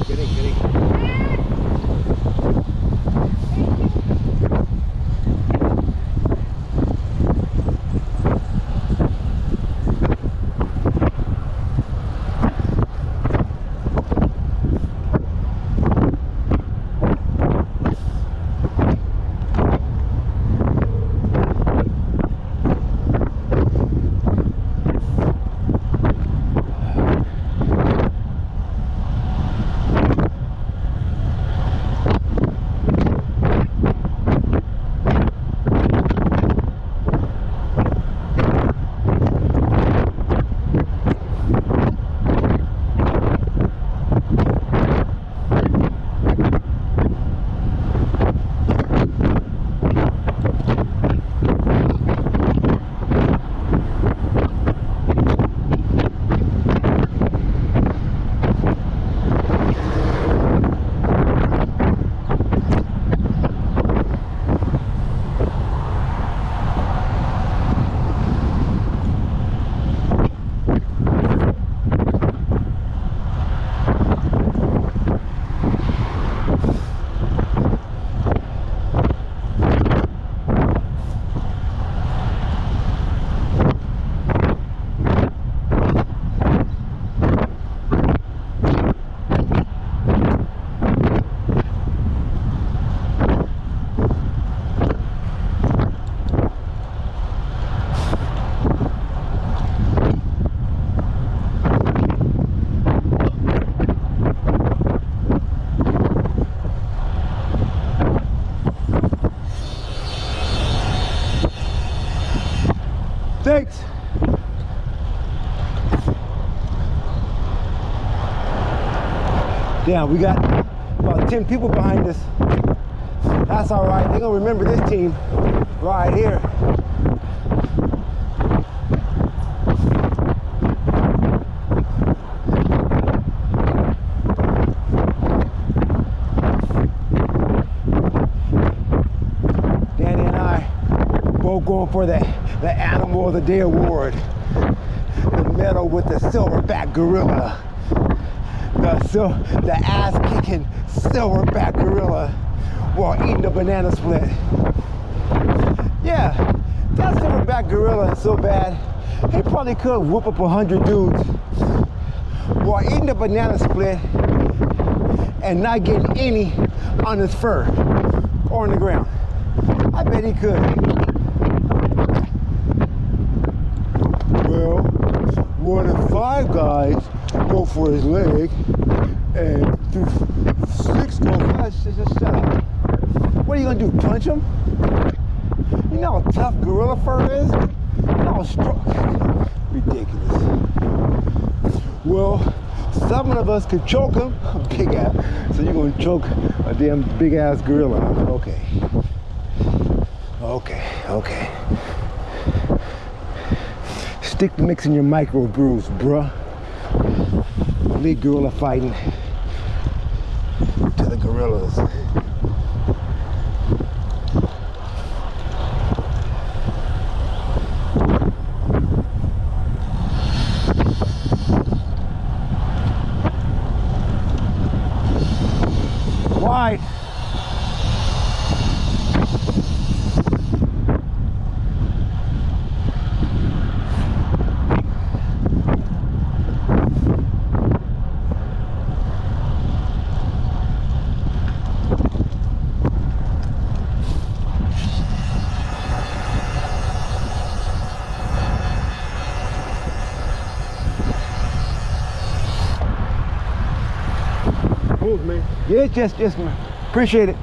Get in. Thanks. Damn, we got about 10 people behind us. That's all right. They're gonna remember this team right here. Danny and I both going for the Animal of the Day award. The medal with the silverback gorilla. The ass-kicking silverback gorilla while eating a banana split. Yeah, that silverback gorilla is so bad, he probably could whoop up 100 dudes while eating a banana split and not getting any on his fur or on the ground. I bet he could. Well, what if 5 guys go for his leg and 6 go fast? Just shut up. What are you gonna do, punch him? You know how tough gorilla fur is? You know how strong? Ridiculous. Well, 7 of us could choke him. Big ass. So you're gonna choke a damn big ass gorilla. Okay. Okay. Stick to mixing your microbrews, bruh. Lead gorilla fighting to the gorillas. Wide. Move, man. Yeah, yes, man. Appreciate it.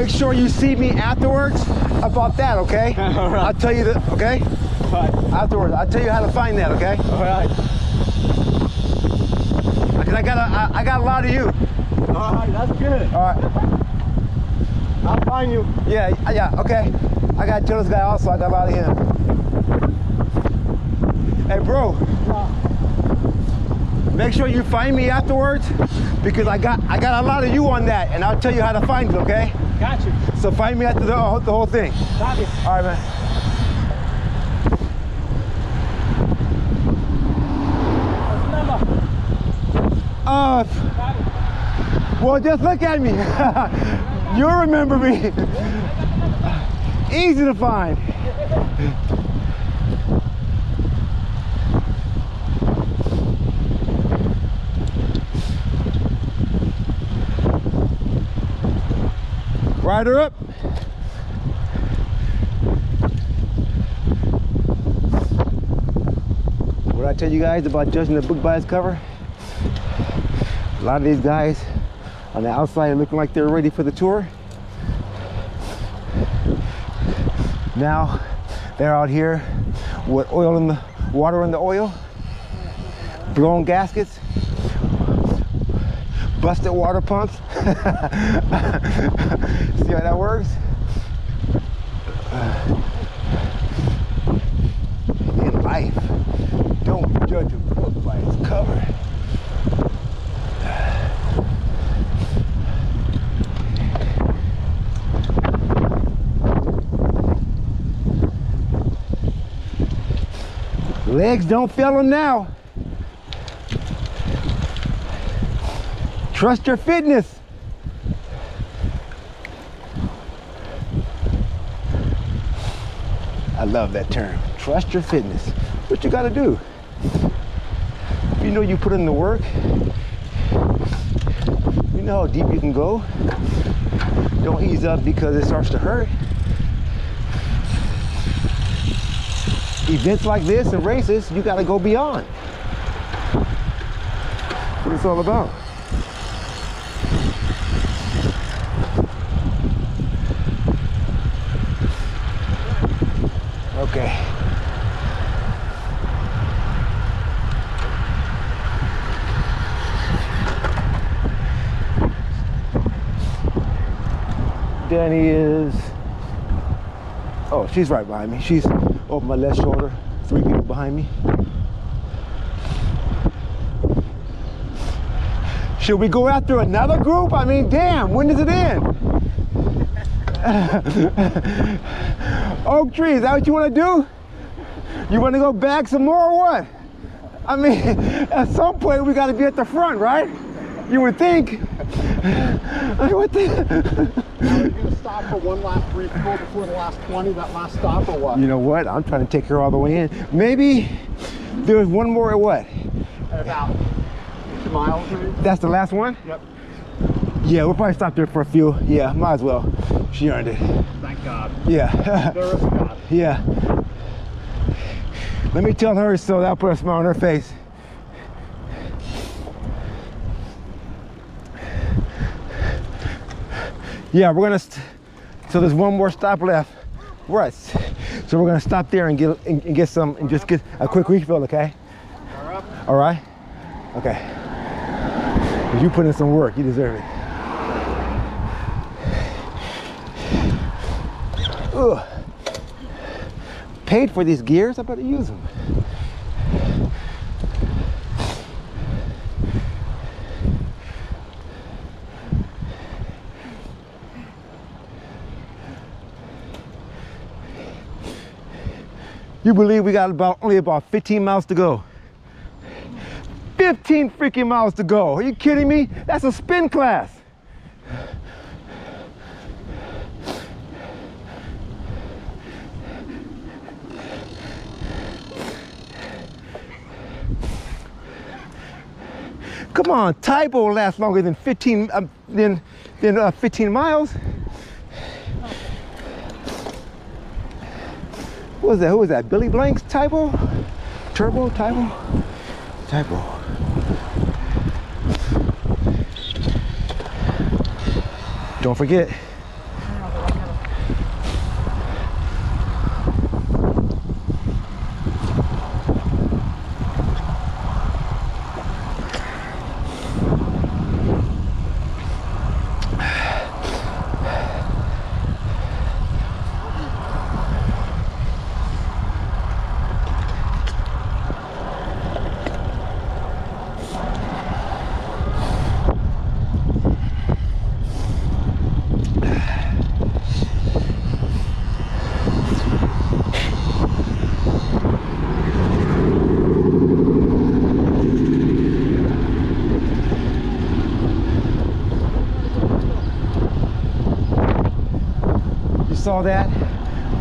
make sure you see me afterwards about that, okay? All right. I'll tell you that, okay? All right. Afterwards, I'll tell you how to find that, okay? All right. Because I got a lot of you. All right, that's good. All right. I'll find you. Yeah, okay. I got to tell this guy also, I got a lot of him. Hey, bro. Make sure you find me afterwards because I got a lot of you on that, and I'll tell you how to find it, okay? Got you. So find me after the whole thing. Got you. All right, man. Well, just look at me. You'll remember me. Easy to find. Rider up. What did I tell you guys about judging the book by its cover? A lot of these guys on the outside are looking like they're ready for the tour. Now they're out here with oil in the water in the oil, blown gaskets, busted water pumps. See how that works? In life, don't judge a book by its cover. Legs don't fail them now. Trust your fitness. I love that term. Trust your fitness. What you gotta do? You know you put in the work. You know how deep you can go. Don't ease up because it starts to hurt. Events like this and races, you gotta go beyond. That's what it's all about. Okay. Danny is, oh, she's right behind me. She's over my left shoulder, 3 people behind me. Should we go after another group? I mean, damn, when does it end? Oak tree, is that what you want to do? You want to go back some more or what? I mean, at some point we got to be at the front, right? You would think. What the? Now, are you going to stop for one last refuel before the last 20, that last stop, or what? You know what? I'm trying to take her all the way in. Maybe there's one more or what? About 2 miles, maybe? That's the last one? Yep. Yeah, we'll probably stop there for a few. Yeah, might as well. She earned it. Thank God. Yeah. There is a God. Yeah. Let me tell her so that'll put a smile on her face. Yeah, we're gonna, so there's one more stop left. Right. So we're gonna stop there and get some, and just get a quick refill, okay? All right? Okay. 'Cause you put in some work, you deserve it. Ugh. Paid for these gears, I better use them. You believe we got only about 15 miles to go? 15 freaking miles to go. Are you kidding me? That's a spin class. Come on, Tybo will last longer than 15 miles. What was that? Who was that? Billy Blanks? Tybo? Turbo? Tybo? Tybo. Don't forget, saw that.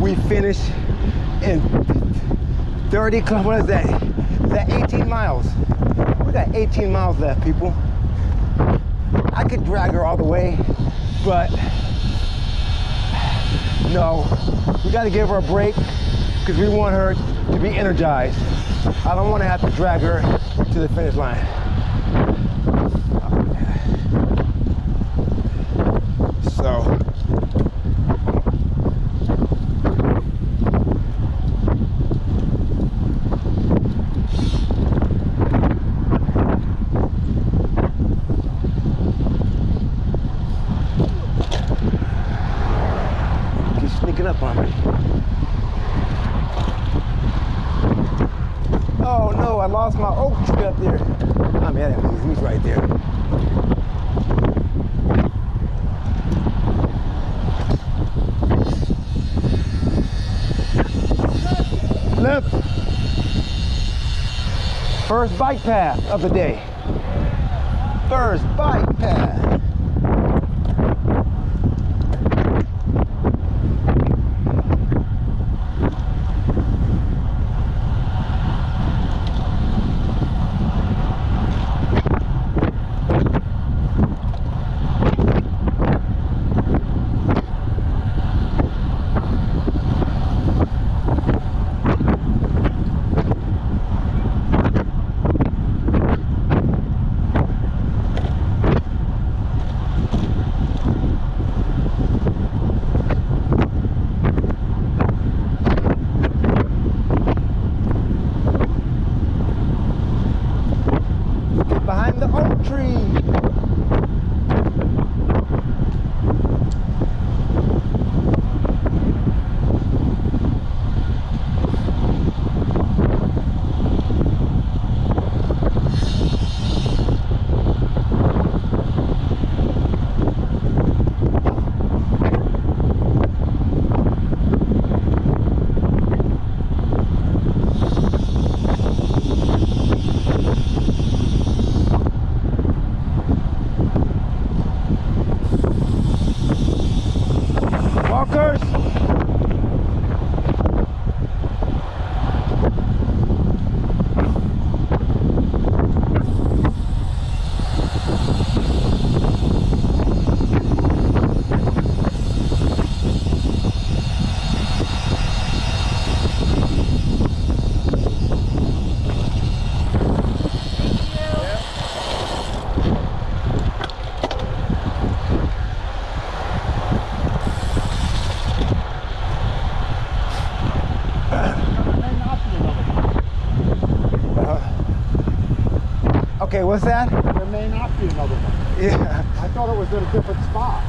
We finished in 30, what is that? Is that 18 miles? We got 18 miles left, people. I could drag her all the way, but no, we got to give her a break because we want her to be energized. I don't want to have to drag her to the finish line. So, keep sneaking up on me. Oh no, I lost my oak tree up there. I mean, he's right there. Left. First bike path of the day. First bike path. Behind the oak tree. Walkers. Okay, what's that? There may not be another one. Yeah. I thought it was in a different spot.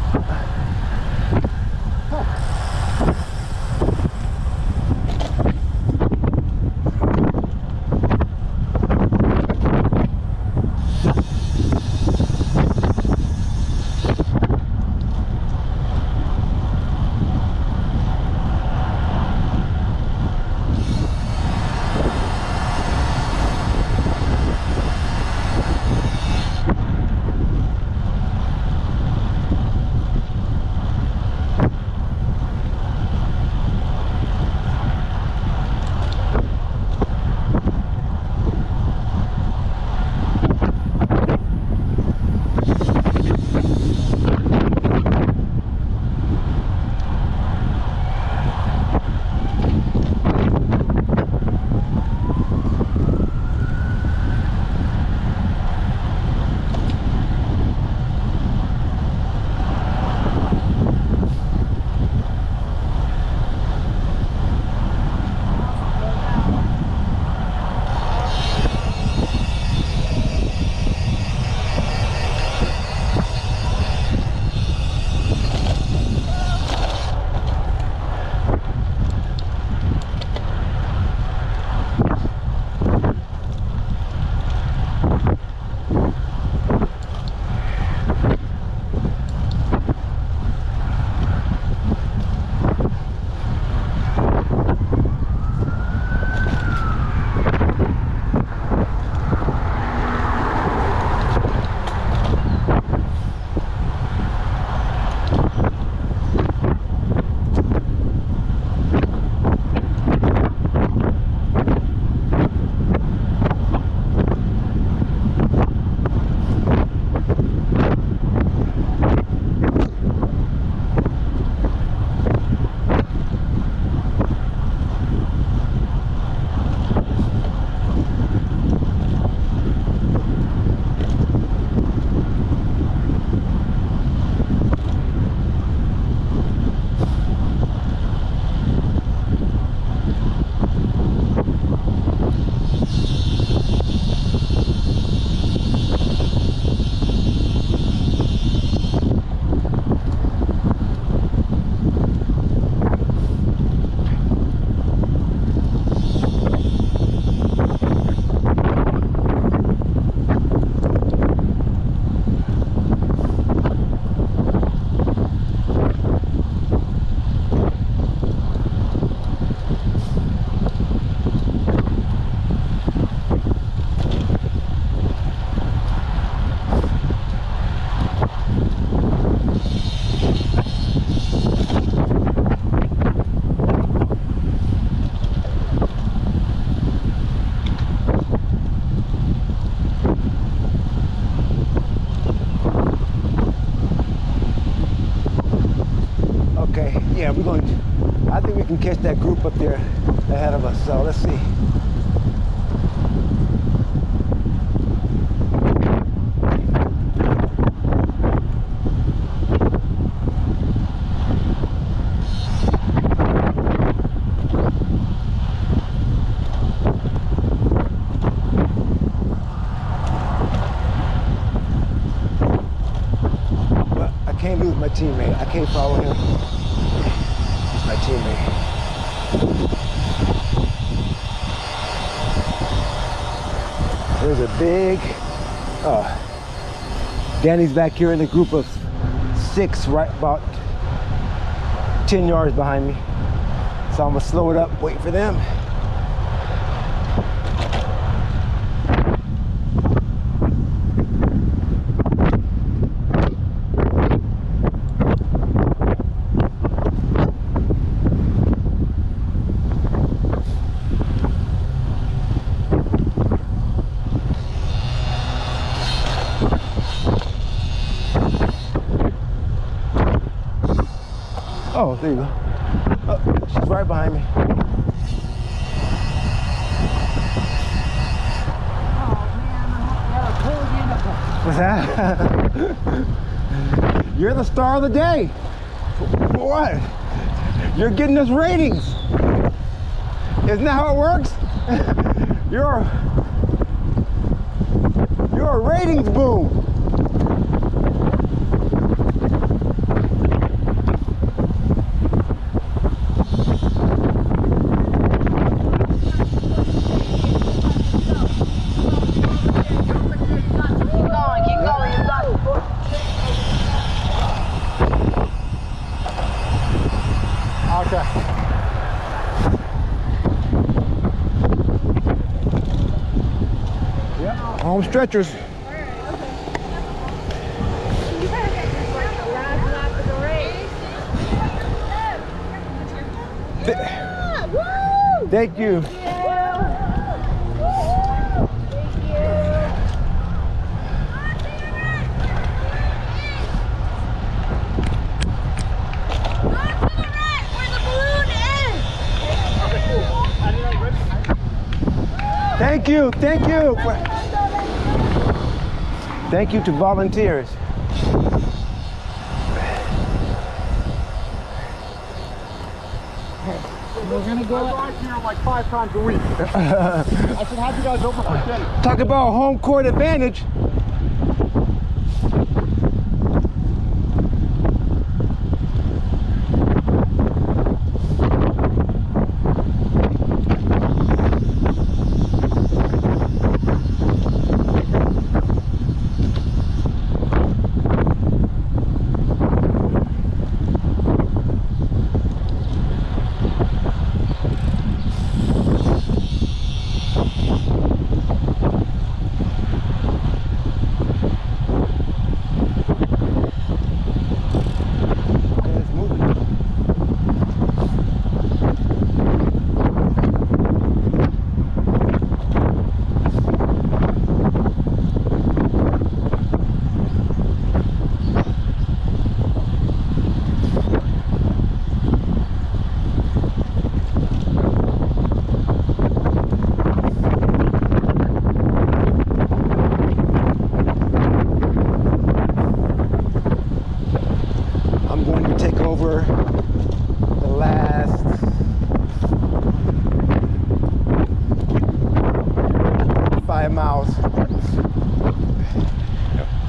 yeah, we're going to, I think we can catch that group up there ahead of us. So let's see. My teammate. I can't follow him. He's my teammate. There's a big Danny's back here in a group of 6, right about 10 yards behind me. So I'm gonna slow it up, wait for them. Oh, there you go. Oh, she's right behind me. What's that? You're the star of the day. What? You're getting us ratings. Isn't that how it works? You're a ratings boom. Home stretchers. Thank you. Thank you. Thank you. Thank you to volunteers. We're gonna go out here like 5 times a week. I should have you guys over for dinner. Talk about home court advantage.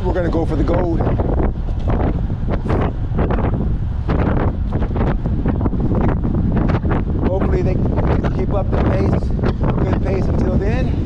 We're gonna go for the gold. Hopefully they keep up the pace, good pace until then.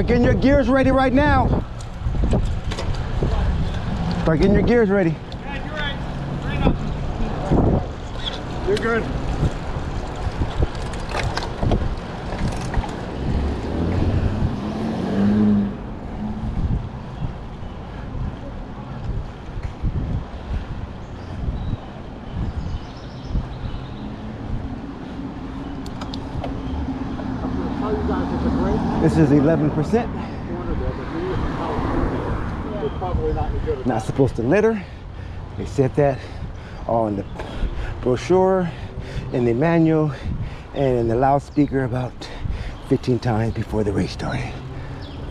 Start getting your gears ready right now. Start getting your gears ready. Yeah, you're right. Right up. You're good. This is 11%. Not supposed to litter. They said that all in the brochure, in the manual, and in the loudspeaker about 15 times before the race started.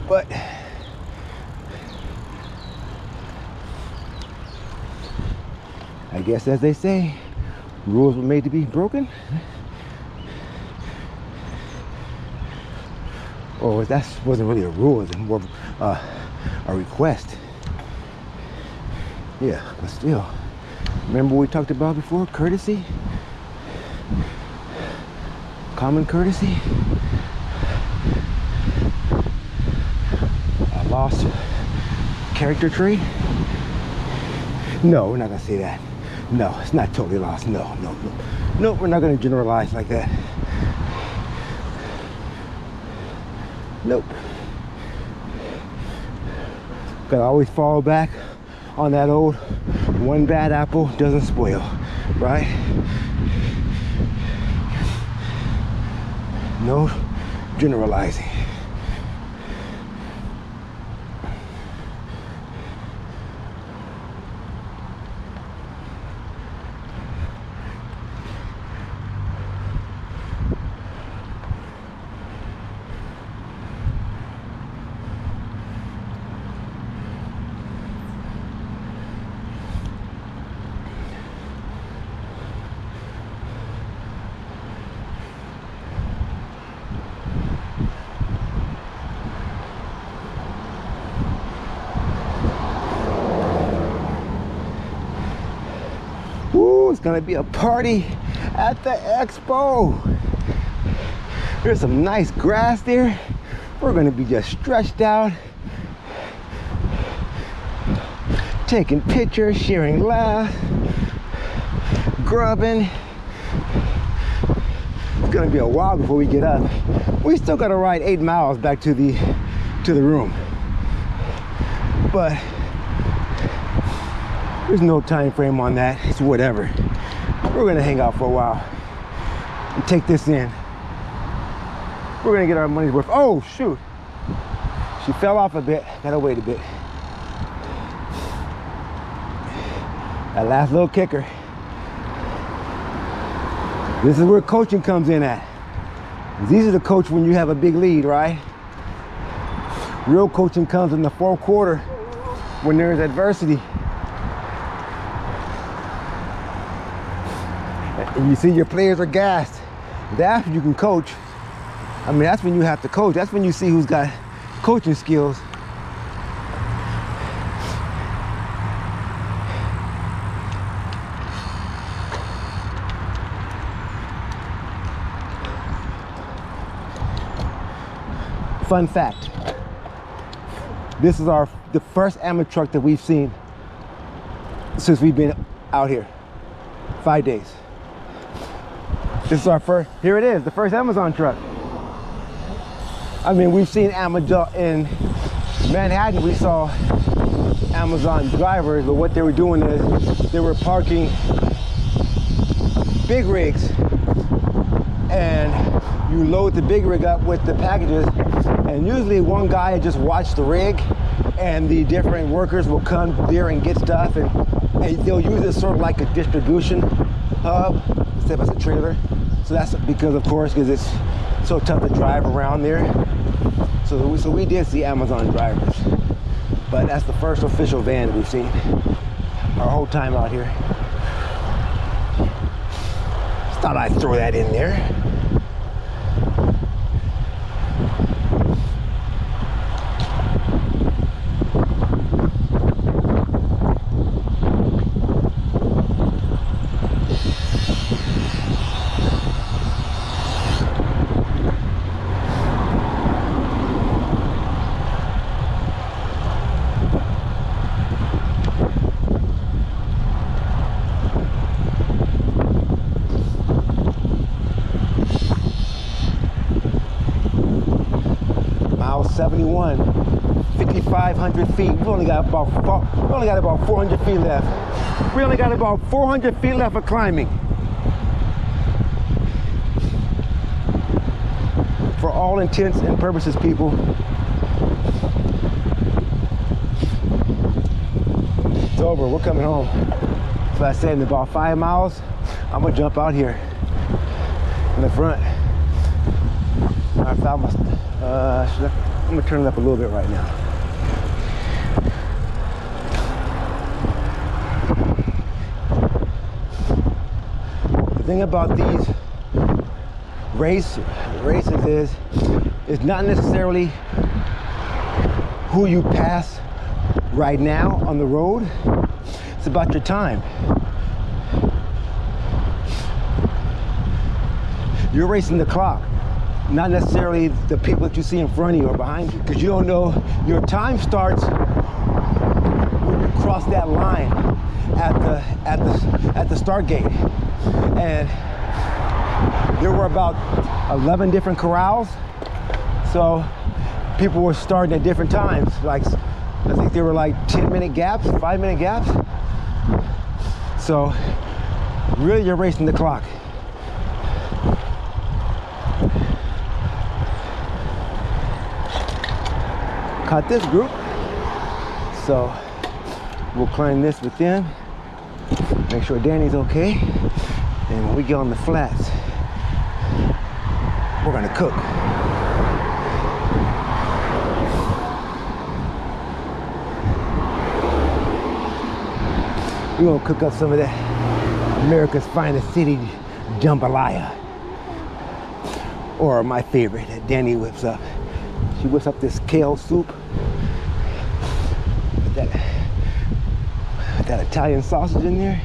But I guess, as they say, rules were made to be broken. Or that wasn't really a rule, it was more of a request. Yeah, but still, remember what we talked about before? Courtesy? Common courtesy? A lost character trait? No, we're not gonna say that. No, it's not totally lost. No, no, no. No, we're not gonna generalize like that. Nope. Gotta always fall back on that old one bad apple doesn't spoil, right? No generalizing. Ooh, it's gonna be a party at the expo. There's some nice grass there. We're gonna be just stretched out, taking pictures, sharing laughs, grubbing. It's gonna be a while before we get up. We still gotta ride 8 miles back to the room, but there's no time frame on that. It's whatever. We're gonna hang out for a while and take this in. We're gonna get our money's worth. Oh shoot, she fell off a bit. Gotta wait a bit. That last little kicker. This is where coaching comes in at. It's easy to coach when you have a big lead, right? Real coaching comes in the fourth quarter when there's adversity. And you see your players are gassed. That's when you can coach. I mean, that's when you have to coach. That's when you see who's got coaching skills. Fun fact. This is the first amateur truck that we've seen since we've been out here. 5 days. This is our first, here it is, the first Amazon truck. I mean, we've seen Amazon in Manhattan, we saw Amazon drivers, but what they were doing is they were parking big rigs, and you load the big rig up with the packages, and usually one guy just watched the rig, and the different workers will come there and get stuff, and they'll use it sort of like a distribution hub instead of as a trailer. So that's because, of course, because it's so tough to drive around there. So we did see Amazon drivers, but that's the first official van we've seen our whole time out here. Just thought I'd throw that in there. done 5,500 feet. We only got about 400 feet left. We only got about 400 feet left of climbing. For all intents and purposes, people. It's over, we're coming home. So I said in about 5 miles, I'm gonna jump out here in the front. I found my, I'm gonna turn it up a little bit right now. The thing about these races is it's not necessarily who you pass right now on the road. It's about your time. You're racing the clock, not necessarily the people that you see in front of you or behind you, because you don't know. Your time starts when you cross that line at the start gate. And there were about 11 different corrals, so people were starting at different times. Like, I think there were like 10-minute gaps, 5-minute gaps. So really, you're racing the clock. Caught this group, so we'll climb this with them, make sure Danny's okay, and when we get on the flats, we're gonna cook. We're gonna cook up some of that America's finest city jambalaya, or my favorite that Danny whips up. She whips up this kale soup with that Italian sausage in there.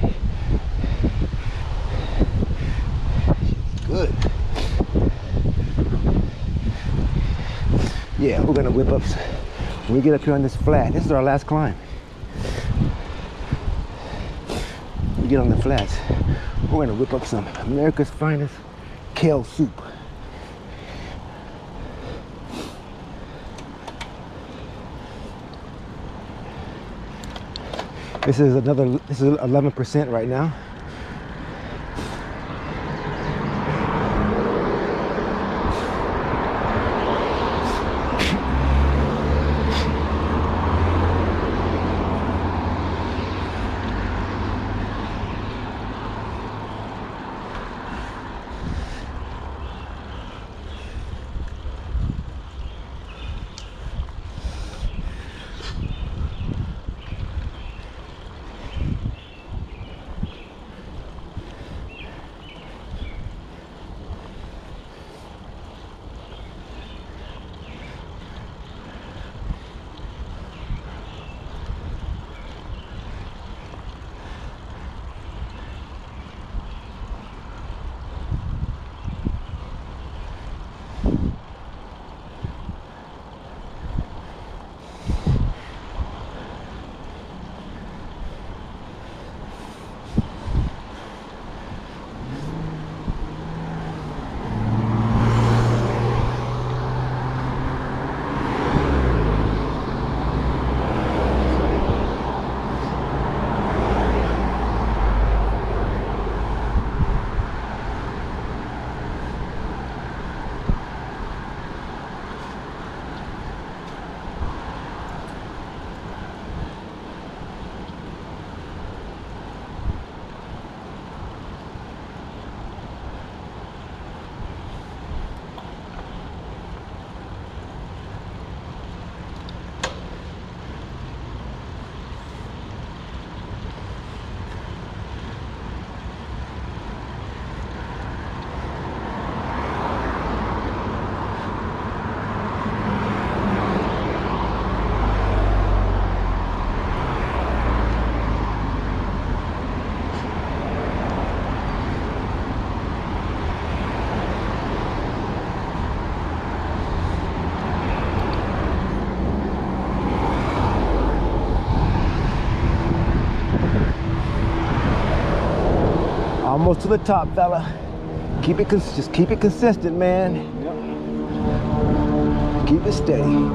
She's good. Yeah, we're gonna whip up when we get up here on this flat. This is our last climb. We get on the flats, we're gonna whip up some America's finest kale soup. This is 11% right now. Almost to the top, fella. Just keep it consistent, man. Yep. Keep it steady.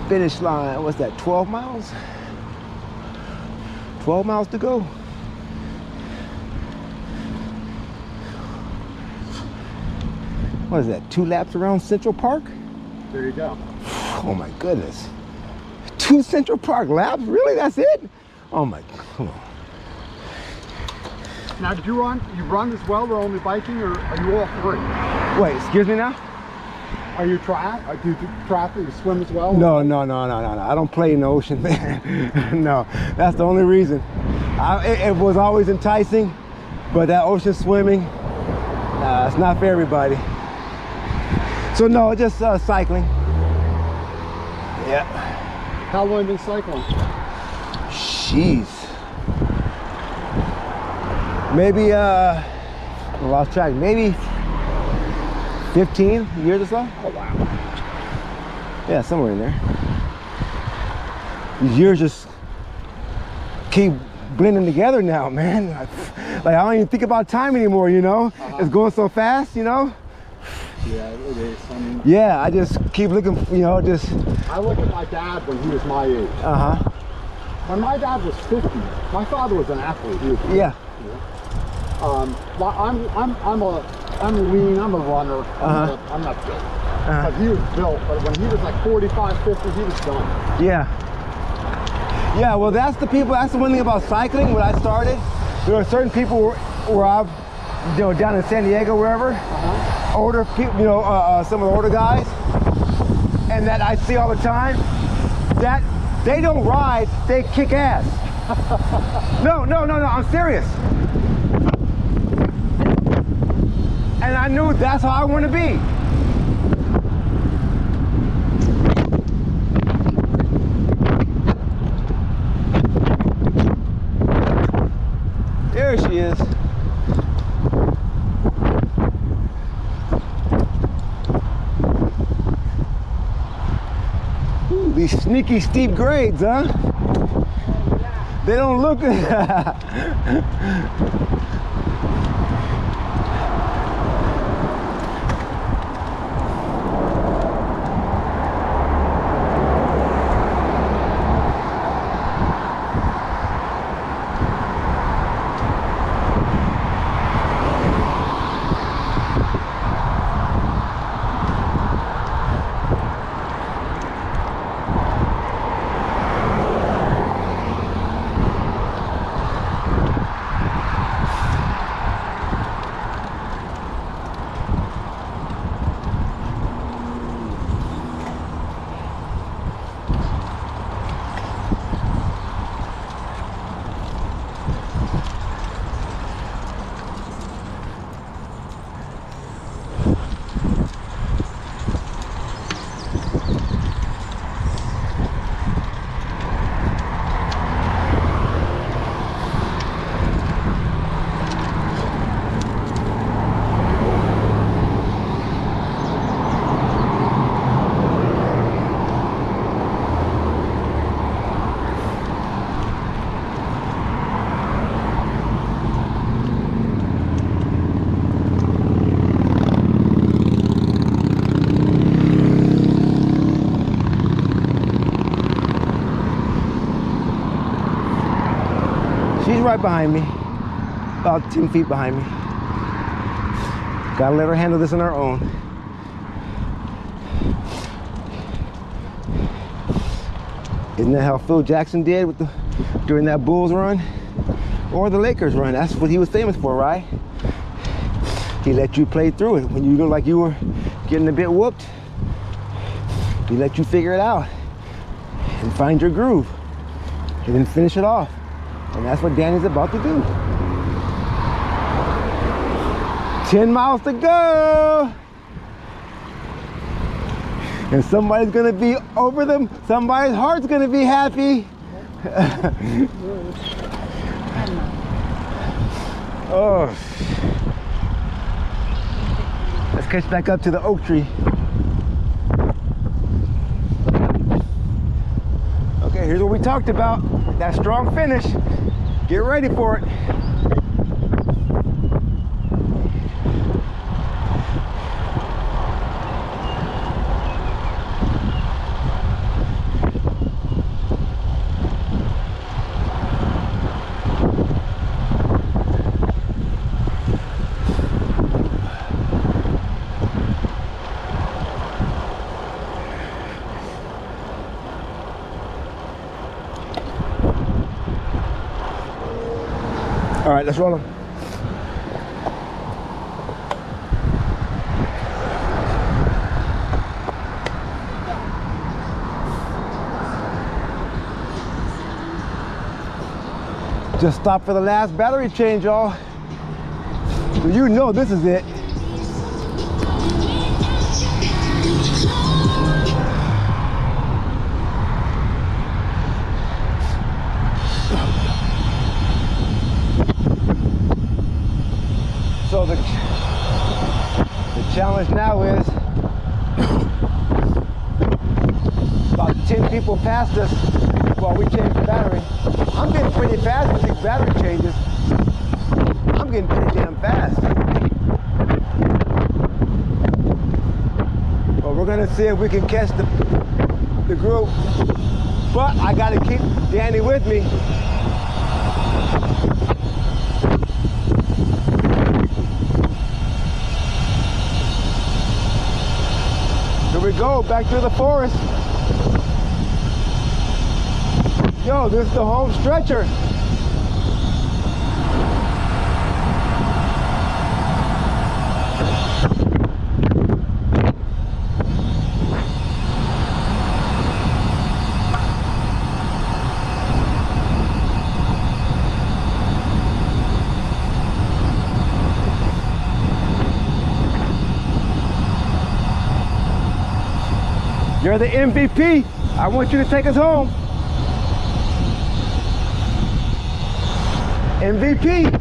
finish line. What's that, 12 miles? 12 miles to go. What is that, 2 laps around Central Park? There you go. Oh my goodness. 2 Central Park laps? Really? That's it? Oh my, come on. Now, did you run as well, or only biking, or are you all 3? Wait, excuse me now? Are you do you do triathlon? You swim as well? No. I don't play in the ocean, man. No, that's the only reason. It was always enticing, but that ocean swimming, it's not for everybody. So no, just cycling. Yeah. How long have you been cycling? Jeez. Maybe, I lost track, maybe 15 years or so? Oh, wow. Yeah, somewhere in there. These years just keep blending together now, man. Like I don't even think about time anymore, you know? It's going so fast, you know? Yeah, it is. I mean, Yeah, I just keep looking, you know, just... I look at my dad when he was my age. Uh-huh. When my dad was 50, my father was an athlete. He was Yeah. I'm lean, I'm a runner, I'm not built. But he was built, but when he was like 45, 50, he was done. Yeah. Yeah, well, that's the one thing about cycling. When I started, there were certain people where I've, you know, down in San Diego, wherever, older people, you know, some of the older guys, and that I see all the time, that they don't ride, they kick ass. No, I'm serious. And I knew that's how I want to be. There she is. Ooh, these sneaky steep grades, huh? They don't look She's right behind me, about 10 feet behind me. Gotta let her handle this on her own. Isn't that how Phil Jackson did during that Bulls run? Or the Lakers run? That's what he was famous for, right? He let you play through it. When you looked like you were getting a bit whooped, he let you figure it out and find your groove and then finish it off. And that's what Danny's about to do. 10 miles to go. And somebody's gonna be over them. Somebody's heart's gonna be happy. Oh. Let's catch back up to the oak tree. Okay, here's what we talked about. That strong finish. Get ready for it. right, let's roll them. Just stopped for the last battery change, y'all. So you know this is it. So the challenge now is about 10 people passed us while we changed the battery. I'm getting pretty fast with these battery changes. I'm getting pretty damn fast. But we're gonna see if we can catch the group. But I gotta keep Danny with me. Here we go, back through the forest. Yo, this is the home stretcher. You're the MVP. I want you to take us home. MVP.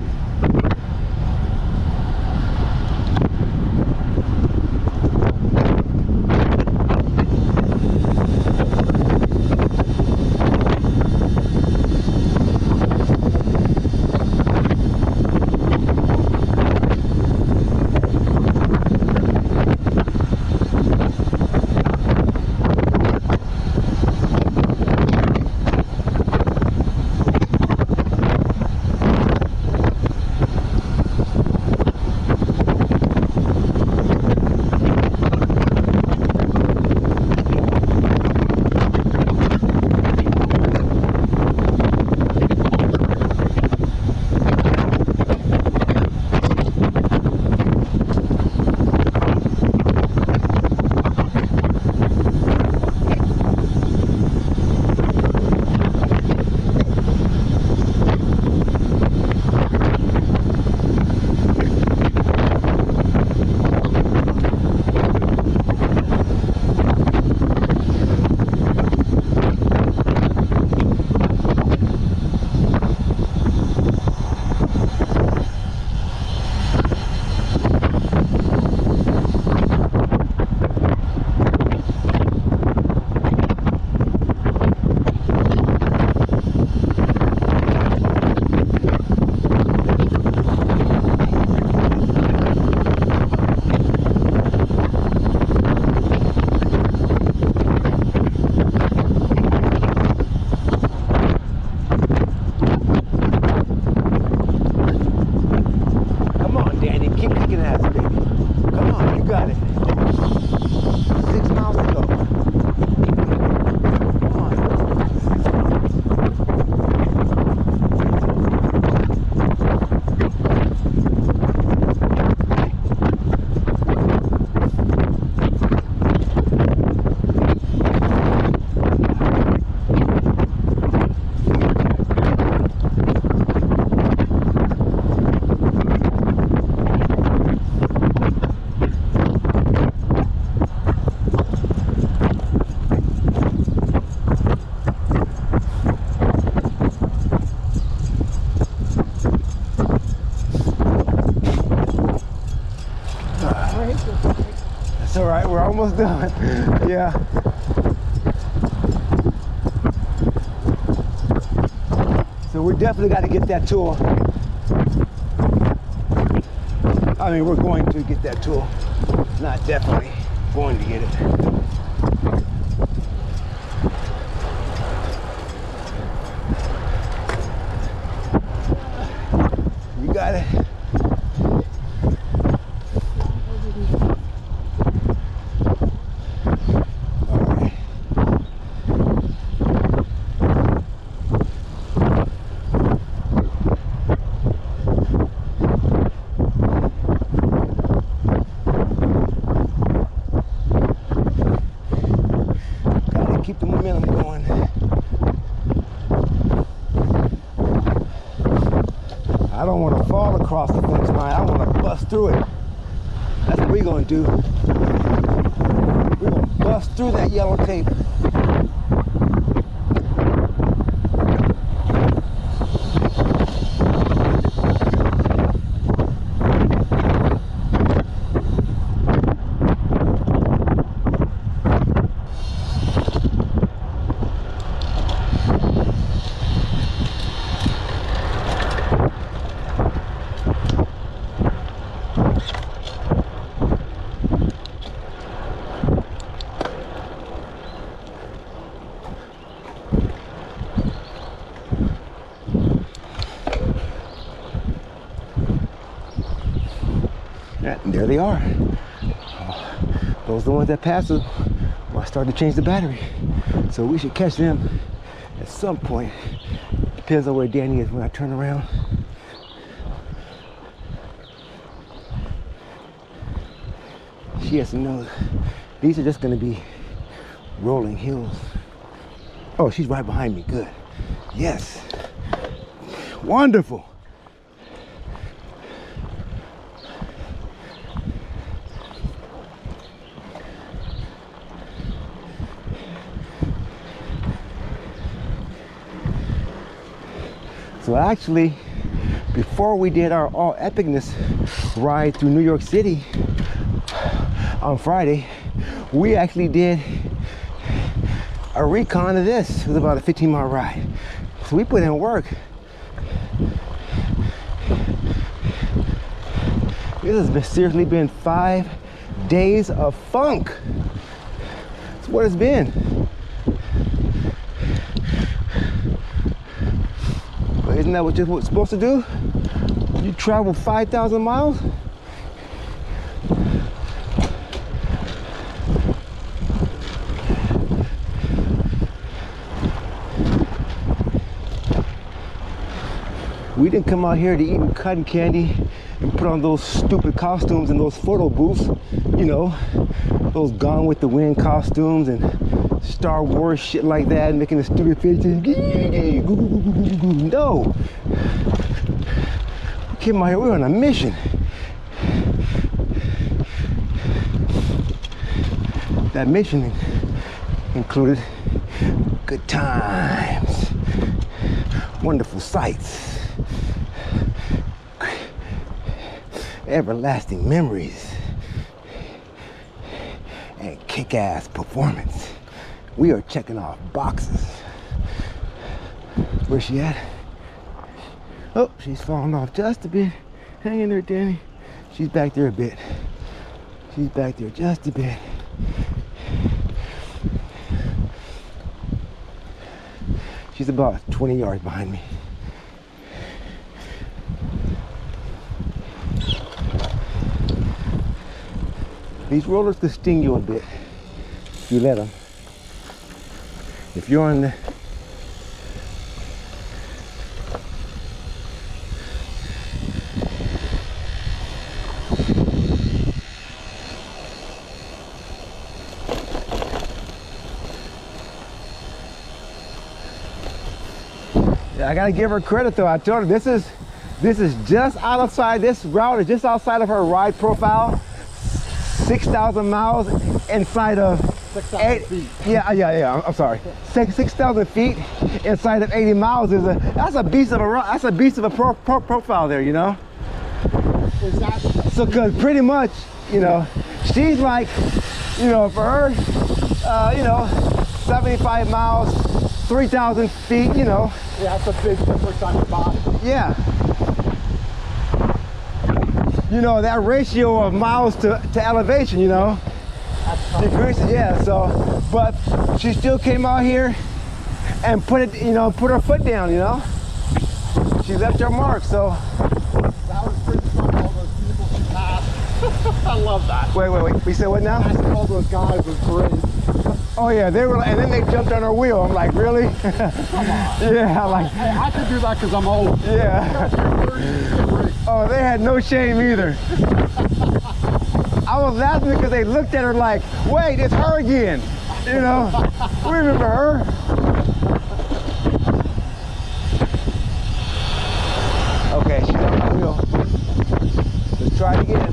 That's all right, we're almost done. Yeah. So we definitely got to get that tool. I mean, we're going to get that tool. Not definitely going to get it. You got it. gonna do? We're gonna bust through that yellow tape. And there they are. Those are the ones that pass us when I start to change the battery. So we should catch them at some point. Depends on where Danny is when I turn around. She has to know these are just gonna be rolling hills. Oh, she's right behind me, good. Yes, wonderful. So actually, before we did our all epicness ride through New York City on Friday, we actually did a recon of this. It was about a 15-mile ride. So we put in work. This has seriously been 5 days of funk. That's what it's been. Isn't that what you're supposed to do? You travel 5,000 miles? We didn't come out here to eat cotton candy and put on those stupid costumes and those photo booths, you know, those Gone with the Wind costumes and Star Wars shit like that, making the stupid faces. No, we came out here, we were on a mission. That mission included good times, wonderful sights, everlasting memories, and kick-ass performance. We are checking off boxes. Where's she at? Oh, she's falling off just a bit. Hang in there, Danny. She's back there a bit. She's back there just a bit. She's about 20 yards behind me. These rollers could sting you a bit if you let them. If you're on the I gotta give her credit though. I told her this is just outside, this route is just outside of her ride profile. 6,000 miles inside of 6,000 feet. Yeah. I'm sorry. 6,000 feet inside of 80 miles is that's a beast of a profile there, you know. Is that So, cause pretty much, you know, she's like, you know, for her, you know, 75 miles, 3,000 feet, you know. yeah, that's a big difference on your body. Yeah. You know, that ratio of miles to elevation, you know. Decreases, yeah, so, but she still came out here and put it, you know, put her foot down, you know. She left her mark, so. That was pretty fun, all those people she passed. I love that. Wait, we said what now? Passing all those guys was great. Oh yeah, they were, and then they jumped on her wheel. I'm like, really? Come on. Yeah, I'm like, Hey, I could do that because I'm old. yeah. Oh, they had no shame either. I was laughing because they looked at her like, wait, it's her again. You know, we remember her. Okay, she's on the wheel. Let's try it again.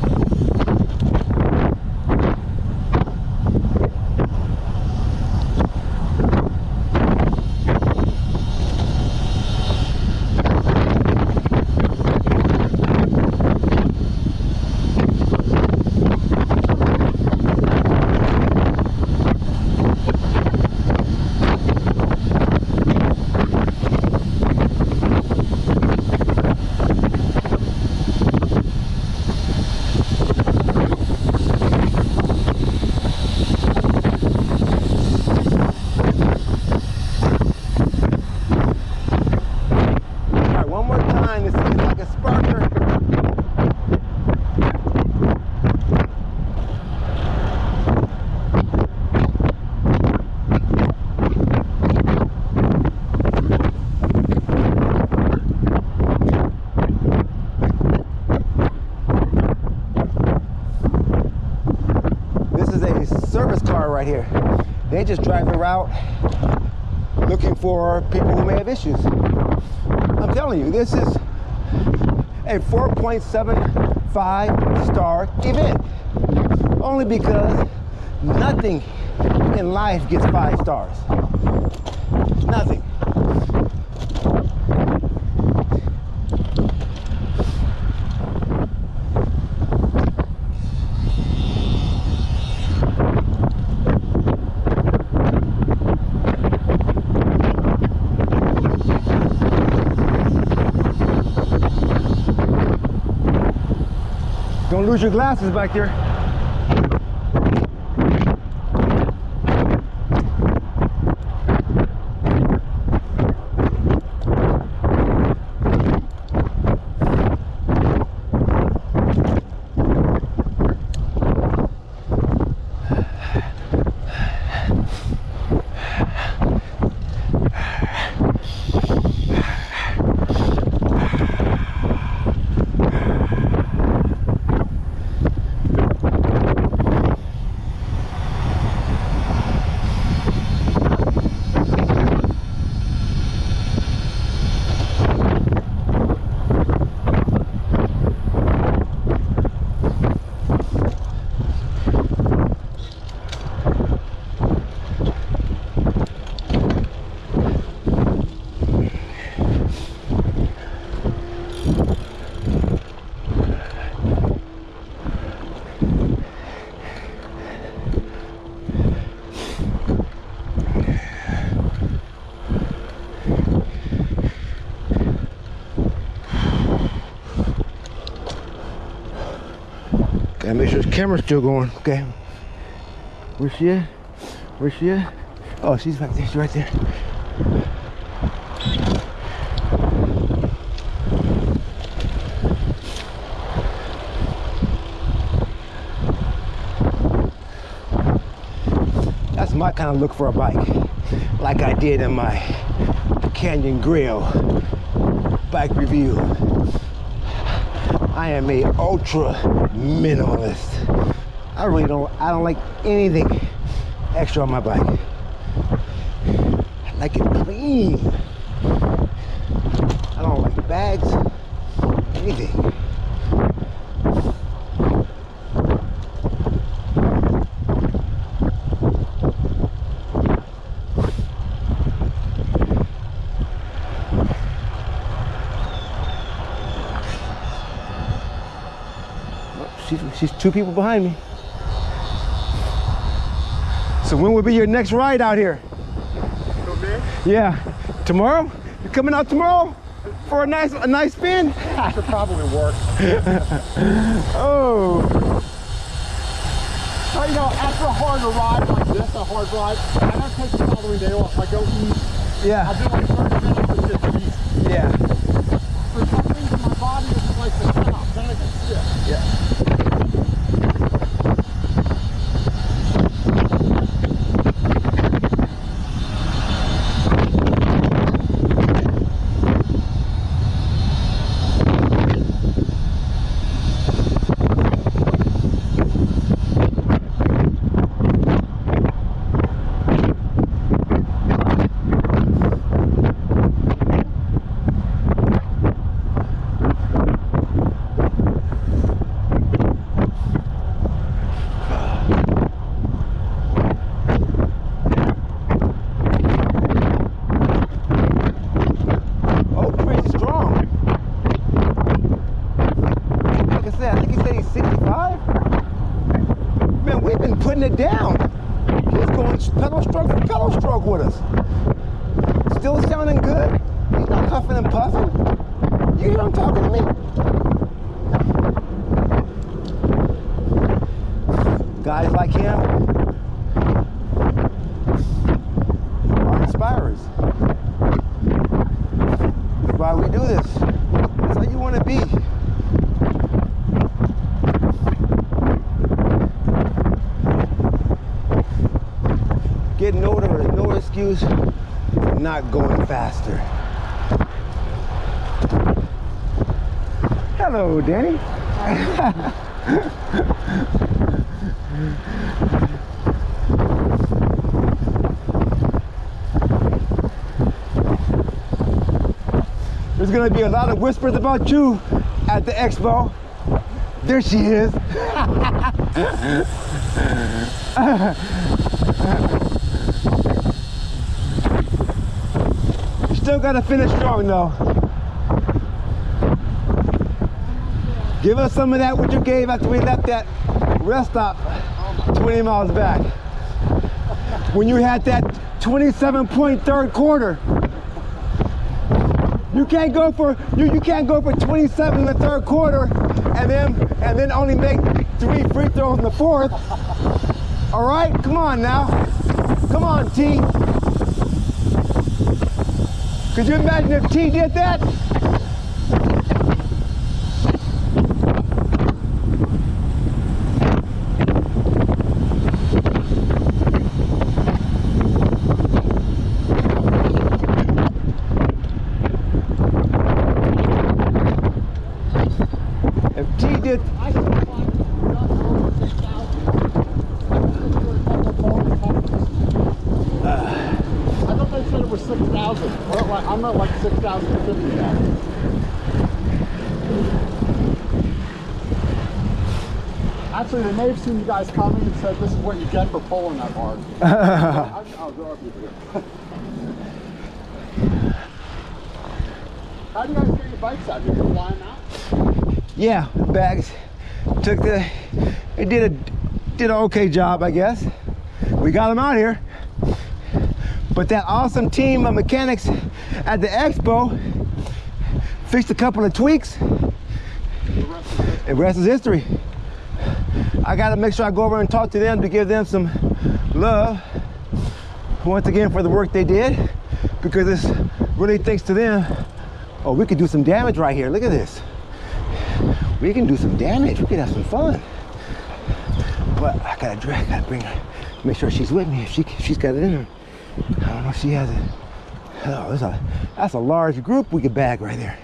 Alright, one more time. It's like a sparker. This is a service car right here. They just drive the route looking for people who may have issues. I'm telling you, this is a 4.75 star event. Only because nothing in life gets 5 stars. Nothing. Don't lose your glasses back there. Gotta make sure the camera's still going. Okay. Where's she at? Where's she at? Oh, she's back there. She's right there. That's my kind of look for a bike. Like I did in my Canyon Grill bike review. I am a ultra minimalist. I don't like anything extra on my bike. I like it clean. I don't like bags, anything. She's 2 people behind me. So when will be your next ride out here? Okay. Yeah, tomorrow? You coming out tomorrow for a nice spin? That should probably work. Oh. So, you know, after a harder ride like this, a hard ride, I don't take the following day off. I go eat. Yeah. I do like 30 minutes of just eat. Yeah. For some reason, my body doesn't like to stop. Then I get stiff. Yeah. It down. He's going pedal stroke for pedal stroke with us. Still sounding good. He's not huffing and puffing. You hear him talking to me? Guys like him are inspirers. That's why we do this. That's how you want to be. Getting older is no excuse for not going faster. Hello, Danny. There's gonna be a lot of whispers about you at the expo. There she is. You still gotta finish strong though. Give us some of that what you gave after we left that rest stop 20 miles back. When you had that 27-point third quarter. You can't go for 27 in the third quarter and then only make 3 free throws in the fourth. All right, come on now. Come on, T. Could you imagine if T did that? I'm at like 6,050 now. Actually, they may have seen you guys coming and said, this is what you get for pulling that hard. I'll go up with you. How do you guys get your bikes out? You can fly them out? Yeah, bags. They did an okay job, I guess. We got them out here. But that awesome team of mechanics at the expo fixed a couple of tweaks. The rest is history. I gotta make sure I go over and talk to them to give them some love once again for the work they did, because it's really thanks to them. Oh, we could do some damage right here. Look at this. We can do some damage. We could have some fun. But I gotta bring her, make sure she's with me if she's got it in her. I don't know if she has it. Oh, that's a large group we could bag right there.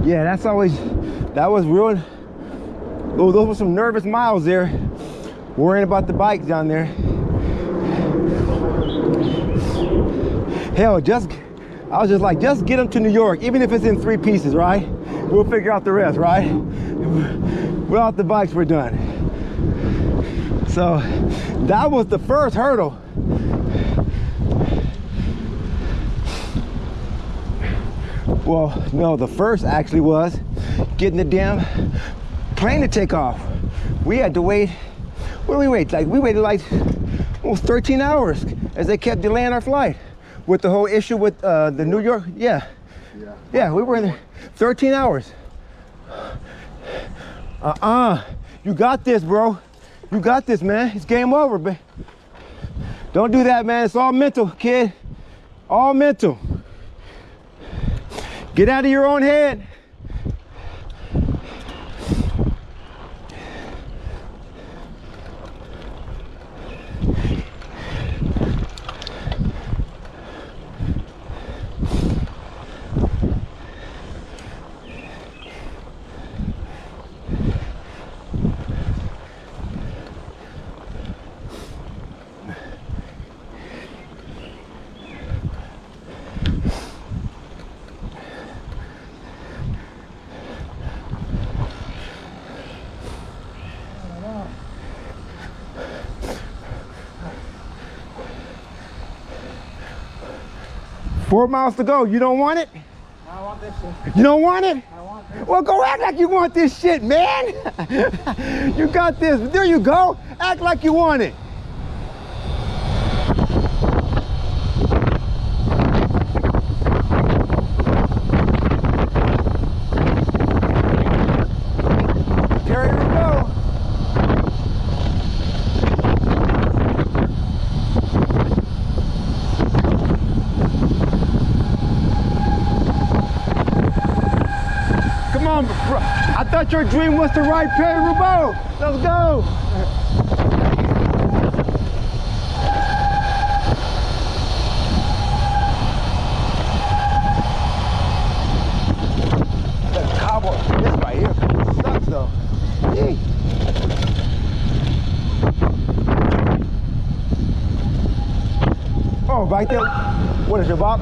Yeah, that was real. Those were some nervous miles there. Worrying about the bikes down there. Hell, I was just like, just get them to New York, even if it's in 3 pieces, right? We'll figure out the rest, right? Without the bikes, we're done. So that was the first hurdle. Well, no, the first actually was getting the damn plane to take off. We had to wait. What did we wait? We waited like almost 13 hours as they kept delaying our flight with the whole issue with the New York. Yeah, we were in there 13 hours. You got this, bro. You got this, man. It's game over, babe. Don't do that, man. It's all mental, kid. All mental. Get out of your own head. Four miles to go. You don't want it? I want this one. You don't want it? I want this. Well, go act like you want this shit, man. You got this. There you go. Act like you want it. There you go. Come on, bro. I thought your dream was to ride Perry Roubaud. Let's go. That cowboy, this right here sucks though. Yee. Oh, right there. What is your Bob?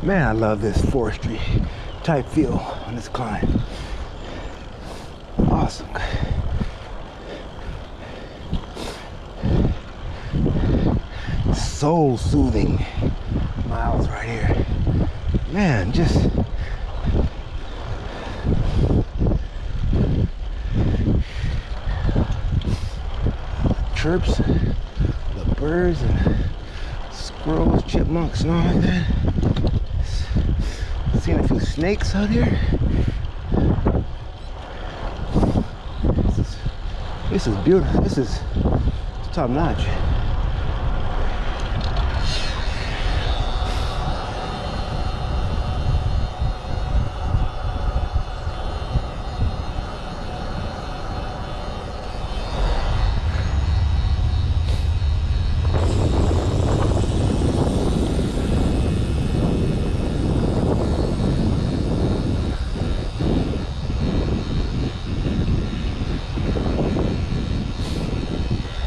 Man, I love this forestry type feel on this climb. Awesome. Soul soothing miles right here. Man, just chirps, the birds and squirrels, chipmunks and all like that. Seen a few snakes out here. This is beautiful. This is top notch.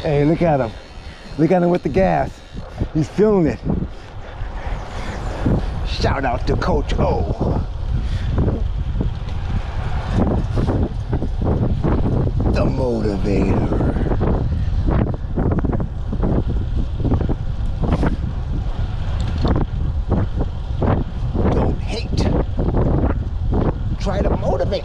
Hey, look at him. Look at him with the gas. He's feeling it. Shout out to Coach O. The motivator. Don't hate. Try to motivate.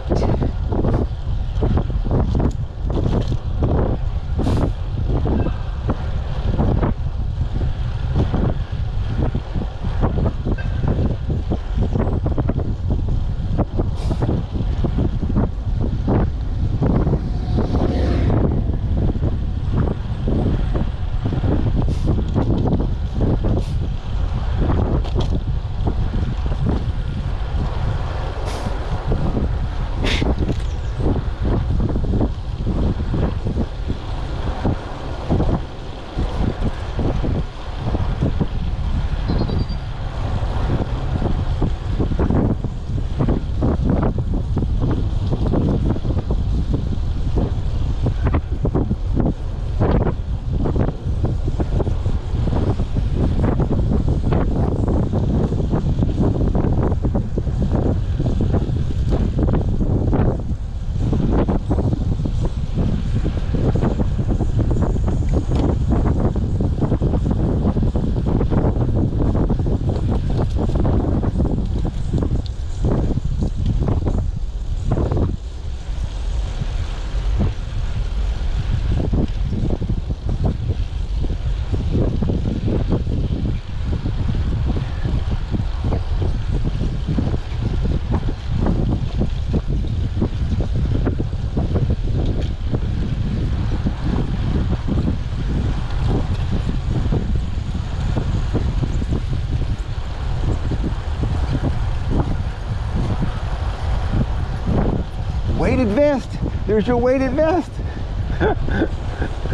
weighted vest. There's your weighted vest.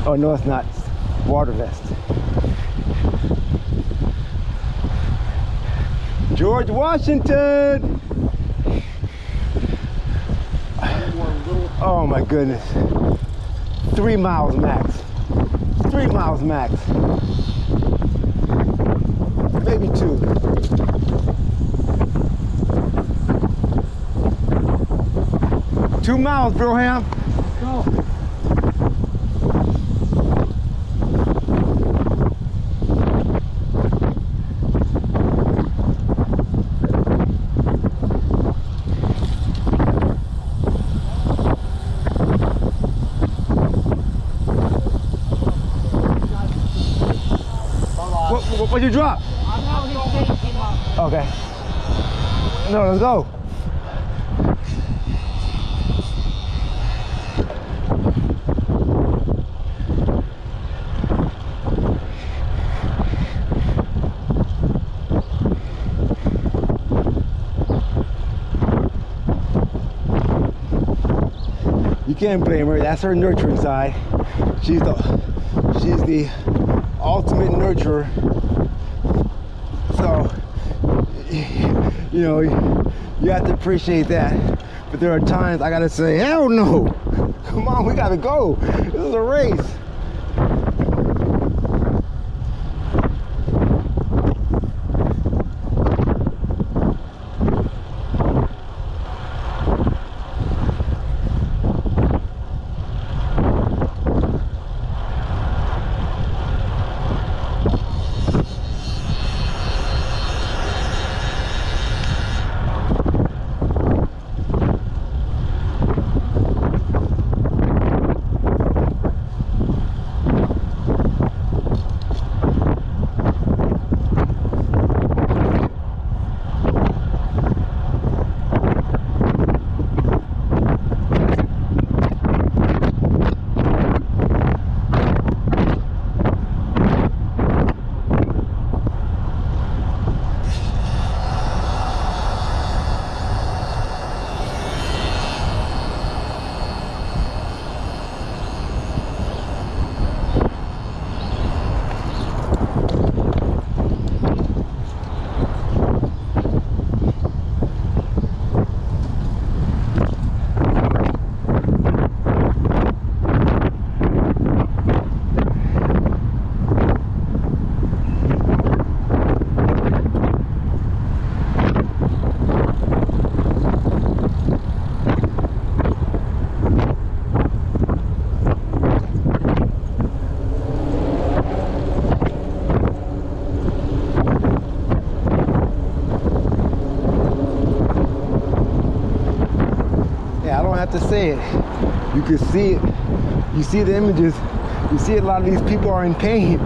Oh no, it's not. It's water vest. George Washington. Oh my goodness. 3 miles max. 3 miles max. Maybe 2. Two miles, Broham. Let's go. What'd you drop? Okay. No, let's go. You can't blame her. That's her nurturing side. She's the ultimate nurturer. So, you know, you have to appreciate that. But there are times I gotta say, hell no. Come on, we gotta go. This is a race. To say it, you can see it. You see the images. You see a lot of these people are in pain.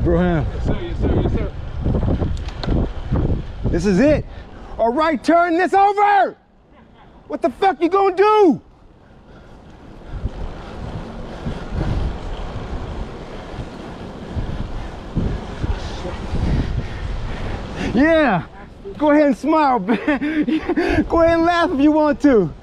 Broham. Yes, sir. Yes, sir. Yes, sir. This is it. A right turn, and it's over. What the fuck you gonna do? Yeah. Go ahead and smile, man. Go ahead and laugh if you want to.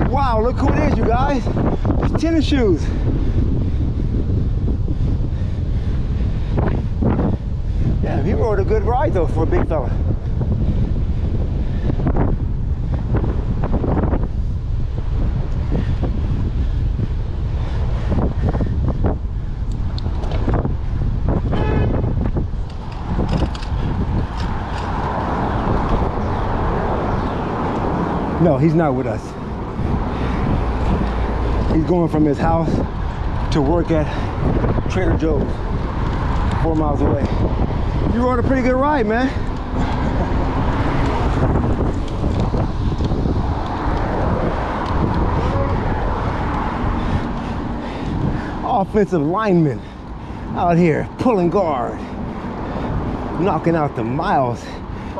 Wow, look who it is, you guys. It's tennis shoes. Yeah, he rode a good ride though for a big fella. No, he's not with us. He's going from his house to work at Trader Joe's, 4 miles away. You rode a pretty good ride, man. Offensive lineman out here pulling guard, knocking out the miles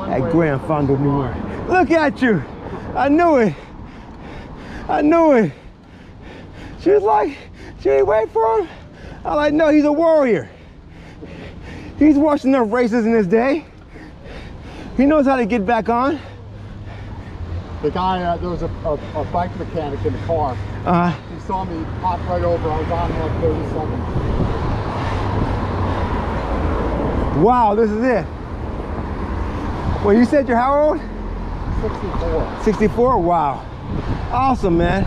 at GRAN Fondo, New York. Look at you. I knew it. I knew it. She was like, she ain't wait for him. I'm like, no, he's a warrior. He's watched enough races in his day. He knows how to get back on. The guy, there was a bike mechanic in the car. He saw me pop right over. I was on in like 30 seconds. Wow, this is it. Well, you said you're how old? 64. 64? Wow. Awesome, man.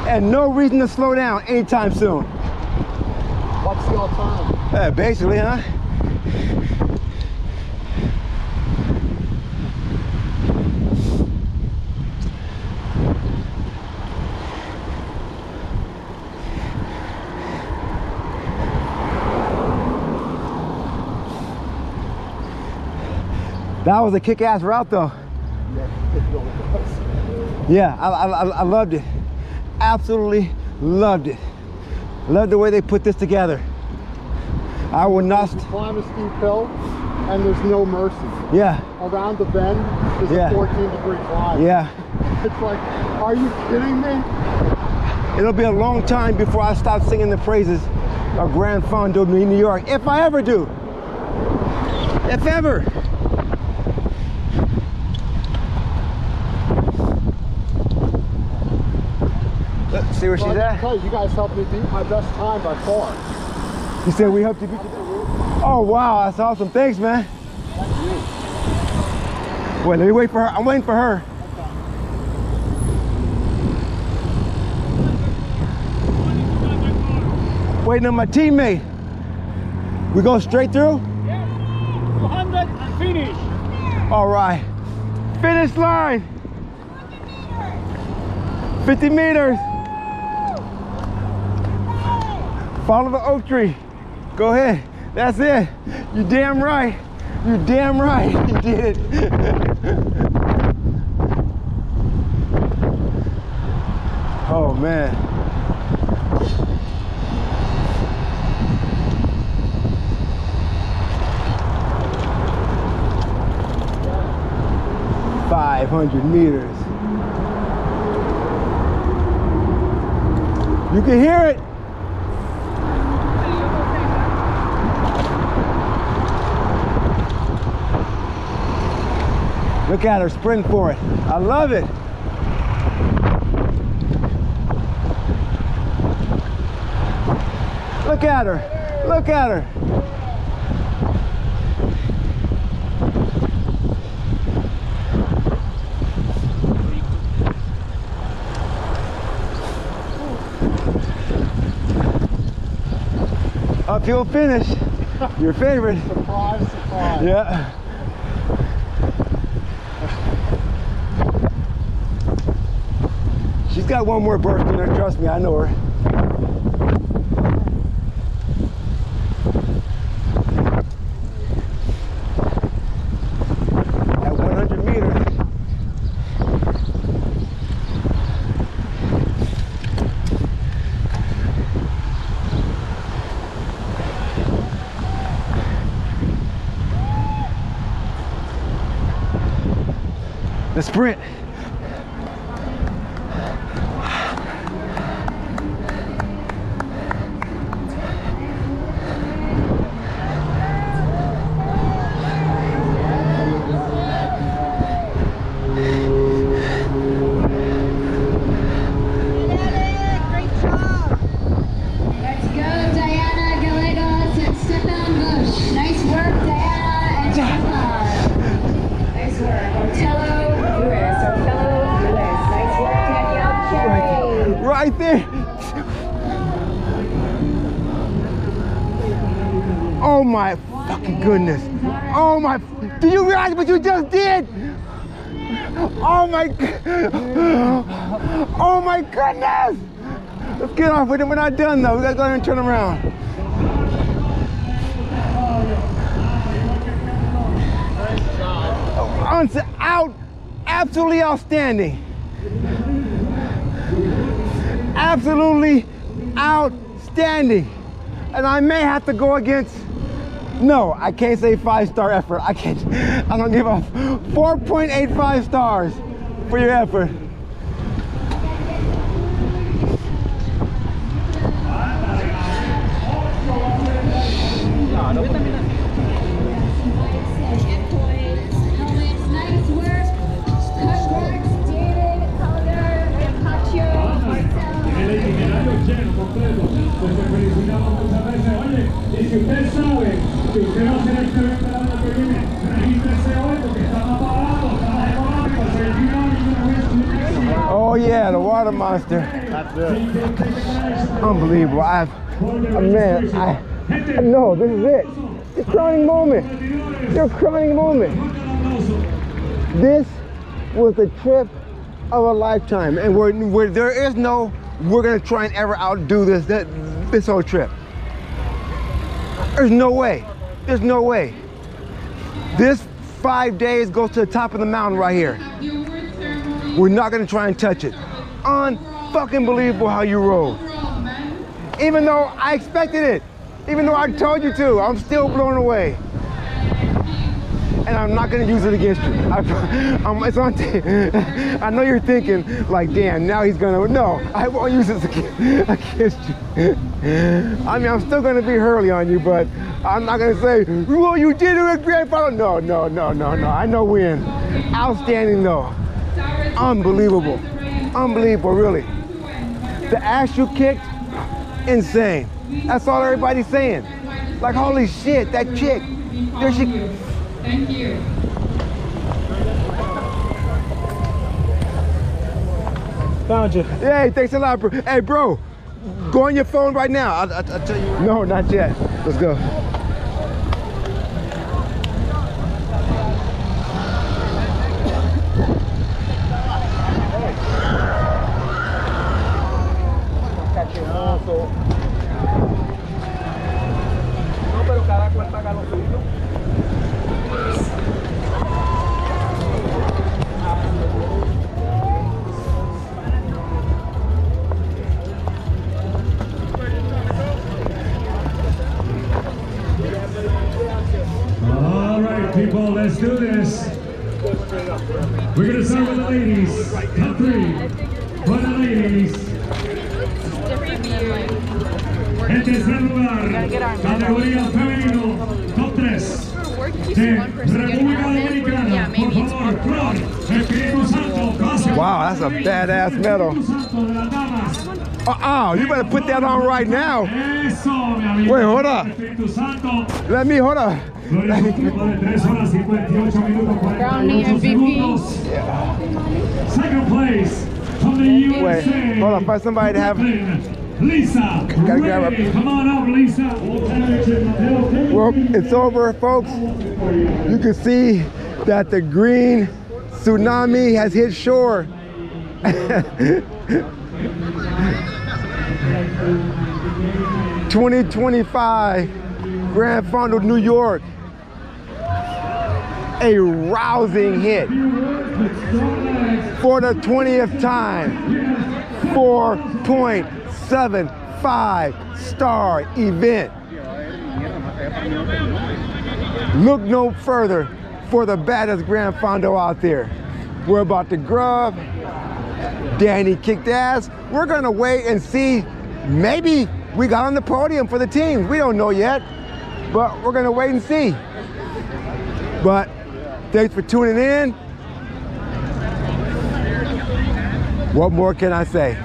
And no reason to slow down anytime soon. What's the alternative? Basically, huh? That was a kick-ass route though. Yeah, I loved it. Absolutely loved it. Loved the way they put this together. I would not. You climb a steep hill and there's no mercy. Yeah. Around the bend, there's Yeah. a 14-degree climb. Yeah. It's like, are you kidding me? It'll be a long time before I stop singing the praises of GRAN Fondo, New York. If I ever do. If ever. Let's see where she's Well, at. you guys helped me beat my best time by far. You said we helped you beat your... Oh, wow, that's awesome. Thanks, man. Wait, let me wait for her. I'm waiting for her. Waiting on my teammate. We go straight through? Yes. 200 and finish. All right. Finish line. 50 meters. Follow the oak tree. Go ahead. That's it. You damn right. You damn right. You did it. Oh man. $500 meters. You can hear it. Look at her sprint for it. I love it. Look at her. Look at her. Uphill finish. Your favorite. Surprise, surprise. Yeah. She's got one more burst in her, trust me, I know her. At 100 meters. The sprint. Right there. Oh my fucking goodness. Oh my, do you realize what you just did? Oh my, oh my goodness. Let's get off with it. We're not done though. We gotta go ahead and turn around. Out, absolutely outstanding. Absolutely outstanding. And I may have to go against, no, I can't say 5-star effort. I don't give a 4.85 stars for your effort. Oh yeah, the water monster. That's it. Unbelievable. Man, no, this is it. Your crowning moment. Your crowning moment. This was the trip of a lifetime, and where there is no, we're gonna try and ever outdo this whole trip. There's no way. There's no way. This 5 days goes to the top of the mountain right here. We're not gonna try and touch it. Unfucking believable how you rode. Even though I expected it, even though I told you to, I'm still blown away. And I'm not gonna use it against you. It's on I know you're thinking, like, damn, now he's gonna, no, I won't use this against you. I mean, I'm still gonna be Hurley on you, but I'm not gonna say, well, you did it with grandfather. No, I know when. Outstanding though. Unbelievable. Unbelievable, really. The ass you kicked, insane. That's all everybody's saying. Like, holy shit, that chick, there she. Thank you. Found you. Hey, thanks a lot, bro. Hey, bro, go on your phone right now. I'll tell you. No, not yet. Let's go. All right, people, let's do this. We're going to start with the ladies. Top 3 for the ladies. En tercer lugar, categoría femenino, top 3 de República Dominicana. Por favor, Flor, Espíritu Santo. Wow, that's a badass medal. You better put that on right now. Wait, hold up. Let me, hold up. Brownie MVP. Second place from the USA. Wait, hold on, find somebody to have. Lisa, Gotta grab her. come on up, Lisa. Well, it's over, folks. You can see that the green tsunami has hit shore. 2025 Grand Fondo, New York. A rousing hit for the 20th time. 4.75 star event. Look no further for the baddest Grand Fondo out there. We're about to grub. Danny kicked ass. We're gonna wait and see. Maybe we got on the podium for the teams. We don't know yet, but we're gonna wait and see. But thanks for tuning in. What more can I say?